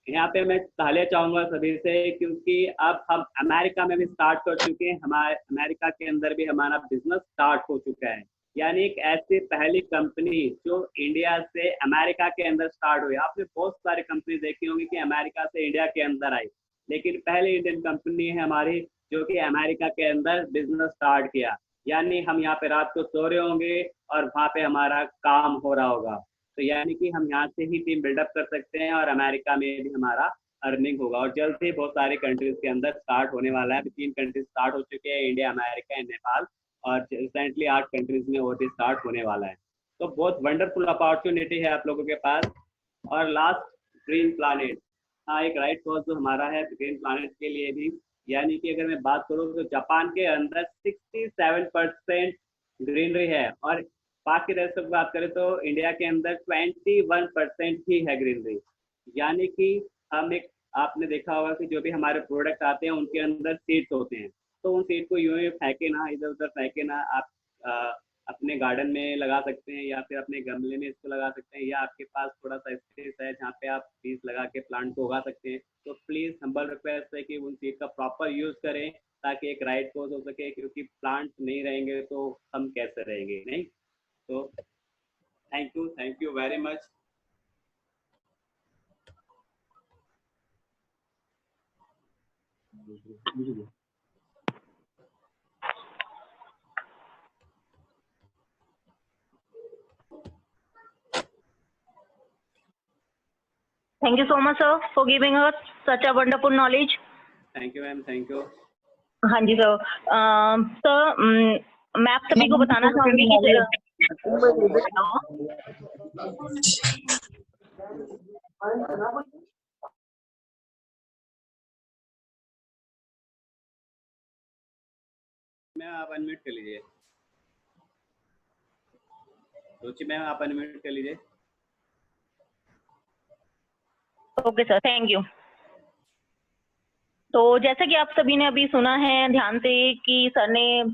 यहाँ पे मैं तालियां चाहूंगा सभी से, क्योंकि अब हम अमेरिका में भी स्टार्ट कर चुके हैं, हमारे अमेरिका के अंदर भी हमारा बिजनेस स्टार्ट हो चुका है। यानी एक ऐसी पहली कंपनी जो इंडिया से अमेरिका के अंदर स्टार्ट हुई। आपने बहुत सारी कंपनी देखी होंगी कि अमेरिका से इंडिया के अंदर आई, लेकिन पहली इंडियन कंपनी है हमारी जो कि अमेरिका के अंदर बिजनेस स्टार्ट किया। यानी हम यहाँ पे रात को सो रहे होंगे और वहाँ पे हमारा काम हो रहा होगा। तो यानी कि हम यहाँ से ही टीम बिल्डअप कर सकते हैं और अमेरिका में भी हमारा अर्निंग होगा। और जल्द ही बहुत सारे कंट्रीज के अंदर स्टार्ट होने वाला है। 3 कंट्रीज स्टार्ट हो चुके हैं, इंडिया, अमेरिका एंड नेपाल, और रिसेंटली 8 कंट्रीज में और भी स्टार्ट होने वाला है। तो बहुत वंडरफुल अपॉर्चुनिटी है आप लोगों के पास। और लास्ट, ग्रीन प्लानेट, हाँ एक राइट कॉज जो हमारा है ग्रीन प्लानेट के लिए भी। यानी कि अगर मैं बात करूँ तो जापान के अंदर 67% ग्रीनरी है, और बाकी रेस्ट की बात करें तो इंडिया के अंदर 21% ही है ग्रीनरी। यानी कि हम एक, आपने देखा होगा कि जो भी हमारे प्रोडक्ट आते हैं उनके अंदर सीड्स होते हैं, तो उन सीड को यूं ही फेंके ना, इधर उधर फेंके ना, आप अपने गार्डन में लगा सकते हैं या फिर अपने गमले में इसको लगा सकते हैं, या आपके पास थोड़ा सा स्पेस है जहाँ पे आप बीज लगा के प्लांट को उगा सकते हैं। तो प्लीज हम्बल रिक्वेस्ट है कि उन सीड का प्रॉपर यूज करें ताकि एक राइट कोज हो सके, क्योंकि प्लांट नहीं रहेंगे तो हम कैसे रहेंगे, नहीं? तो thank you very much. Thank you so much, sir, for giving us such a wonderful knowledge. Thank you ma'am, thank you. हाँ जी सर। सर मैं आप सभी को बताना चाहूंगी कि मैम आप अनम्यूट कर लीजिए। रुचि मैम आप अनम्यूट कर लीजिए। Okay sir, thank you. तो जैसा कि आप सभी ने अभी सुना है ध्यान से कि सर ने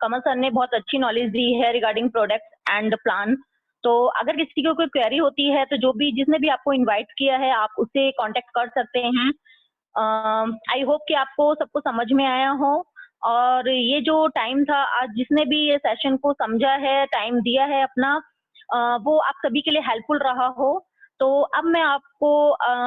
कमल सर ने बहुत अच्छी नॉलेज दी है रिगार्डिंग प्रोडक्ट एंड प्लान। तो अगर किसी को कोई क्वेरी होती है तो जो भी जिसने भी आपको इनवाइट किया है आप उससे कांटेक्ट कर सकते हैं। आई होप कि आपको सबको समझ में आया हो, और ये जो टाइम था आज जिसने भी ये सेशन को समझा है, टाइम दिया है अपना, वो आप सभी के लिए हेल्पफुल रहा हो। तो अब मैं आपको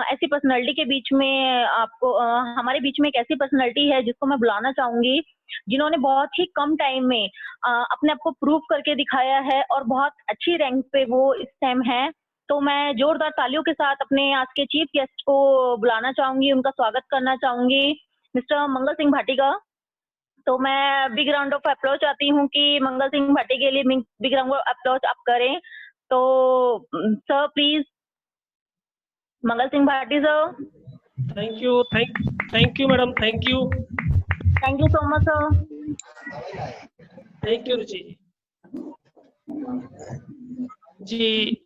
ऐसी पर्सनालिटी के बीच में आपको हमारे बीच में एक ऐसी पर्सनालिटी है जिसको मैं बुलाना चाहूंगी, जिन्होंने बहुत ही कम टाइम में अपने आप को प्रूव करके दिखाया है और बहुत अच्छी रैंक पे वो इस टाइम है। तो मैं जोरदार तालियों के साथ अपने आज के चीफ गेस्ट को बुलाना चाहूंगी, उनका स्वागत करना चाहूंगी, मिस्टर मंगल सिंह भाटिका। तो मैं बिग राउंड ऑफ अप्लॉज चाहती हूँ कि मंगल सिंह भाटी के लिए बिग राउंड ऑफ अप्लॉज आप करें। तो sir please, Mangal Singh Bhati sir. Thank you madam, thank you so much sir. Thank you Ruchi ji.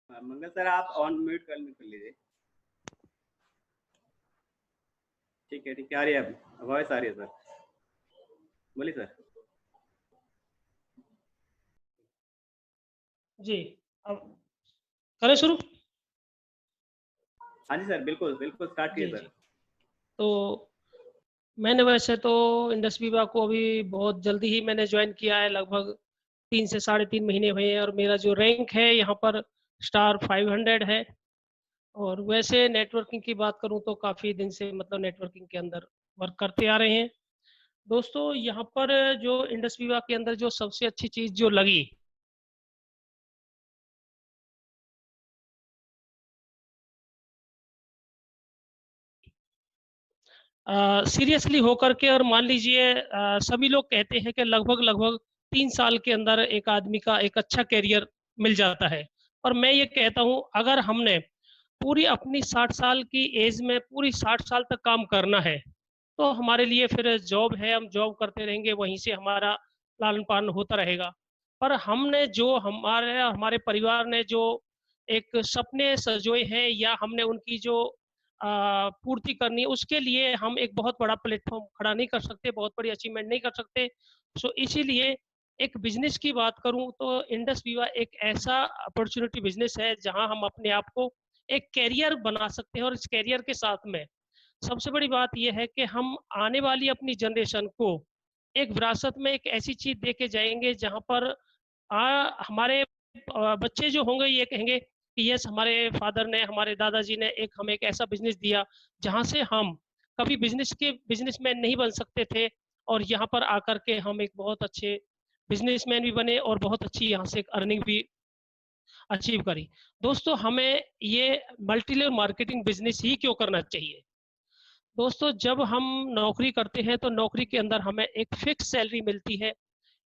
Mangal sir आप ऑन म्यूट कर लीजिए। ठीक है, आ रही है, वॉइस आ रही है सर, बोलिए सर। जी अब करें शुरू? हाँ जी सर, बिल्कुल बिल्कुल स्टार्ट कीजिए सर। तो मैंने वैसे तो इंडस विवा को अभी बहुत जल्दी ही मैंने ज्वाइन किया है, लगभग 3 से 3.5 महीने हुए हैं, और मेरा जो रैंक है यहाँ पर स्टार 500 है। और वैसे नेटवर्किंग की बात करूँ तो काफ़ी दिन से मतलब नेटवर्किंग के अंदर वर्क करते आ रहे हैं। दोस्तों यहाँ पर जो इंडस विवा के अंदर जो सबसे अच्छी चीज़ जो लगी, सीरियसली होकर के, और मान लीजिए सभी लोग कहते हैं कि लगभग लगभग 3 साल के अंदर एक आदमी का एक अच्छा करियर मिल जाता है। और मैं ये कहता हूँ, अगर हमने पूरी अपनी 60 साल की एज में पूरी 60 साल तक काम करना है, तो हमारे लिए फिर जॉब है, हम जॉब करते रहेंगे, वहीं से हमारा लालन पालन होता रहेगा। पर हमने जो हमारे हमारे परिवार ने जो एक सपने सजोए हैं, या हमने उनकी जो पूर्ति करनी है, उसके लिए हम एक बहुत बड़ा प्लेटफॉर्म खड़ा नहीं कर सकते, बहुत बड़ी अचीवमेंट नहीं कर सकते। सो इसीलिए एक बिजनेस की बात करूं तो इंडस विवा एक ऐसा अपॉर्चुनिटी बिजनेस है जहां हम अपने आप को एक कैरियर बना सकते हैं। और इस कैरियर के साथ में सबसे बड़ी बात यह है कि हम आने वाली अपनी जनरेशन को एक विरासत में एक ऐसी चीज दे के जाएंगे जहां पर हमारे बच्चे जो होंगे ये कहेंगे कि यस, हमारे फादर ने, हमारे दादाजी ने हमें एक ऐसा बिजनेस दिया जहां से हम कभी बिजनेसमैन नहीं बन सकते थे, और यहाँ पर आकर के हम एक बहुत अच्छे बिजनेसमैन भी बने और बहुत अच्छी यहाँ से अर्निंग भी अचीव करी। दोस्तों हमें ये मल्टी लेवल मार्केटिंग बिजनेस ही क्यों करना चाहिए? दोस्तों जब हम नौकरी करते हैं तो नौकरी के अंदर हमें एक फिक्स सैलरी मिलती है,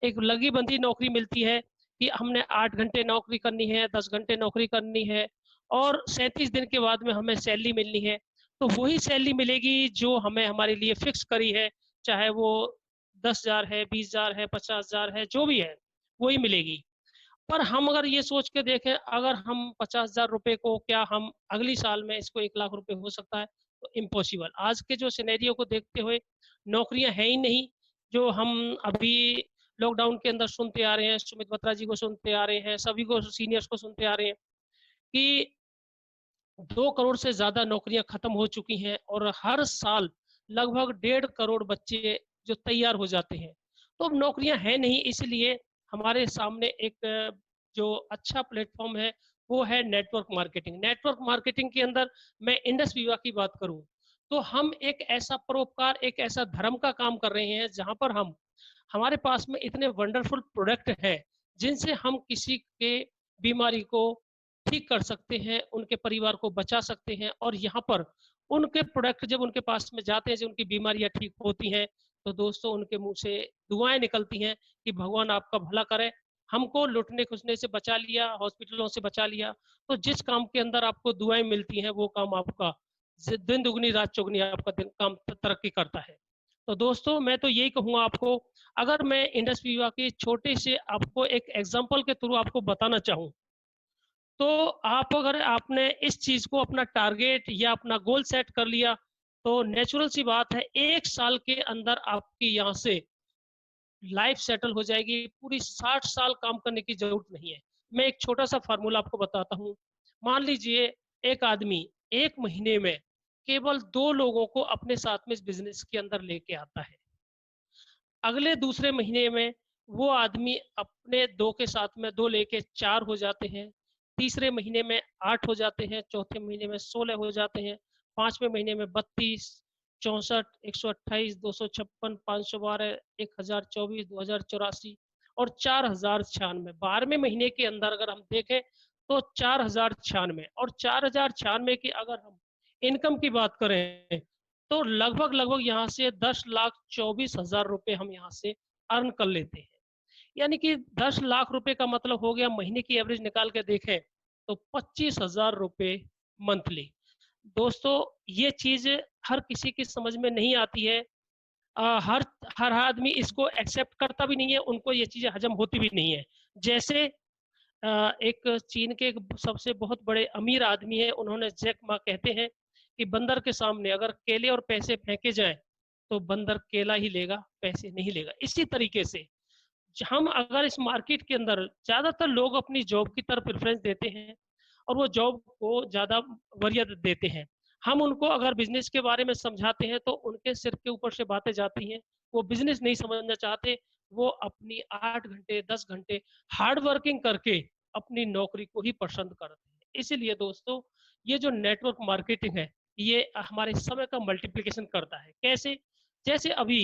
एक लगी बंधी नौकरी मिलती है कि हमने 8 घंटे नौकरी करनी है, 10 घंटे नौकरी करनी है, और 37 दिन के बाद में हमें सैलरी मिलनी है। तो वही सैलरी मिलेगी जो हमें हमारे लिए फिक्स करी है, चाहे वो 10,000 है, 20,000 है, 50,000 है, जो भी है वही मिलेगी। पर हम अगर ये सोच के देखें, अगर हम 50,000 रुपए को, क्या हम अगली साल में इसको 1 लाख रुपए हो सकता है? तो इम्पॉसिबल। आज के जो सिनेरियो को देखते हुए नौकरियां है ही नहीं। जो हम अभी लॉकडाउन के अंदर सुनते आ रहे हैं, सुमित बत्रा जी को सुनते आ रहे हैं, सभी को, सीनियर्स को सुनते आ रहे हैं कि 2 करोड़ से ज्यादा नौकरियां खत्म हो चुकी हैं, और हर साल लगभग 1.5 करोड़ बच्चे जो तैयार हो जाते हैं। तो अब नौकरियां हैं नहीं, इसलिए हमारे सामने एक जो अच्छा प्लेटफॉर्म है वो है नेटवर्क मार्केटिंग। नेटवर्क मार्केटिंग के अंदर मैं इंडस विवा की बात करूं तो हम एक ऐसा परोपकार, एक ऐसा धर्म का काम कर रहे हैं जहां पर हम, हमारे पास में इतने वंडरफुल प्रोडक्ट हैं जिनसे हम किसी के बीमारी को ठीक कर सकते हैं, उनके परिवार को बचा सकते हैं। और यहाँ पर उनके प्रोडक्ट जब उनके पास में जाते हैं, जब उनकी बीमारियां ठीक होती हैं, तो दोस्तों उनके मुंह से दुआएं निकलती हैं कि भगवान आपका भला करे, हमको लुटने खुसने से बचा लिया, हॉस्पिटलों से बचा लिया। तो जिस काम के अंदर आपको दुआएं मिलती हैं, वो काम आपका दिन दुगनी रात चौगनी आपका दिन काम तरक्की करता है। तो दोस्तों मैं तो यही कहूंगा आपको, अगर मैं इंडस विवा के छोटे से आपको एक एग्जांपल के थ्रू आपको बताना चाहूँ, तो आप, अगर आपने इस चीज को अपना टारगेट या अपना गोल सेट कर लिया, तो नेचुरल सी बात है 1 साल के अंदर आपकी यहाँ से लाइफ सेटल हो जाएगी। पूरी 60 साल काम करने की जरूरत नहीं है। मैं एक छोटा सा फार्मूला आपको बताता हूँ। मान लीजिए एक आदमी 1 महीने में केवल 2 लोगों को अपने साथ में इस बिजनेस के अंदर लेके आता है। अगले दूसरे महीने में वो आदमी अपने 2 के साथ में 2 लेके 4 हो जाते हैं, तीसरे महीने में 8 हो जाते हैं, चौथे महीने में 16 हो जाते हैं, 5वें महीने में 32, 64, 128, 256, 512, 1024, 2084 और 4096। 12वें महीने के अंदर अगर हम देखें तो 4096, और 4096 की अगर हम इनकम की बात करें तो लगभग लगभग यहाँ से 10,24,000 रुपए हम यहाँ से अर्न कर लेते हैं। यानी कि 10 लाख रुपए का मतलब हो गया, महीने की एवरेज निकाल के देखें तो 25,000 रुपए मंथली। दोस्तों ये चीज हर किसी की समझ में नहीं आती है। हर हर आदमी इसको एक्सेप्ट करता भी नहीं है, उनको ये चीजें हजम होती भी नहीं है। जैसे एक चीन के एक सबसे बहुत बड़े अमीर आदमी है, उन्होंने जैक मा कहते हैं कि बंदर के सामने अगर केले और पैसे फेंके जाए तो बंदर केला ही लेगा, पैसे नहीं लेगा। इसी तरीके से हम अगर इस मार्केट के अंदर, ज्यादातर लोग अपनी जॉब की तरफ प्रेफरेंस देते हैं और वो जॉब को ज्यादा वरीयत देते हैं। हम उनको अगर बिजनेस के बारे में समझाते हैं तो उनके सिर के ऊपर से बातें जाती हैं, वो बिजनेस नहीं समझना चाहते, वो अपनी 8 घंटे 10 घंटे हार्ड वर्किंग करके अपनी नौकरी को ही पसंद करते हैं। इसीलिए दोस्तों, ये जो नेटवर्क मार्केटिंग है, ये हमारे समय का मल्टीप्लिकेशन करता है। कैसे? जैसे अभी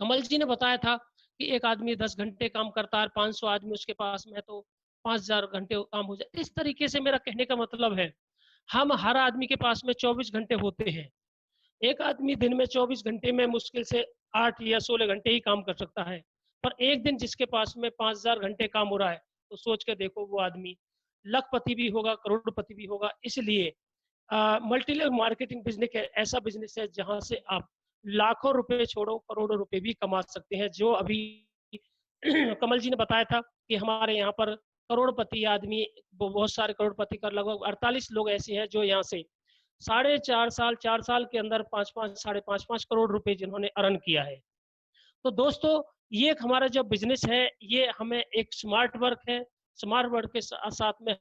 कमल जी ने बताया था कि एक आदमी 10 घंटे काम करता है, 500 आदमी उसके पास में है, तो 5000 घंटे काम हो जाए। इस तरीके से मेरा कहने का मतलब है, हम हर आदमी के पास में 24 घंटे होते हैं। एक आदमी दिन में 24 घंटे में मुश्किल से 8 या 16 घंटे ही काम कर सकता है, पर एक दिन जिसके पास में 5000 घंटे काम हो रहा है, तो सोच के देखो वो आदमी लखपति भी होगा, करोड़पति भी होगा। इसलिए मल्टी लेवल मार्केटिंग बिजनेस ऐसा बिजनेस है जहां से आप लाखों रुपए छोड़ो, करोड़ों रुपए भी कमा सकते हैं। जो अभी कमल जी ने बताया था कि हमारे यहाँ पर करोड़पति आदमी, बहुत सारे करोड़पति का लगभग 48 लोग ऐसे हैं जो यहाँ से 4.5 साल के अंदर 5.5 करोड़ रुपए जिन्होंने अर्न किया है। तो दोस्तों, ये एक हमारा जो बिजनेस है, ये हमें एक स्मार्ट वर्क है। स्मार्ट वर्क के साथ में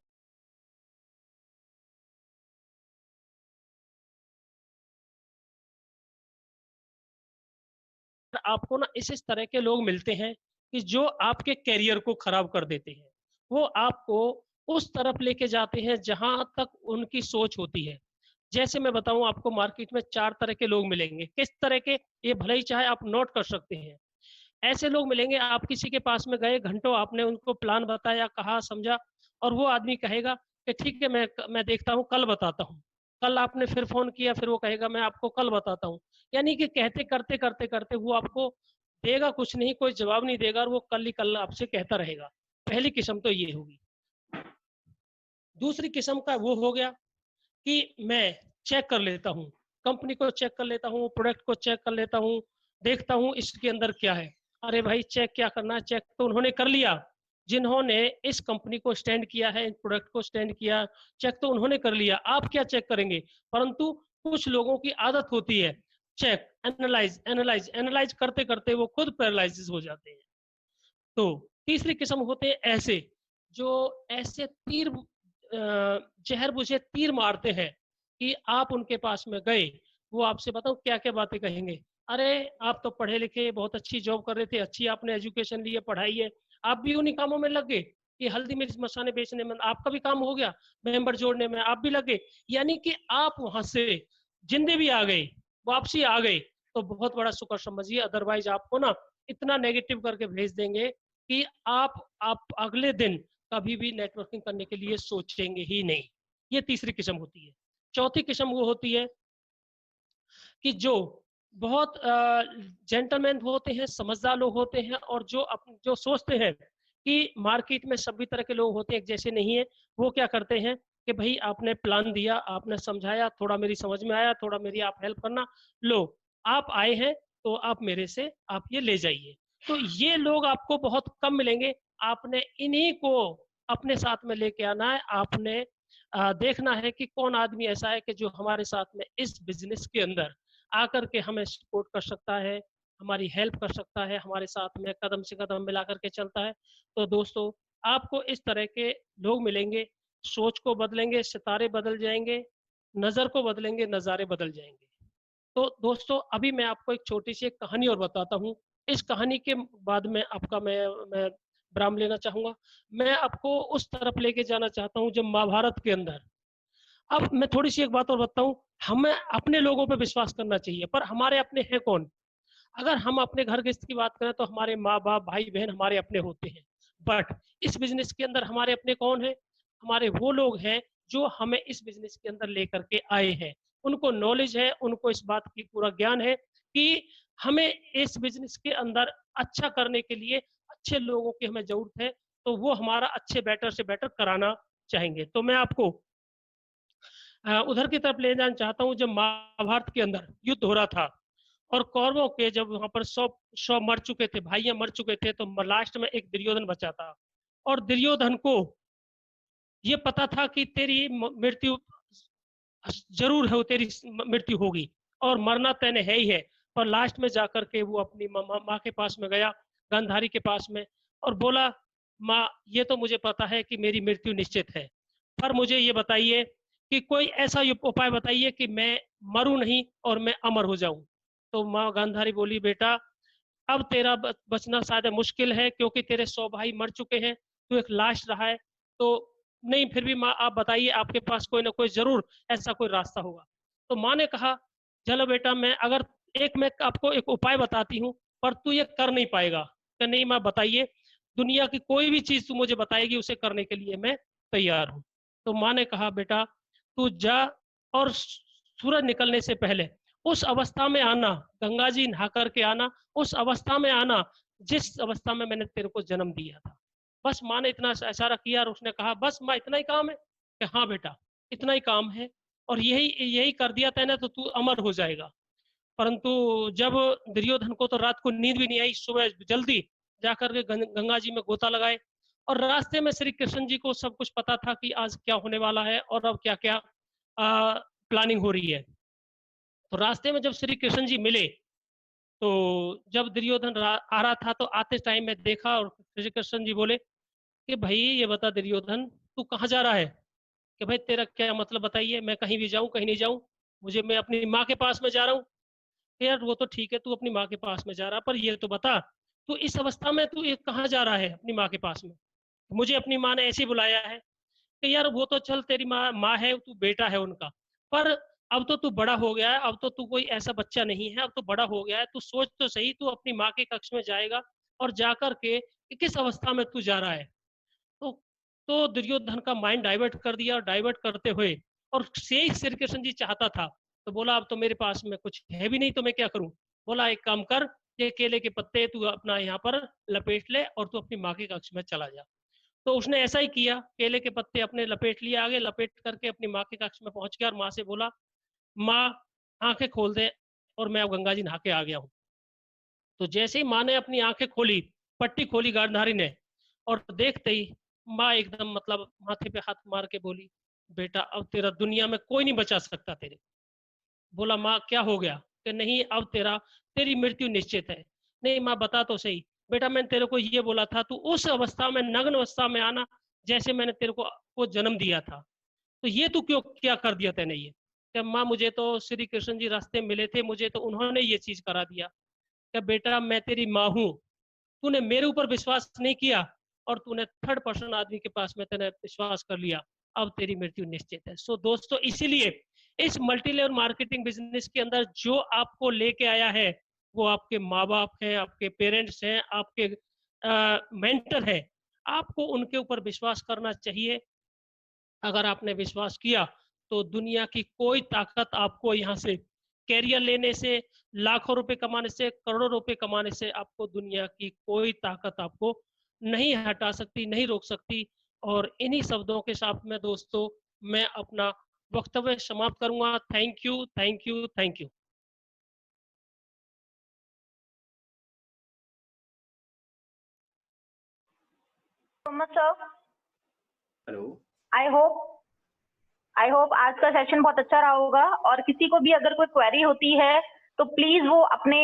आपको ना इस तरह के लोग मिलते हैं कि जो आपके करियर को खराब कर देते हैं। वो आपको उस तरफ लेके जाते हैं जहां तक उनकी सोच होती है। जैसे मैं बताऊं आपको, मार्केट में 4 तरह के लोग मिलेंगे। किस तरह के, ये भले ही चाहे आप नोट कर सकते हैं। ऐसे लोग मिलेंगे, आप किसी के पास में गए, घंटों आपने उनको प्लान बताया, कहा, समझा, और वो आदमी कहेगा कि ठीक है, मैं देखता हूँ, कल बताता हूँ। कल आपने फिर फोन किया, फिर वो कहेगा मैं आपको कल बताता हूँ। यानी कि कहते करते करते करते वो आपको देगा कुछ नहीं, कोई जवाब नहीं देगा, और वो कल ही कल आपसे कहता रहेगा। पहली किस्म तो ये होगी। दूसरी किस्म का वो हो गया कि मैं चेक कर लेता हूँ, कंपनी को चेक कर लेता हूँ, प्रोडक्ट को चेक कर लेता हूँ, देखता हूँ इसके अंदर क्या है। अरे भाई, चेक क्या करना है, चेक तो उन्होंने कर लिया जिन्होंने इस कंपनी को स्टैंड किया है, इन प्रोडक्ट को स्टैंड किया, चेक तो उन्होंने कर लिया, आप क्या चेक करेंगे। परंतु कुछ लोगों की आदत होती है चेक, एनालाइज एनालाइज एनालाइज करते करते वो खुद पैरालाइसिस हो जाते हैं। तो तीसरी किस्म होते हैं ऐसे, जो ऐसे तीर जहर बुझे तीर मारते हैं कि आप उनके पास में गए, वो आपसे बताओ क्या क्या बातें कहेंगे। अरे, आप तो पढ़े लिखे, बहुत अच्छी जॉब कर रहे थे, अच्छी आपने एजुकेशन ली है, पढ़ाई है, आप भी उन्हीं कामों में लग गए कि हल्दी मिर्च मसाले बेचने में आपका भी काम हो गया, मेंबर जोड़ने में आप भी लग गए। यानी कि आप वहां से जिंदे भी आ गए, वापसी आ गए, तो बहुत बड़ा शुक्र समझिए। अदरवाइज आपको ना इतना नेगेटिव करके भेज देंगे कि आप अगले दिन कभी भी नेटवर्किंग करने के लिए सोचेंगे ही नहीं। ये तीसरी किस्म होती है। चौथी किस्म वो होती है कि जो बहुत जेंटलमैन होते हैं, समझदार लोग होते हैं, और जो सोचते हैं कि मार्केट में सभी तरह के लोग होते हैं, एक जैसे नहीं है। वो क्या करते हैं कि भाई आपने प्लान दिया, आपने समझाया, थोड़ा मेरी समझ में आया, थोड़ा मेरी आप हेल्प करना, लो आप आए हैं तो आप मेरे से आप ये ले जाइए। तो ये लोग आपको बहुत कम मिलेंगे। आपने इन्हीं को अपने साथ में लेके आना है। आपने देखना है कि कौन आदमी ऐसा है कि जो हमारे साथ में इस बिजनेस के अंदर आकर के हमें सपोर्ट कर सकता है, हमारी हेल्प कर सकता है, हमारे साथ में कदम से कदम मिला करके चलता है। तो दोस्तों, आपको इस तरह के लोग मिलेंगे, सोच को बदलेंगे, सितारे बदल जाएंगे, नजर को बदलेंगे, नज़ारे बदल जाएंगे। तो दोस्तों, अभी मैं आपको एक छोटी सी एक कहानी और बताता हूँ। इस कहानी के बाद में आपका मैं विराम लेना चाहूंगा। मैं आपको उस तरफ लेके जाना चाहता हूँ जो महाभारत के अंदर। अब मैं थोड़ी सी एक बात और बताऊं, हमें अपने लोगों पे विश्वास करना चाहिए, पर हमारे अपने हैं कौन। अगर हम अपने घर गृहस्थ की बात करें तो हमारे माँ बाप, भाई बहन हमारे अपने होते हैं। बट इस बिजनेस के अंदर हमारे अपने कौन है? हमारे वो लोग हैं जो हमें इस बिजनेस के अंदर लेकर के आए हैं। उनको नॉलेज है, उनको इस बात की पूरा ज्ञान है कि हमें इस बिजनेस के अंदर अच्छा करने के लिए अच्छे लोगों की हमें जरूरत है। तो वो हमारा अच्छे बेटर से बेटर कराना चाहेंगे। तो मैं आपको उधर की तरफ ले जाना चाहता हूँ जब महाभारत के अंदर युद्ध हो रहा था, और कौरवों के जब वहां पर 100 मर चुके थे, भाइयां मर चुके थे, तो लास्ट में एक दुर्योधन बचा था। और दुर्योधन को ये पता था कि तेरी मृत्यु जरूर है, तेरी मृत्यु होगी और मरना तैने है ही है। पर लास्ट में जाकर के वो अपनी माँ के पास में गया, गांधारी के पास में, और बोला, माँ ये तो मुझे पता है कि मेरी मृत्यु निश्चित है, पर मुझे ये बताइए कि कोई ऐसा उपाय बताइए कि मैं मरूं नहीं और मैं अमर हो जाऊं। तो माँ गांधारी बोली, बेटा अब तेरा बचना शायद मुश्किल है, क्योंकि तेरे 100 भाई मर चुके हैं, तू एक लाश रहा है। तो नहीं, फिर भी माँ आप बताइए, आपके पास कोई ना कोई जरूर ऐसा कोई रास्ता होगा। तो माँ ने कहा, चलो बेटा, मैं आपको एक उपाय बताती हूँ, पर तू ये कर नहीं पाएगा। कि नहीं माँ, बताइए, दुनिया की कोई भी चीज तू मुझे बताएगी, उसे करने के लिए मैं तैयार हूँ। तो माँ ने कहा, बेटा तू जा और सूरज निकलने से पहले उस अवस्था में आना, गंगा जी नहा करके आना, उस अवस्था में आना जिस अवस्था में मैंने तेरे को जन्म दिया था। बस माँ ने इतना इशारा किया और उसने कहा, बस माँ इतना ही काम है? कि हाँ बेटा, इतना ही काम है, और यही यही कर दिया तैने तो तू अमर हो जाएगा। परंतु जब दुर्योधन को तो रात को नींद भी नहीं आई, सुबह जल्दी जाकर के गंगा जी में गोता लगाए, और रास्ते में श्री कृष्ण जी को सब कुछ पता था कि आज क्या होने वाला है और अब क्या क्या प्लानिंग हो रही है। तो रास्ते में जब श्री कृष्ण जी मिले, तो जब दुर्योधन आ रहा था, तो आते टाइम में देखा, और श्री कृष्ण जी बोले कि भाई ये बता दुर्योधन, तू कहाँ जा रहा है? कि भाई तेरा क्या मतलब, बताइए, मैं कहीं भी जाऊं कहीं नहीं जाऊं, मैं अपनी माँ के पास में जा रहा हूँ। यार वो तो ठीक है, तू अपनी माँ के पास में जा रहा, पर ये तो बता, तू इस अवस्था में तू ये कहाँ जा रहा है अपनी माँ के पास में? मुझे अपनी माँ ने ऐसे ही बुलाया है। कि यार वो तो चल, तेरी माँ माँ है, तू बेटा है उनका, पर अब तो तू बड़ा हो गया है, अब तो तू कोई ऐसा बच्चा नहीं है, अब तो बड़ा हो गया है, तू सोच तो सही, तू अपनी माँ के कक्ष में जाएगा और जाकर के किस अवस्था में तू जा रहा है। तो तो दुर्योधन का माइंड डाइवर्ट कर दिया, और डाइवर्ट करते हुए, और से श्री कृष्ण जी चाहता था, तो बोला अब तो मेरे पास में कुछ है भी नहीं, तो मैं क्या करूं? बोला एक काम कर, ये केले के पत्ते तू अपना यहाँ पर लपेट ले और तू अपनी माँ के कक्ष में चला जा। तो उसने ऐसा ही किया, केले के पत्ते अपने लपेट लिए, आगे लपेट करके अपनी माँ के कक्ष में पहुंच गया, और माँ से बोला, माँ आंखें खोल दे, और मैं अब गंगा जी नहा के आ गया हूँ। तो जैसे ही माँ ने अपनी आंखें खोली, पट्टी खोली गांधारी ने, और देखते ही माँ एकदम मतलब माथे पे हाथ मार के बोली, बेटा अब तेरा दुनिया में कोई नहीं बचा सकता तेरे। बोला, माँ क्या हो गया? कि नहीं, अब तेरी मृत्यु निश्चित है। नहीं माँ, बता तो सही। बेटा मैंने तेरे को ये बोला था, तू उस अवस्था में, नग्न अवस्था में आना जैसे मैंने तेरे को जन्म दिया था। तो ये तू क्यों क्या कर दिया तैने ये? क्या माँ, मुझे तो श्री कृष्ण जी रास्ते मिले थे, मुझे तो उन्होंने ये चीज करा दिया। क्या बेटा, मैं तेरी माँ हूँ, तूने मेरे ऊपर विश्वास नहीं किया, और तूने थर्ड पर्सन आदमी के पास में तेने विश्वास कर लिया, अब तेरी मृत्यु निश्चित है। सो दोस्तों, इसीलिए इस मल्टी लेवल मार्केटिंग बिजनेस के अंदर जो आपको लेके आया है, वो आपके माँ बाप हैं, आपके पेरेंट्स हैं, आपके मेंटर हैं। आपको उनके ऊपर विश्वास करना चाहिए। अगर आपने विश्वास किया, तो दुनिया की कोई ताकत आपको यहाँ से कैरियर लेने से, लाखों रुपए कमाने से, करोड़ों रुपए कमाने से, आपको दुनिया की कोई ताकत आपको नहीं हटा सकती, नहीं रोक सकती। और इन्हीं शब्दों के साथ में दोस्तों, मैं अपना वक्तव्य समाप्त करूंगा। Thank you, thank you, thank you. so much sir. Hello. I hope आज का सेशन बहुत अच्छा रहा होगा, और किसी को भी अगर कोई क्वेरी होती है तो प्लीज वो अपने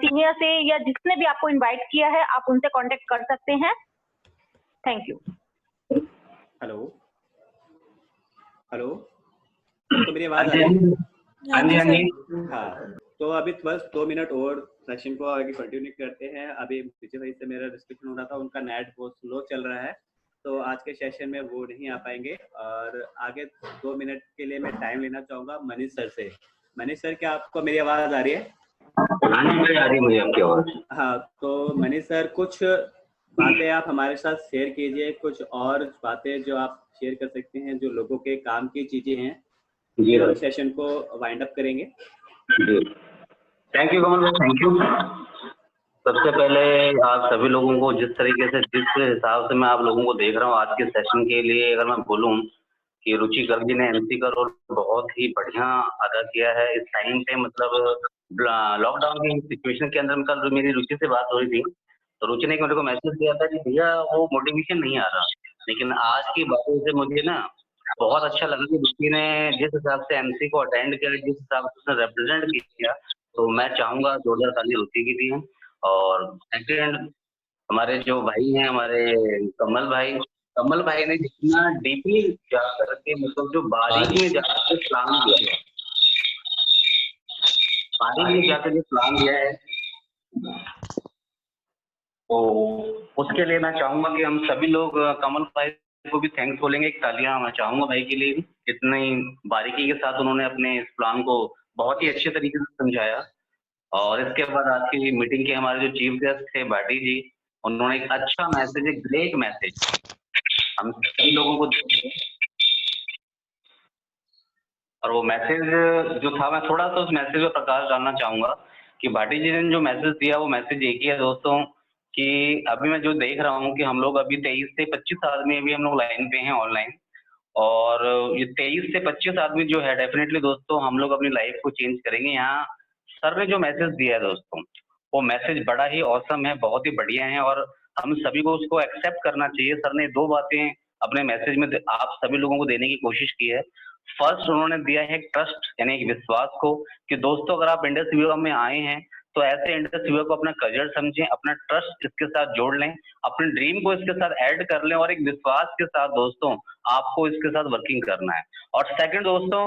सीनियर से या जिसने भी आपको इनवाइट किया है, आप उनसे कांटेक्ट कर सकते हैं। Thank you. हेलो हेलो, तो मेरी आवाज आ रही है? हाँ जी, हाँ जी। हाँ, तो अभी बस 2 मिनट और सेशन को आगे कंटिन्यू करते हैं। अभी पीछे भाई से मेरा डिस्कशन हो रहा था, उनका नेट बहुत स्लो चल रहा है, तो आज के सेशन में वो नहीं आ पाएंगे। और आगे 2 मिनट के लिए मैं टाइम लेना चाहूँगा मनीष सर से। मनीष सर, क्या आपको मेरी आवाज़ आ रही है? हाँ जी, मुझे आ रही है, मुझे आपकी आवाज़। हाँ, तो मनीष सर, कुछ बातें आप हमारे साथ शेयर कीजिए, कुछ और बातें जो आप शेयर कर सकते हैं, जो लोगों के काम की चीज़ें हैं। जी हम सेशन को वाइंड अप करेंगे। जी, थैंक यू कमल भाई, थैंक यू। सबसे पहले आप सभी लोगों को, जिस तरीके से, जिस हिसाब से मैं आप लोगों को देख रहा हूँ आज के सेशन के लिए, अगर मैं बोलूँ कि रुचि गर्ग जी ने एमसी का रोल बहुत ही बढ़िया अदा किया है इस टाइम पे। मतलब लॉकडाउन की सिचुएशन के अंदर कल मेरी रुचि से बात हो रही थी, तो रुचि ने मेरे को मैसेज दिया था कि भैया वो मोटिवेशन नहीं आ रहा, लेकिन आज की बातों से मुझे ना बहुत अच्छा लगा कि रुचि ने जिस हिसाब से एमसी को अटेंड किया, जिस हिसाब से उसने रिप्रेजेंट किया, तो मैं चाहूंगा 2000 रुचि की भी है। और सेकेंड, हमारे जो भाई हैं, हमारे कमल भाई, कमल भाई ने जितना डीपली जा करके मतलब जो बारीक में जाकर प्लान किया है, बारीक में जाकर जो प्लान किया है, तो उसके लिए मैं चाहूंगा कि हम सभी लोग कमल भाई को भी थैंक्स बोलेंगे, एक तालियां मैं चाहूंगा भाई के लिए। इतनी बारीकी के साथ उन्होंने अपने इस प्लान को बहुत ही अच्छे तरीके से समझाया। और इसके बाद आज की मीटिंग के हमारे जो चीफ गेस्ट थे भाटी जी, उन्होंने एक अच्छा मैसेज, एक ग्रेट मैसेज हम सभी लोगों को दिया। और वो मैसेज जो था, मैं थोड़ा सा उस मैसेज में प्रकाश डालना चाहूंगा कि भाटी जी ने जो मैसेज दिया वो मैसेज एक ही है दोस्तों, कि अभी मैं जो देख रहा हूँ कि हम लोग अभी 23 से 25 आदमी अभी हम लोग लाइन पे हैं ऑनलाइन, और ये 23 से 25 आदमी जो है डेफिनेटली दोस्तों हम लोग अपनी लाइफ को चेंज करेंगे। यहाँ सर ने जो मैसेज दिया है दोस्तों, वो मैसेज बड़ा ही औसम है, बहुत ही बढ़िया है, और हम सभी को उसको एक्सेप्ट करना चाहिए। सर ने 2 बातें अपने मैसेज में आप सभी लोगों को देने की कोशिश की है। फर्स्ट उन्होंने दिया है ट्रस्ट, यानी एक विश्वास को, कि दोस्तों अगर आप इंडस विवा में आए हैं तो ऐसे इंडस विवा को अपना करियर समझें, अपना ट्रस्ट इसके साथ जोड़ लें, अपने ड्रीम को इसके साथ ऐड कर लें, और एक विश्वास के साथ दोस्तों आपको इसके साथ वर्किंग करना है। और सेकंड दोस्तों,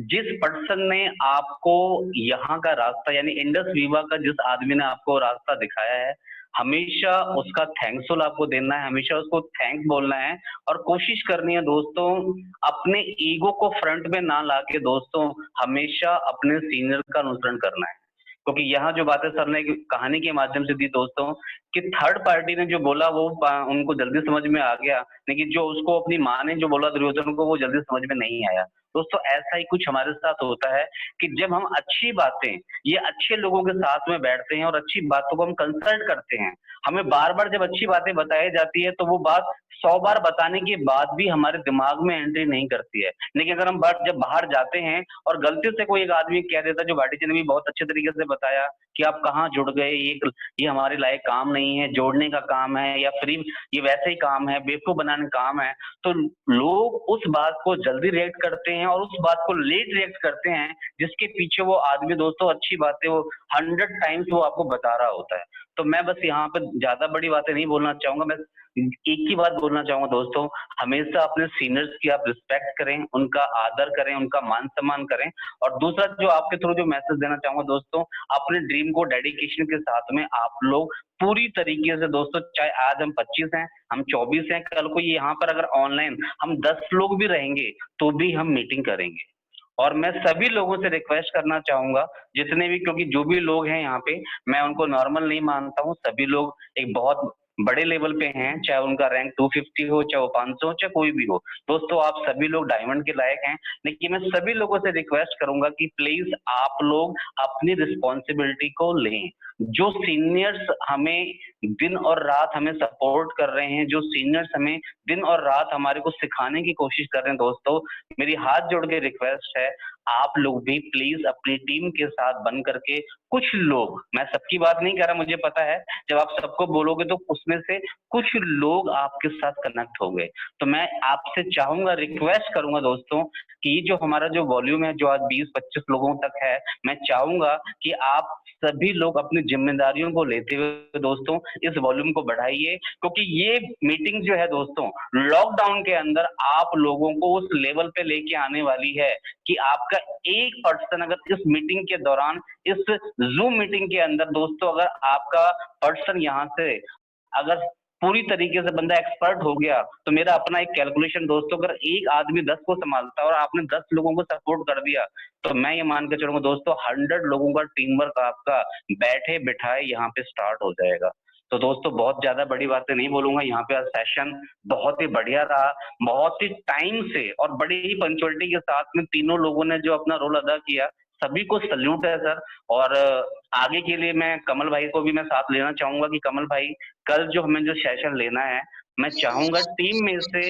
जिस पर्सन ने आपको यहाँ का रास्ता, यानी इंडस विवा का जिस आदमी ने आपको रास्ता दिखाया है, हमेशा उसका थैंक्सफुल आपको देना है, हमेशा उसको थैंक्स बोलना है, और कोशिश करनी है दोस्तों अपने ईगो को फ्रंट में ना लाके दोस्तों हमेशा अपने सीनियर का अनुसरण करना है। क्योंकि यहाँ जो बातें सर ने कहानी के माध्यम से दी दोस्तों, कि थर्ड पार्टी ने जो बोला वो उनको जल्दी समझ में आ गया, लेकिन जो उसको अपनी माँ ने जो बोला दुर्योधन को वो जल्दी समझ में नहीं आया। दोस्तों ऐसा ही कुछ हमारे साथ होता है कि जब हम अच्छी बातें, ये अच्छे लोगों के साथ में बैठते हैं और अच्छी बातों को हम कंसल्ट करते हैं, हमें बार बार जब अच्छी बातें बताई जाती है तो वो बात 100 बार बताने के बाद भी हमारे दिमाग में एंट्री नहीं करती है। लेकिन अगर हम जब बाहर जाते हैं और गलती से कोई एक आदमी कह देता, जो भाटी जी ने भी बहुत अच्छे तरीके से बताया कि आप कहाँ जुड़ गए, ये हमारे लायक काम नहीं है, जोड़ने का काम है, या फ्री ये वैसे ही काम है, बेवकूफ बनाने का काम है, तो लोग उस बात को जल्दी रिएक्ट करते हैं और उस बात को लेट रिएक्ट करते हैं, जिसके पीछे वो आदमी दोस्तों अच्छी बातें वो 100 टाइम्स वो आपको बता रहा होता है। तो मैं बस यहाँ पे ज्यादा बड़ी बातें नहीं बोलना चाहूंगा, मैं एक ही बात बोलना चाहूंगा दोस्तों, हमेशा अपने सीनियर्स की आप रिस्पेक्ट करें, उनका आदर करें, उनका मान सम्मान करें। और दूसरा जो आपके थ्रू जो मैसेज देना चाहूंगा दोस्तों, अपने ड्रीम को डेडिकेशन के साथ में आप लोग पूरी तरीके से दोस्तों, चाहे आज हम 25 हैं, हम 24 हैं, कल को यहाँ पर अगर ऑनलाइन हम 10 लोग भी रहेंगे तो भी हम मीटिंग करेंगे। और मैं सभी लोगों से रिक्वेस्ट करना चाहूंगा, जितने भी, क्योंकि जो भी लोग हैं यहाँ पे मैं उनको नॉर्मल नहीं मानता हूँ, सभी लोग एक बहुत बड़े लेवल पे हैं, चाहे उनका रैंक 250 हो, चाहे वो 500 हो, चाहे कोई भी हो। दोस्तों आप सभी लोग डायमंड के लायक हैं, लेकिन मैं सभी लोगों से रिक्वेस्ट करूंगा कि प्लीज आप लोग अपनी रिस्पॉन्सिबिलिटी को लें। जो सीनियर्स हमें दिन और रात हमें सपोर्ट कर रहे हैं, जो सीनियर्स हमें दिन और रात हमारे को सिखाने की कोशिश कर रहे हैं दोस्तों, मेरी हाथ जोड़ के रिक्वेस्ट है, आप लोग भी प्लीज अपनी टीम के साथ बन करके, कुछ लोग, मैं सबकी बात नहीं कर रहा, मुझे पता है जब आप सबको बोलोगे तो उसमें से कुछ लोग आपके साथ कनेक्ट हो गए। तो मैं आपसे चाहूंगा, रिक्वेस्ट करूंगा दोस्तों कि जो हमारा जो वॉल्यूम है जो आज 20-25 लोगों तक है, मैं चाहूंगा कि आप सभी लोग अपनी जिम्मेदारियों को लेते हुए दोस्तों इस वॉल्यूम को बढ़ाइए, क्योंकि ये मीटिंग जो है दोस्तों लॉकडाउन के अंदर आप लोगों को उस लेवल पे लेके आने वाली है कि आपका एक पर्सन अगर इस मीटिंग के दौरान, इस जूम मीटिंग के अंदर दोस्तों, अगर आपका पर्सन यहाँ से अगर पूरी तरीके से बंदा एक्सपर्ट हो गया, तो मेरा अपना एक कैलकुलेशन दोस्तों, अगर एक आदमी 10 को संभालता है और आपने 10 लोगों को सपोर्ट कर दिया, तो मैं ये मान के चलूंगा दोस्तों 100 लोगों का टीम वर्क आपका बैठे बिठाए यहाँ पे स्टार्ट हो जाएगा। तो दोस्तों बहुत ज्यादा बड़ी बातें नहीं बोलूंगा, यहाँ पे आज सेशन बहुत ही बढ़िया रहा, बहुत ही टाइम से और बड़ी ही पंक्चुअलिटी के साथ में तीनों लोगों ने जो अपना रोल अदा किया, सभी को सल्यूट है सर। और आगे के लिए मैं कमल भाई को भी मैं साथ लेना चाहूंगा कि कमल भाई कल जो हमें जो सेशन लेना है, मैं चाहूंगा टीम में से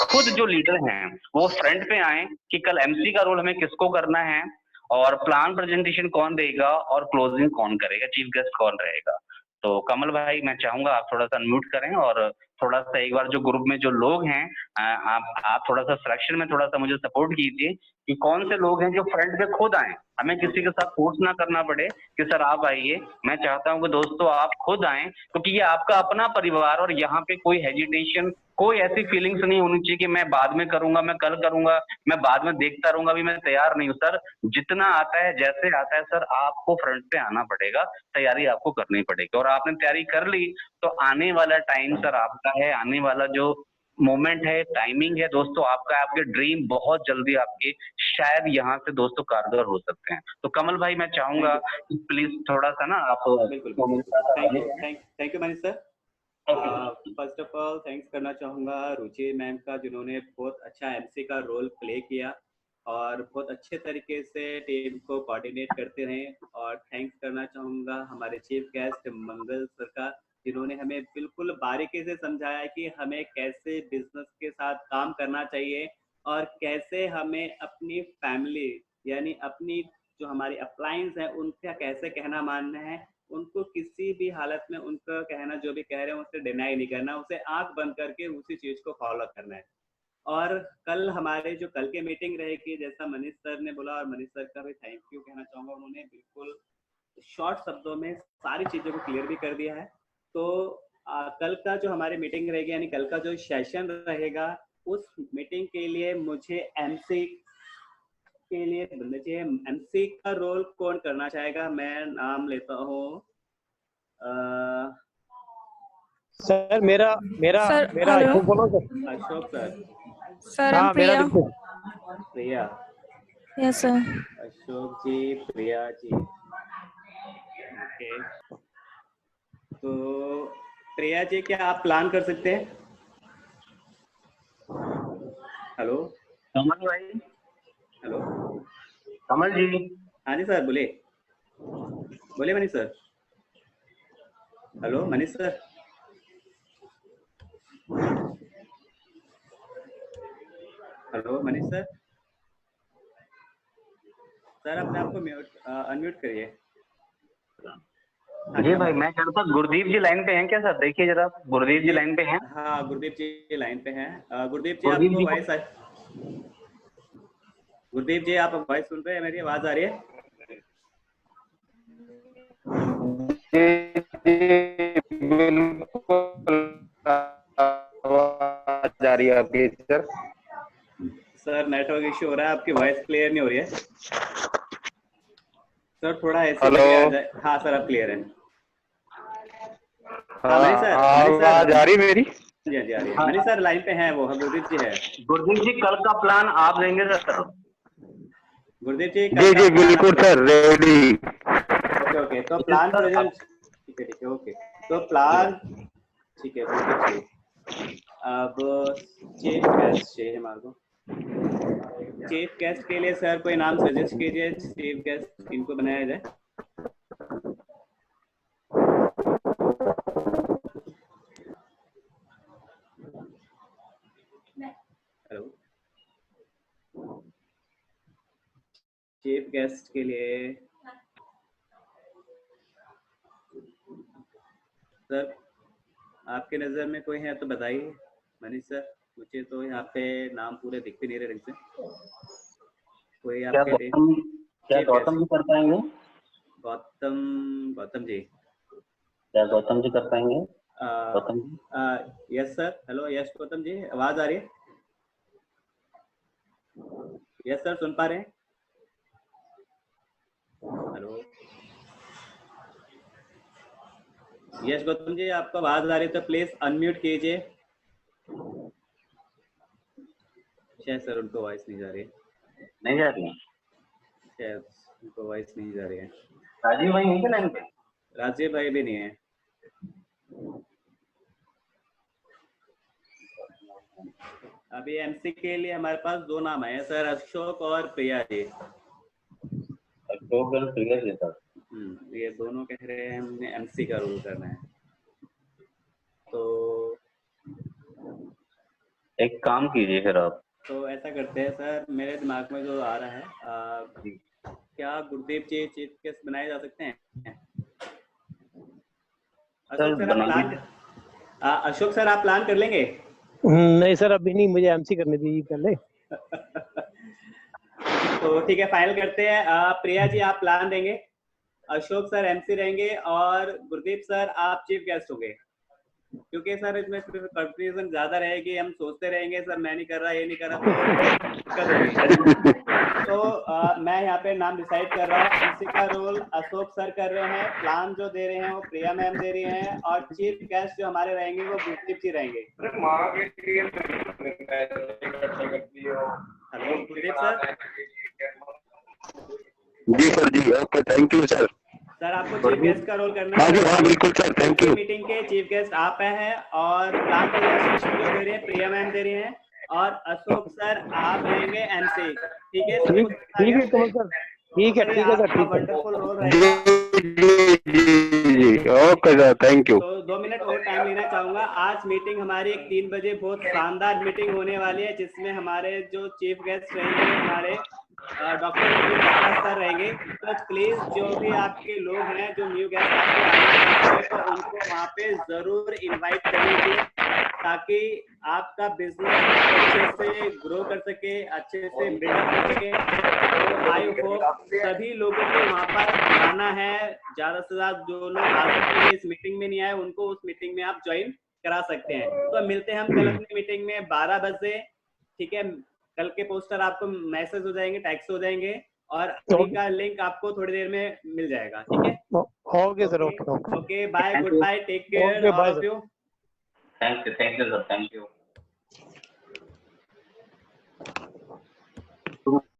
खुद जो लीडर हैं वो फ्रंट पे आए कि कल एमसी का रोल हमें किसको करना है, और प्लान प्रेजेंटेशन कौन देगा, और क्लोजिंग कौन करेगा, चीफ गेस्ट कौन रहेगा। तो कमल भाई मैं चाहूंगा आप थोड़ा सा अनम्यूट करें और थोड़ा सा एक बार जो ग्रुप में जो लोग हैं आप थोड़ा सा सिलेक्शन में थोड़ा सा मुझे सपोर्ट कीजिए कि कौन से लोग हैं जो फ्रंट पे खुद आए, हमें किसी के साथ फोर्स ना करना पड़े कि सर आप आइए। मैं चाहता हूं कि दोस्तों आप खुद आए, क्योंकि ये आपका अपना परिवार और यहाँ पे कोई हेजिटेशन कोई ऐसी फीलिंग्स नहीं होनी चाहिए कि मैं बाद में करूंगा, मैं कल करूंगा, मैं बाद में देखता रहूंगा, अभी मैं तैयार नहीं हूँ। सर जितना आता है जैसे आता है सर आपको फ्रंट पे आना पड़ेगा, तैयारी आपको करनी पड़ेगी। और आपने तैयारी कर ली तो आने वाला टाइम सर आपका है, आने वाला जो मोमेंट है, टाइमिंग है दोस्तों आपका, आपके ड्रीम बहुत जल्दी आपके शायद यहाँ से दोस्तों कारगर हो सकते हैं। तो कमल भाई मैं चाहूंगा प्लीज थोड़ा सा ना आप बिल्कुल thank you Manish sir. First of all thanks करना चाहूँगा रुचि मैम का, जिन्होंने बहुत अच्छा एमसी का रोल प्ले किया और बहुत अच्छे तरीके से टीम को कोऑर्डिनेट करते रहे। और थैंक्स करना चाहूँगा हमारे चीफ गेस्ट मंगल सर का, जिन्होंने हमें बिल्कुल बारीकी से समझाया कि हमें कैसे बिजनेस के साथ काम करना चाहिए और कैसे हमें अपनी फैमिली यानी अपनी जो हमारी अप्लायंस है उनका कैसे कहना मानना है, उनको किसी भी हालत में उनका कहना जो भी कह रहे हैं उसे डिनाई नहीं करना, उसे आंख बंद करके उसी चीज को फॉलो करना है। और कल हमारे जो कल की मीटिंग रहेगी, जैसा मनीष सर ने बोला, और मनीष सर का भी थैंक यू कहना चाहूँगा, उन्होंने बिल्कुल शॉर्ट शब्दों में सारी चीज़ों को क्लियर भी कर दिया है। तो कल का जो हमारी मीटिंग रहेगी यानी कल का जो सेशन रहेगा, उस मीटिंग के लिए मुझे एमसी के लिए बोलना चाहिए। एमसी का रोल कौन करना चाहेगा? मैं नाम लेता हूँ सर मेरा अशोक बोलो सर। अशोक सर। सर हाँ मेरा लिखो। Priya. Yes sir. Ashok ji, Priya ji. Okay, तो प्रिया जी क्या आप प्लान कर सकते हैं? हेलो कमल भाई। हेलो कमल जी। हाँ जी सर, बोले Manish sir. Hello Manish sir. Hello Manish sir. Sir अपने आप को अनम्यूट करिए। जी भाई मैं कह रहा था गुरदीप जी लाइन पे हैं क्या सर? देखिए जरा, गुरदीप जी लाइन पे हैं? हाँ गुरदीप जी लाइन पे हैं। गुरदीप जी आपको वॉइस गुरदीप जी आप वॉइस सुन रहे हैं? मेरी आवाज आ रही है? आवाज आ रही है आपकी सर? सर नेटवर्क इश्यू हो रहा है, आपकी वॉइस क्लियर नहीं हो रही है सर, थोड़ा ऐसे आ जाए। हाँ सर अब क्लियर है। हाँ मनीष सर, आवाज आ रही मेरी? जी आ रही है। मनीष सर लाइन पे हैं, वो गुरदीप जी है। गुरदीप जी कल का प्लान आप देंगे सर? गुरदीप जी जी बिल्कुल सर, रेडी। ओके तो प्लान प्रेजेंट, ठीक है ओके। तो प्लान ठीक है गुरदीप जी। अब चीफ गेस्ट चाहिए हमारे को। चीफ गेस्ट के लिए सर कोई नाम सजेस्ट कीजिए, चीफ गेस्ट इनको बनाया जाए। हेलो चीफ गेस्ट के लिए सर आपके नज़र में कोई है तो बताइए मनीष सर। मुझे तो यहाँ पे नाम पूरे दिख भी नहीं रहे ढंग से। कोई आपके क्या गौतम जी कर पाएंगे? गौतम जी क्या गौतम जी कर पाएंगे? Gautam ji yes sir. Hello yes Gautam ji, आवाज आ रही है? यस सर सुन पा रहे हैं? हेलो यस गौतम जी आपको आवाज आ रही है तो प्लीज अनम्यूट कीजिए। शायद सर उनको वॉइस नहीं जा रही है। नहीं जा रही है? शायद उनको वॉइस नहीं जा रही है। राजीव भाई नहीं लाइन पे? राजीव भाई भी नहीं है। अभी एमसी के लिए हमारे पास दो नाम है सर, अशोक और प्रिया जी। अशोक और प्रिया जी सर। ये दोनों कह रहे हैं हमने एमसी का रोल करना है। तो एक काम कीजिए फिर आप। तो ऐसा करते हैं सर, मेरे दिमाग में जो आ रहा है क्या गुरदीप जी चीफ गेस्ट बनाए जा सकते हैं? अशोक सर आप प्लान कर लेंगे? नहीं सर अभी नहीं, मुझे एमसी करने दीजिए पहले। तो ठीक है फाइनल करते हैं। प्रिया जी आप प्लान देंगे, अशोक सर एमसी रहेंगे और गुरदीप सर आप चीफ गेस्ट होंगे। क्योंकि सर इसमें कंफ्यूजन ज्यादा रहेगी, हम सोचते रहेंगे सर मैं नहीं कर रहा, ये नहीं कर रहा, तो दिक्कत होगी। तो मैं यहाँ पे नाम डिसाइड कर रहा हूँ। इसी का रोल अशोक सर कर रहे हैं, प्लान जो दे रहे हैं वो प्रिया मैम दे रही हैं, और चीफ गेस्ट जो हमारे रहेंगे वो गुरदीप जी रहेंगे। Hello Gurdeep sir. जी सर जी, okay, thank you sir. Sir आपको चीफ गेस्ट का रोल करना है। हाँ जी, हाँ बिल्कुल सर, थैंक यू। मीटिंग के चीफ गेस्ट आप हैं, और प्लान जो दे रहे हैं प्रिया मैम दे रही हैं, और अशोक सर आप रहेंगे एमसी। ठीक है, ठीक है कमल सर, ठीक है सर, ठीक है। वंडरफुल रोल जी रहेगा। जी, ओके सर, थैंक यू। तो 2 मिनट और टाइम लेना चाहूंगा। आज मीटिंग हमारी 3 बजे बहुत शानदार मीटिंग होने वाली है, जिसमें हमारे जो चीफ गेस्ट रहेंगे हमारे डॉक्टर सर रहेंगे। तो प्लीज जो भी आपके लोग हैं, जो न्यू गेस्ट आपके आने वाले हैं, तो उनको वहाँ पे जरूर इनवाइट करिए, ताकि आपका बिजनेस अच्छे से ग्रो कर सके, अच्छे से बिल्डअप कर सके। तो आई होप सभी लोगों को वहाँ पर आना है। ज्यादा से ज्यादा जो लोग आ सकते हैं इस मीटिंग में नहीं आए, उनको उस मीटिंग में आप ज्वाइन करा सकते हैं। तो मिलते हैं हम कल अपनी मीटिंग में 12 बजे। ठीक है, कल के पोस्टर आपको मैसेज हो जाएंगे, टैक्स हो जाएंगे, और अभी का लिंक आपको थोड़ी देर में मिल जाएगा। ठीक है, okay sir, okay okay, bye, good bye, take care all of you. Thank you sir, thank you.